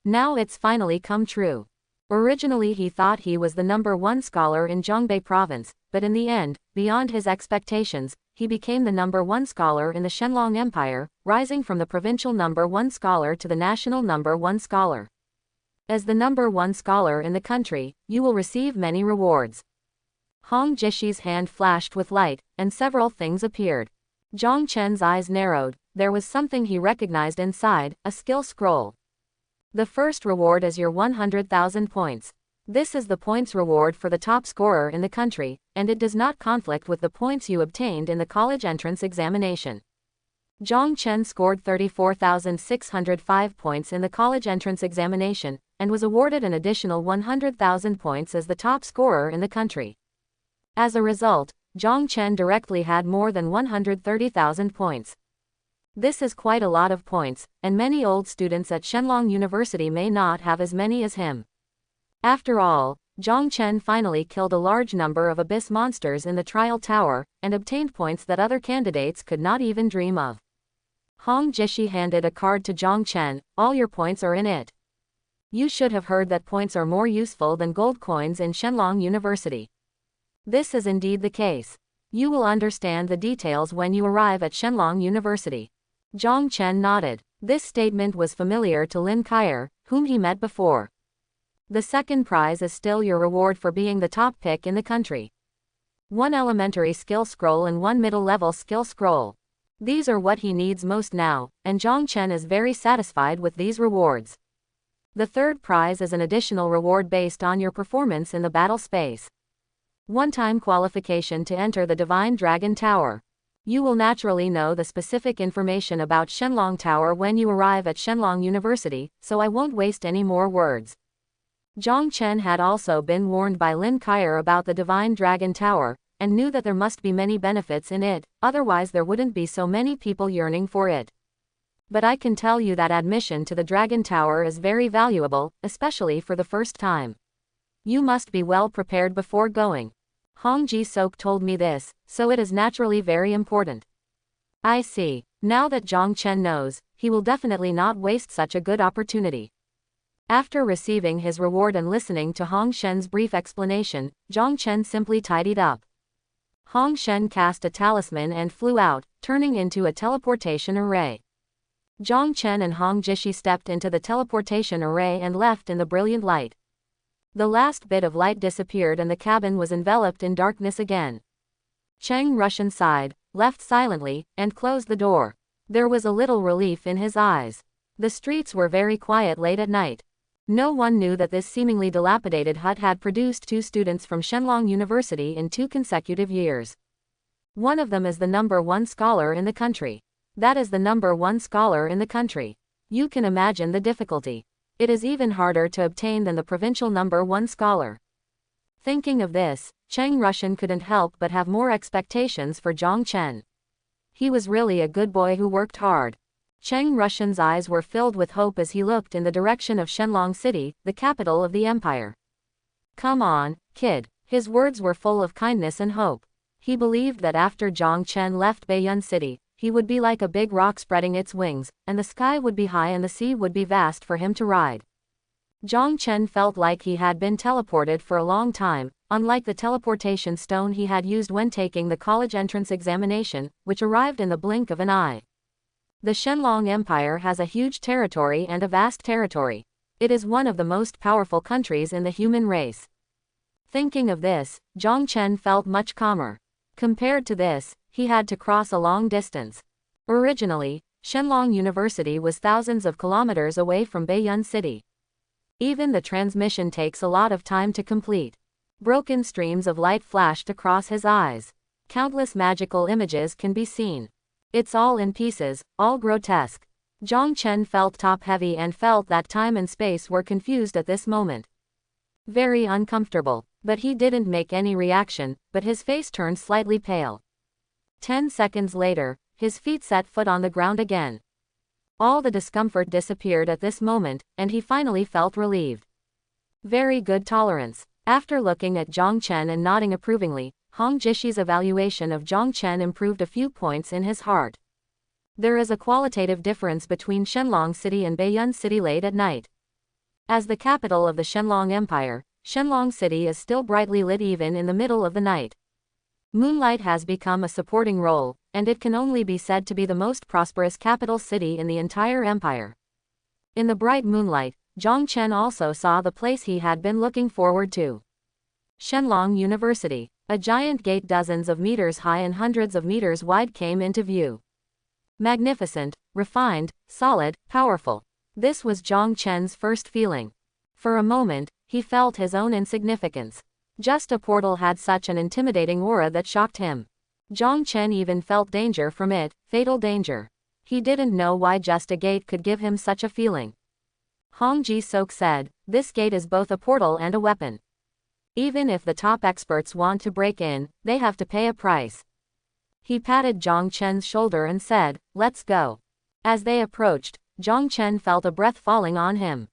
[SPEAKER 1] Now it's finally come true. Originally he thought he was the #1 scholar in Zhongbei province, but in the end, beyond his expectations, he became the #1 scholar in the Shenlong Empire, rising from the provincial #1 scholar to the national #1 scholar. As the #1 scholar in the country, you will receive many rewards. Hong Jishi's hand flashed with light, and several things appeared. Zhang Chen's eyes narrowed. There was something he recognized inside, a skill scroll. The first reward is your 100,000 points. This is the points reward for the top scorer in the country, and it does not conflict with the points you obtained in the college entrance examination. Zhang Chen scored 34,605 points in the college entrance examination, and was awarded an additional 100,000 points as the top scorer in the country. As a result, Zhang Chen directly had more than 130,000 points. This is quite a lot of points, and many old students at Shenlong University may not have as many as him. After all, Zhang Chen finally killed a large number of abyss monsters in the trial tower, and obtained points that other candidates could not even dream of. Hong Jishi handed a card to Zhang Chen. "All your points are in it. You should have heard that points are more useful than gold coins in Shenlong University. This is indeed the case. You will understand the details when you arrive at Shenlong University." Zhang Chen nodded. This statement was familiar to Lin Kaier, whom he met before. The second prize is still your reward for being the top pick in the country. 1 elementary skill scroll and 1 middle-level skill scroll. These are what he needs most now, and Zhang Chen is very satisfied with these rewards. The third prize is an additional reward based on your performance in the battle space. One-time qualification to enter the Divine Dragon Tower. You will naturally know the specific information about Shenlong Tower when you arrive at Shenlong University, so I won't waste any more words. Zhang Chen had also been warned by Lin Kaier about the Divine Dragon Tower, and knew that there must be many benefits in it, otherwise there wouldn't be so many people yearning for it. But I can tell you that admission to the Dragon Tower is very valuable, especially for the first time. You must be well prepared before going. Hong Ji-sok told me this, so it is naturally very important. I see. Now that Zhang Chen knows, he will definitely not waste such a good opportunity. After receiving his reward and listening to Hong Shen's brief explanation, Zhang Chen simply tidied up. Hong Shen cast a talisman and flew out, turning into a teleportation array. Zhang Chen and Hong Jishi stepped into the teleportation array and left in the brilliant light. The last bit of light disappeared and the cabin was enveloped in darkness again. Cheng Russian sighed, left silently, and closed the door. There was a little relief in his eyes. The streets were very quiet late at night. No one knew that this seemingly dilapidated hut had produced 2 students from Shenlong University in 2 consecutive years. One of them is the #1 scholar in the country. That is the #1 scholar in the country. You can imagine the difficulty. It is even harder to obtain than the provincial #1 scholar. Thinking of this, Cheng Russian couldn't help but have more expectations for Zhang Chen. He was really a good boy who worked hard. Cheng Russian's eyes were filled with hope as he looked in the direction of Shenlong City, the capital of the empire. Come on, kid. His words were full of kindness and hope. He believed that after Zhang Chen left Baiyun City, he would be like a big rock spreading its wings, and the sky would be high and the sea would be vast for him to ride. Zhang Chen felt like he had been teleported for a long time, unlike the teleportation stone he had used when taking the college entrance examination, which arrived in the blink of an eye. The Shenlong Empire has a huge territory and a vast territory. It is one of the most powerful countries in the human race. Thinking of this, Zhang Chen felt much calmer. Compared to this, he had to cross a long distance. Originally, Shenlong University was thousands of kilometers away from Baiyun City. Even the transmission takes a lot of time to complete. Broken streams of light flashed across his eyes. Countless magical images can be seen. It's all in pieces, all grotesque. Zhang Chen felt top-heavy and felt that time and space were confused at this moment. Very uncomfortable, but he didn't make any reaction, but his face turned slightly pale. 10 seconds later, his feet set foot on the ground again. All the discomfort disappeared at this moment, and he finally felt relieved. Very good tolerance. After looking at Zhang Chen and nodding approvingly, Hong Jishi's evaluation of Zhang Chen improved a few points in his heart. There is a qualitative difference between Shenlong City and Baiyun City late at night. As the capital of the Shenlong Empire, Shenlong City is still brightly lit even in the middle of the night. Moonlight has become a supporting role, and it can only be said to be the most prosperous capital city in the entire empire. In the bright moonlight, Zhang Chen also saw the place he had been looking forward to. Shenlong University. A giant gate dozens of meters high and hundreds of meters wide came into view. Magnificent, refined, solid, powerful. This was Zhang Chen's first feeling. For a moment, he felt his own insignificance. Just a portal had such an intimidating aura that shocked him. Zhang Chen even felt danger from it, fatal danger. He didn't know why just a gate could give him such a feeling. Hong Ji-sok said, "This gate is both a portal and a weapon. Even if the top experts want to break in, they have to pay a price." He patted Zhang Chen's shoulder and said, "Let's go." As they approached, Zhang Chen felt a breath falling on him.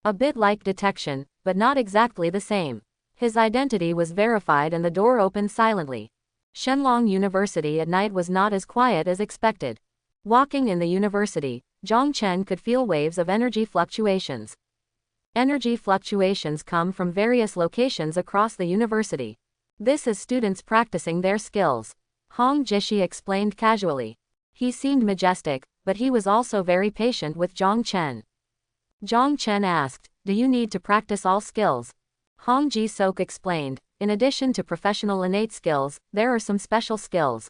[SPEAKER 1] A bit like detection, but not exactly the same. His identity was verified and the door opened silently. Shenlong University at night was not as quiet as expected. Walking in the university, Zhang Chen could feel waves of energy fluctuations. Energy fluctuations come from various locations across the university. This is students practicing their skills. Hong Jishi explained casually. He seemed majestic, but he was also very patient with Zhang Chen. Zhang Chen asked, do you need to practice all skills? Hong Ji-sok explained, in addition to professional innate skills, there are some special skills.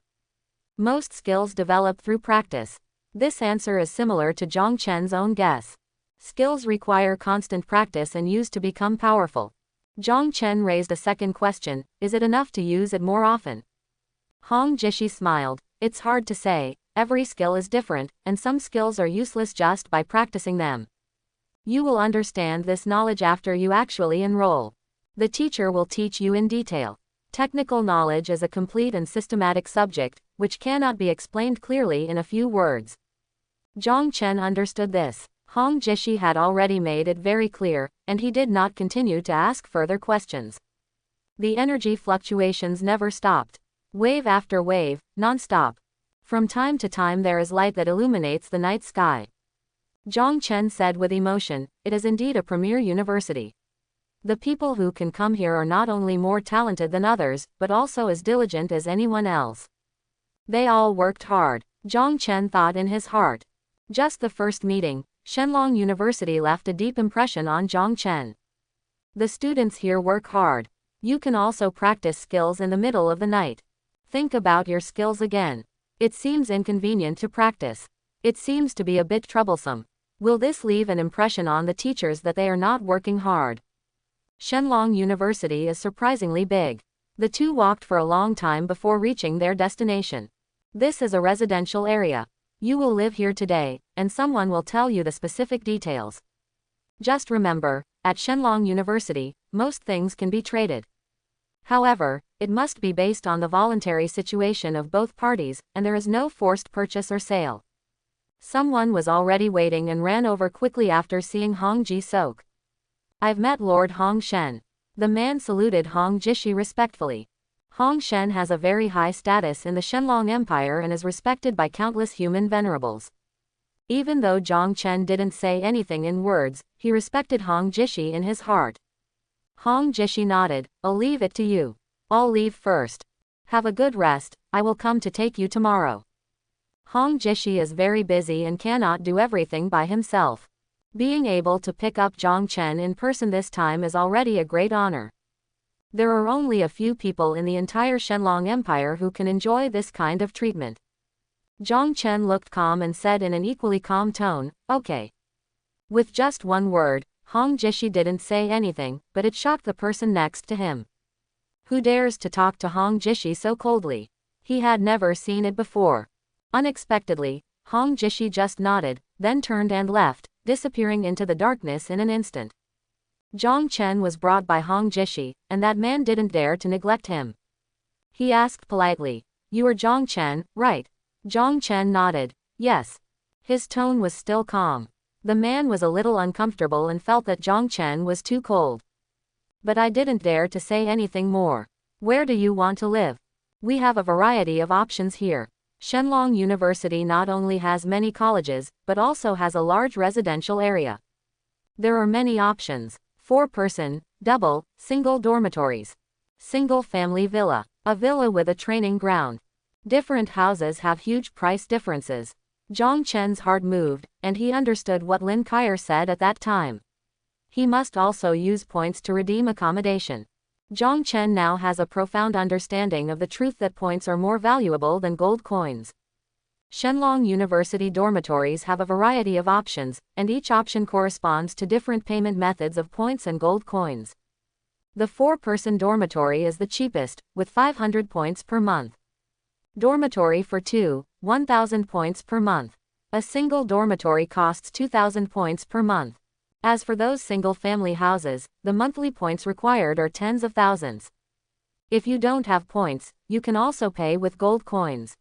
[SPEAKER 1] Most skills develop through practice. This answer is similar to Zhang Chen's own guess. Skills require constant practice and use to become powerful. Zhang Chen raised a second question, is it enough to use it more often? Hong Jishi smiled, it's hard to say, every skill is different, and some skills are useless just by practicing them. You will understand this knowledge after you actually enroll. The teacher will teach you in detail. Technical knowledge is a complete and systematic subject, which cannot be explained clearly in a few words. Zhang Chen understood this. Hong Jishi had already made it very clear, and he did not continue to ask further questions. The energy fluctuations never stopped. Wave after wave, non-stop. From time to time there is light that illuminates the night sky. Zhang Chen said with emotion, it is indeed a premier university. The people who can come here are not only more talented than others, but also as diligent as anyone else. They all worked hard, Zhang Chen thought in his heart. Just the first meeting, Shenlong University left a deep impression on Zhang Chen. The students here work hard. You can also practice skills in the middle of the night. Think about your skills again. It seems inconvenient to practice. It seems to be a bit troublesome. Will this leave an impression on the teachers that they are not working hard? Shenlong University is surprisingly big. The two walked for a long time before reaching their destination. This is a residential area. You will live here today, and someone will tell you the specific details. Just remember, at Shenlong University, most things can be traded. However, it must be based on the voluntary situation of both parties, and there is no forced purchase or sale. Someone was already waiting and ran over quickly after seeing Hong Ji-sok. I've met Lord Hong Shen. The man saluted Hong Jishi respectfully. Hong Shen has a very high status in the Shenlong Empire and is respected by countless human venerables. Even though Zhang Chen didn't say anything in words, he respected Hong Jishi in his heart. Hong Jishi nodded, I'll leave it to you. I'll leave first. Have a good rest, I will come to take you tomorrow. Hong Jishi is very busy and cannot do everything by himself. Being able to pick up Zhang Chen in person this time is already a great honor. There are only a few people in the entire Shenlong Empire who can enjoy this kind of treatment. Zhang Chen looked calm and said in an equally calm tone, okay. With just one word, Hong Jishi didn't say anything, but it shocked the person next to him. Who dares to talk to Hong Jishi so coldly? He had never seen it before. Unexpectedly, Hong Jishi just nodded, then turned and left, disappearing into the darkness in an instant. Zhang Chen was brought by Hong Jishi, and that man didn't dare to neglect him. He asked politely, you are Zhang Chen, right? Zhang Chen nodded, yes. His tone was still calm. The man was a little uncomfortable and felt that Zhang Chen was too cold. But I didn't dare to say anything more. Where do you want to live? We have a variety of options here. Shenlong University not only has many colleges, but also has a large residential area. There are many options. 4-person, double, single dormitories. Single family villa. A villa with a training ground. Different houses have huge price differences. Zhang Chen's heart moved, and he understood what Lin Kaier said at that time. He must also use points to redeem accommodation. Zhang Chen now has a profound understanding of the truth that points are more valuable than gold coins. Shenlong University dormitories have a variety of options, and each option corresponds to different payment methods of points and gold coins. The 4-person dormitory is the cheapest, with 500 points per month. Dormitory for 2, 1,000 points per month. A single dormitory costs 2,000 points per month. As for those single-family houses, the monthly points required are tens of thousands. If you don't have points, you can also pay with gold coins.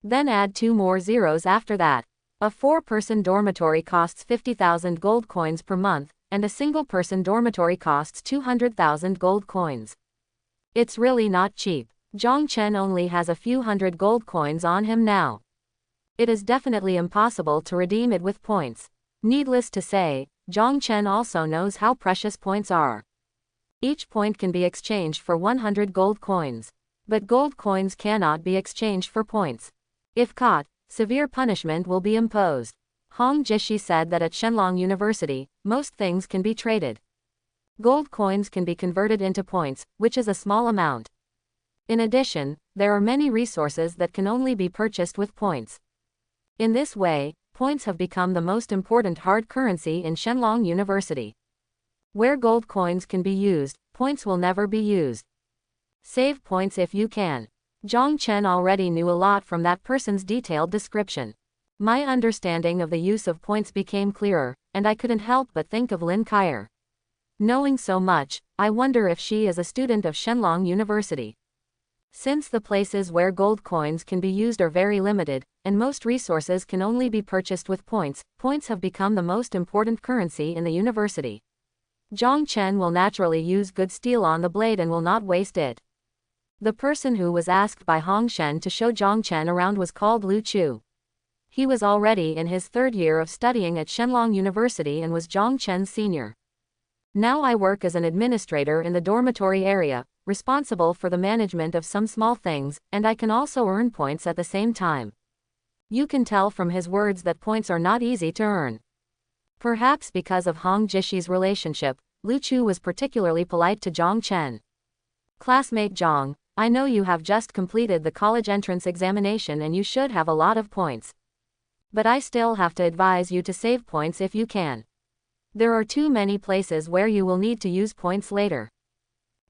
[SPEAKER 1] Then add 2 more zeros after that. A 4-person dormitory costs 50,000 gold coins per month, and a single-person dormitory costs 200,000 gold coins. It's really not cheap. Zhang Chen only has a few hundred gold coins on him now. It is definitely impossible to redeem it with points. Needless to say, Zhang Chen also knows how precious points are. Each point can be exchanged for 100 gold coins. But gold coins cannot be exchanged for points. If caught, severe punishment will be imposed. Hong Jishi said that at Shenlong University, most things can be traded. Gold coins can be converted into points, which is a small amount. In addition, there are many resources that can only be purchased with points. In this way, points have become the most important hard currency in Shenlong University. Where gold coins can be used, points will never be used. Save points if you can. Zhang Chen already knew a lot from that person's detailed description. My understanding of the use of points became clearer, and I couldn't help but think of Lin Kaier. Knowing so much, I wonder if she is a student of Shenlong University. Since the places where gold coins can be used are very limited, and most resources can only be purchased with points, points have become the most important currency in the university. Zhang Chen will naturally use good steel on the blade and will not waste it. The person who was asked by Hong Shen to show Zhang Chen around was called Lu Chu. He was already in his third year of studying at Shenlong University and was Zhang Chen's senior. Now I work as an administrator in the dormitory area, responsible for the management of some small things, and I can also earn points at the same time. You can tell from his words that points are not easy to earn. Perhaps because of Hong Jishi's relationship, Lu Chu was particularly polite to Zhang Chen. Classmate Zhang, I know you have just completed the college entrance examination and you should have a lot of points. But I still have to advise you to save points if you can. There are too many places where you will need to use points later.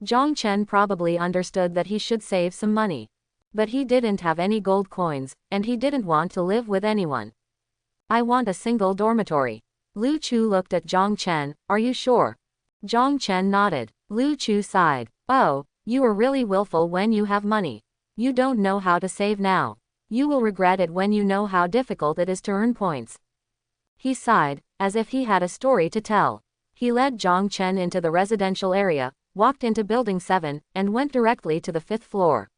[SPEAKER 1] Zhang Chen probably understood that he should save some money. But he didn't have any gold coins, and he didn't want to live with anyone. I want a single dormitory. Lu Chu looked at Zhang Chen, are you sure? Zhang Chen nodded. Lu Chu sighed. Oh, you are really willful when you have money. You don't know how to save now. You will regret it when you know how difficult it is to earn points. He sighed, as if he had a story to tell. He led Zhang Chen into the residential area, walked into Building 7, and went directly to the 5th floor.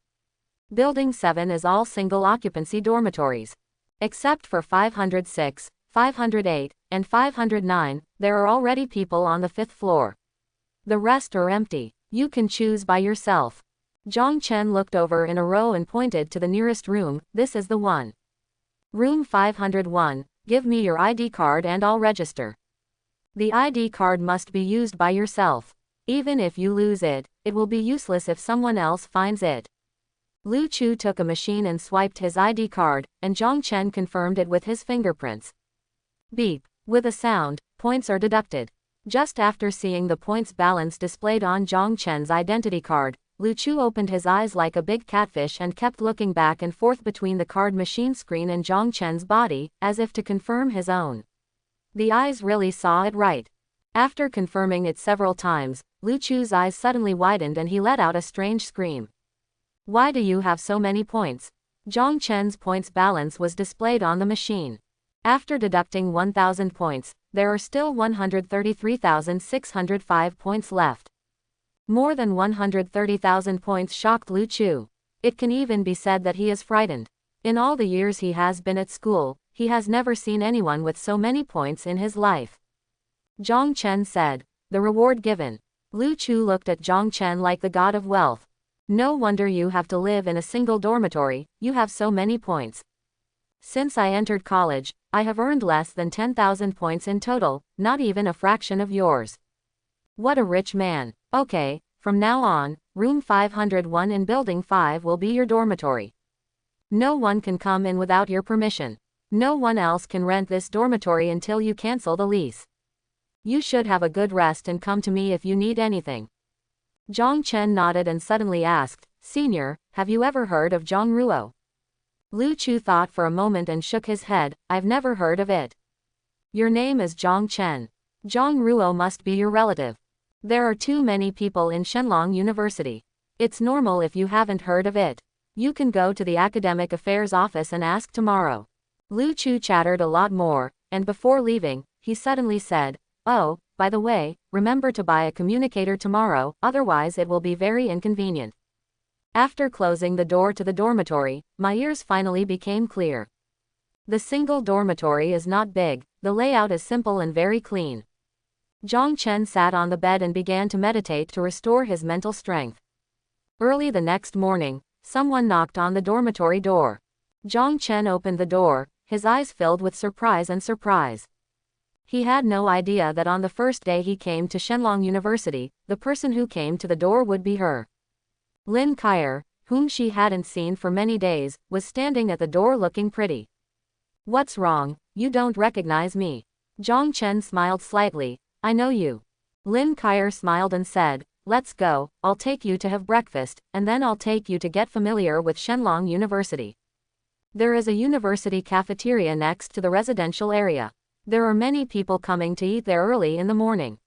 [SPEAKER 1] Building 7 is all single-occupancy dormitories. Except for 506, 508, and 509, there are already people on the 5th floor. The rest are empty. You can choose by yourself. Zhang Chen looked over in a row and pointed to the nearest room, this is the one. Room 501, give me your ID card and I'll register. The ID card must be used by yourself. Even if you lose it, it will be useless if someone else finds it. Lu Chu took a machine and swiped his ID card, and Zhang Chen confirmed it with his fingerprints. Beep. With a sound, points are deducted. Just after seeing the points balance displayed on Zhang Chen's identity card, Lu Chu opened his eyes like a big catfish and kept looking back and forth between the card machine screen and Zhang Chen's body, as if to confirm his own. The eyes really saw it right. After confirming it several times, Lu Chu's eyes suddenly widened and he let out a strange scream. Why do you have so many points? Zhang Chen's points balance was displayed on the machine. After deducting 1,000 points, there are still 133,605 points left. More than 130,000 points shocked Lu Chu. It can even be said that he is frightened. In all the years he has been at school, he has never seen anyone with so many points in his life. Zhang Chen said, the reward given. Lu Chu looked at Zhang Chen like the god of wealth. No wonder you have to live in a single dormitory, you have so many points. Since I entered college, I have earned less than 10,000 points in total, not even a fraction of yours. What a rich man. Okay, from now on, room 501 in building 5 will be your dormitory. No one can come in without your permission. No one else can rent this dormitory until you cancel the lease. You should have a good rest and come to me if you need anything. Zhang Chen nodded and suddenly asked, Senior, have you ever heard of Zhang Ruo? Lu Chu thought for a moment and shook his head, I've never heard of it. Your name is Zhang Chen. Zhang Ruo must be your relative. There are too many people in Shenlong University. It's normal if you haven't heard of it. You can go to the Academic Affairs office and ask tomorrow. Lu Chu chattered a lot more, and before leaving, he suddenly said, oh, by the way, remember to buy a communicator tomorrow, otherwise it will be very inconvenient. After closing the door to the dormitory, my ears finally became clear. The single dormitory is not big, the layout is simple and very clean. Zhang Chen sat on the bed and began to meditate to restore his mental strength. Early the next morning, someone knocked on the dormitory door. Zhang Chen opened the door, his eyes filled with surprise. He had no idea that on the first day he came to Shenlong University, the person who came to the door would be her. Lin Kyer, whom she hadn't seen for many days, was standing at the door looking pretty. "What's wrong? You don't recognize me?" Zhang Chen smiled slightly. "I know you." Lin Kyer smiled and said, "Let's go, I'll take you to have breakfast, and then I'll take you to get familiar with Shenlong University. There is a university cafeteria next to the residential area. There are many people coming to eat there early in the morning."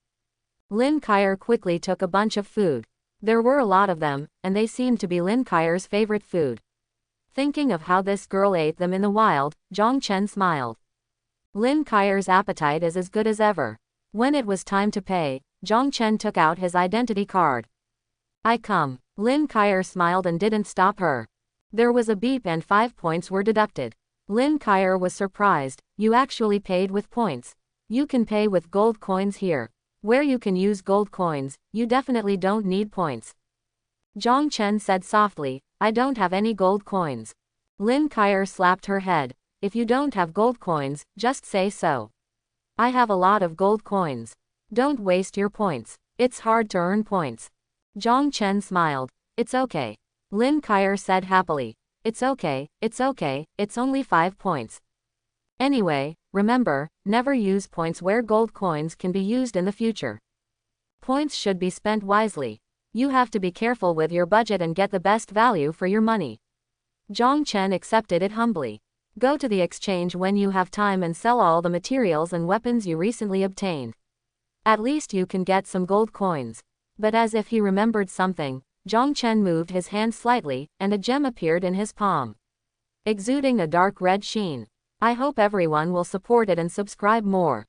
[SPEAKER 1] Lin Kyer quickly took a bunch of food. There were a lot of them, and they seemed to be Lin Kyer's favorite food. Thinking of how this girl ate them in the wild, Zhang Chen smiled. Lin Kyer's appetite is as good as ever. When it was time to pay, Zhang Chen took out his identity card. "I come." Lin Kyer smiled and didn't stop her. There was a beep and 5 points were deducted. Lin Kyer was surprised. "You actually paid with points. You can pay with gold coins here. Where you can use gold coins, you definitely don't need points." Zhang Chen said softly, "I don't have any gold coins." Lin Kyer slapped her head. "If you don't have gold coins, just say so. I have a lot of gold coins. Don't waste your points. It's hard to earn points." Zhang Chen smiled. "It's okay." Lin Kyer said happily. It's okay, it's only 5 points. Anyway, remember, never use points where gold coins can be used in the future. Points should be spent wisely. You have to be careful with your budget and get the best value for your money." Zhang Chen accepted it humbly. "Go to the exchange when you have time and sell all the materials and weapons you recently obtained. At least you can get some gold coins." But as if he remembered something, Zhang Chen moved his hand slightly, and a gem appeared in his palm, exuding a dark red sheen. I hope everyone will support it and subscribe more.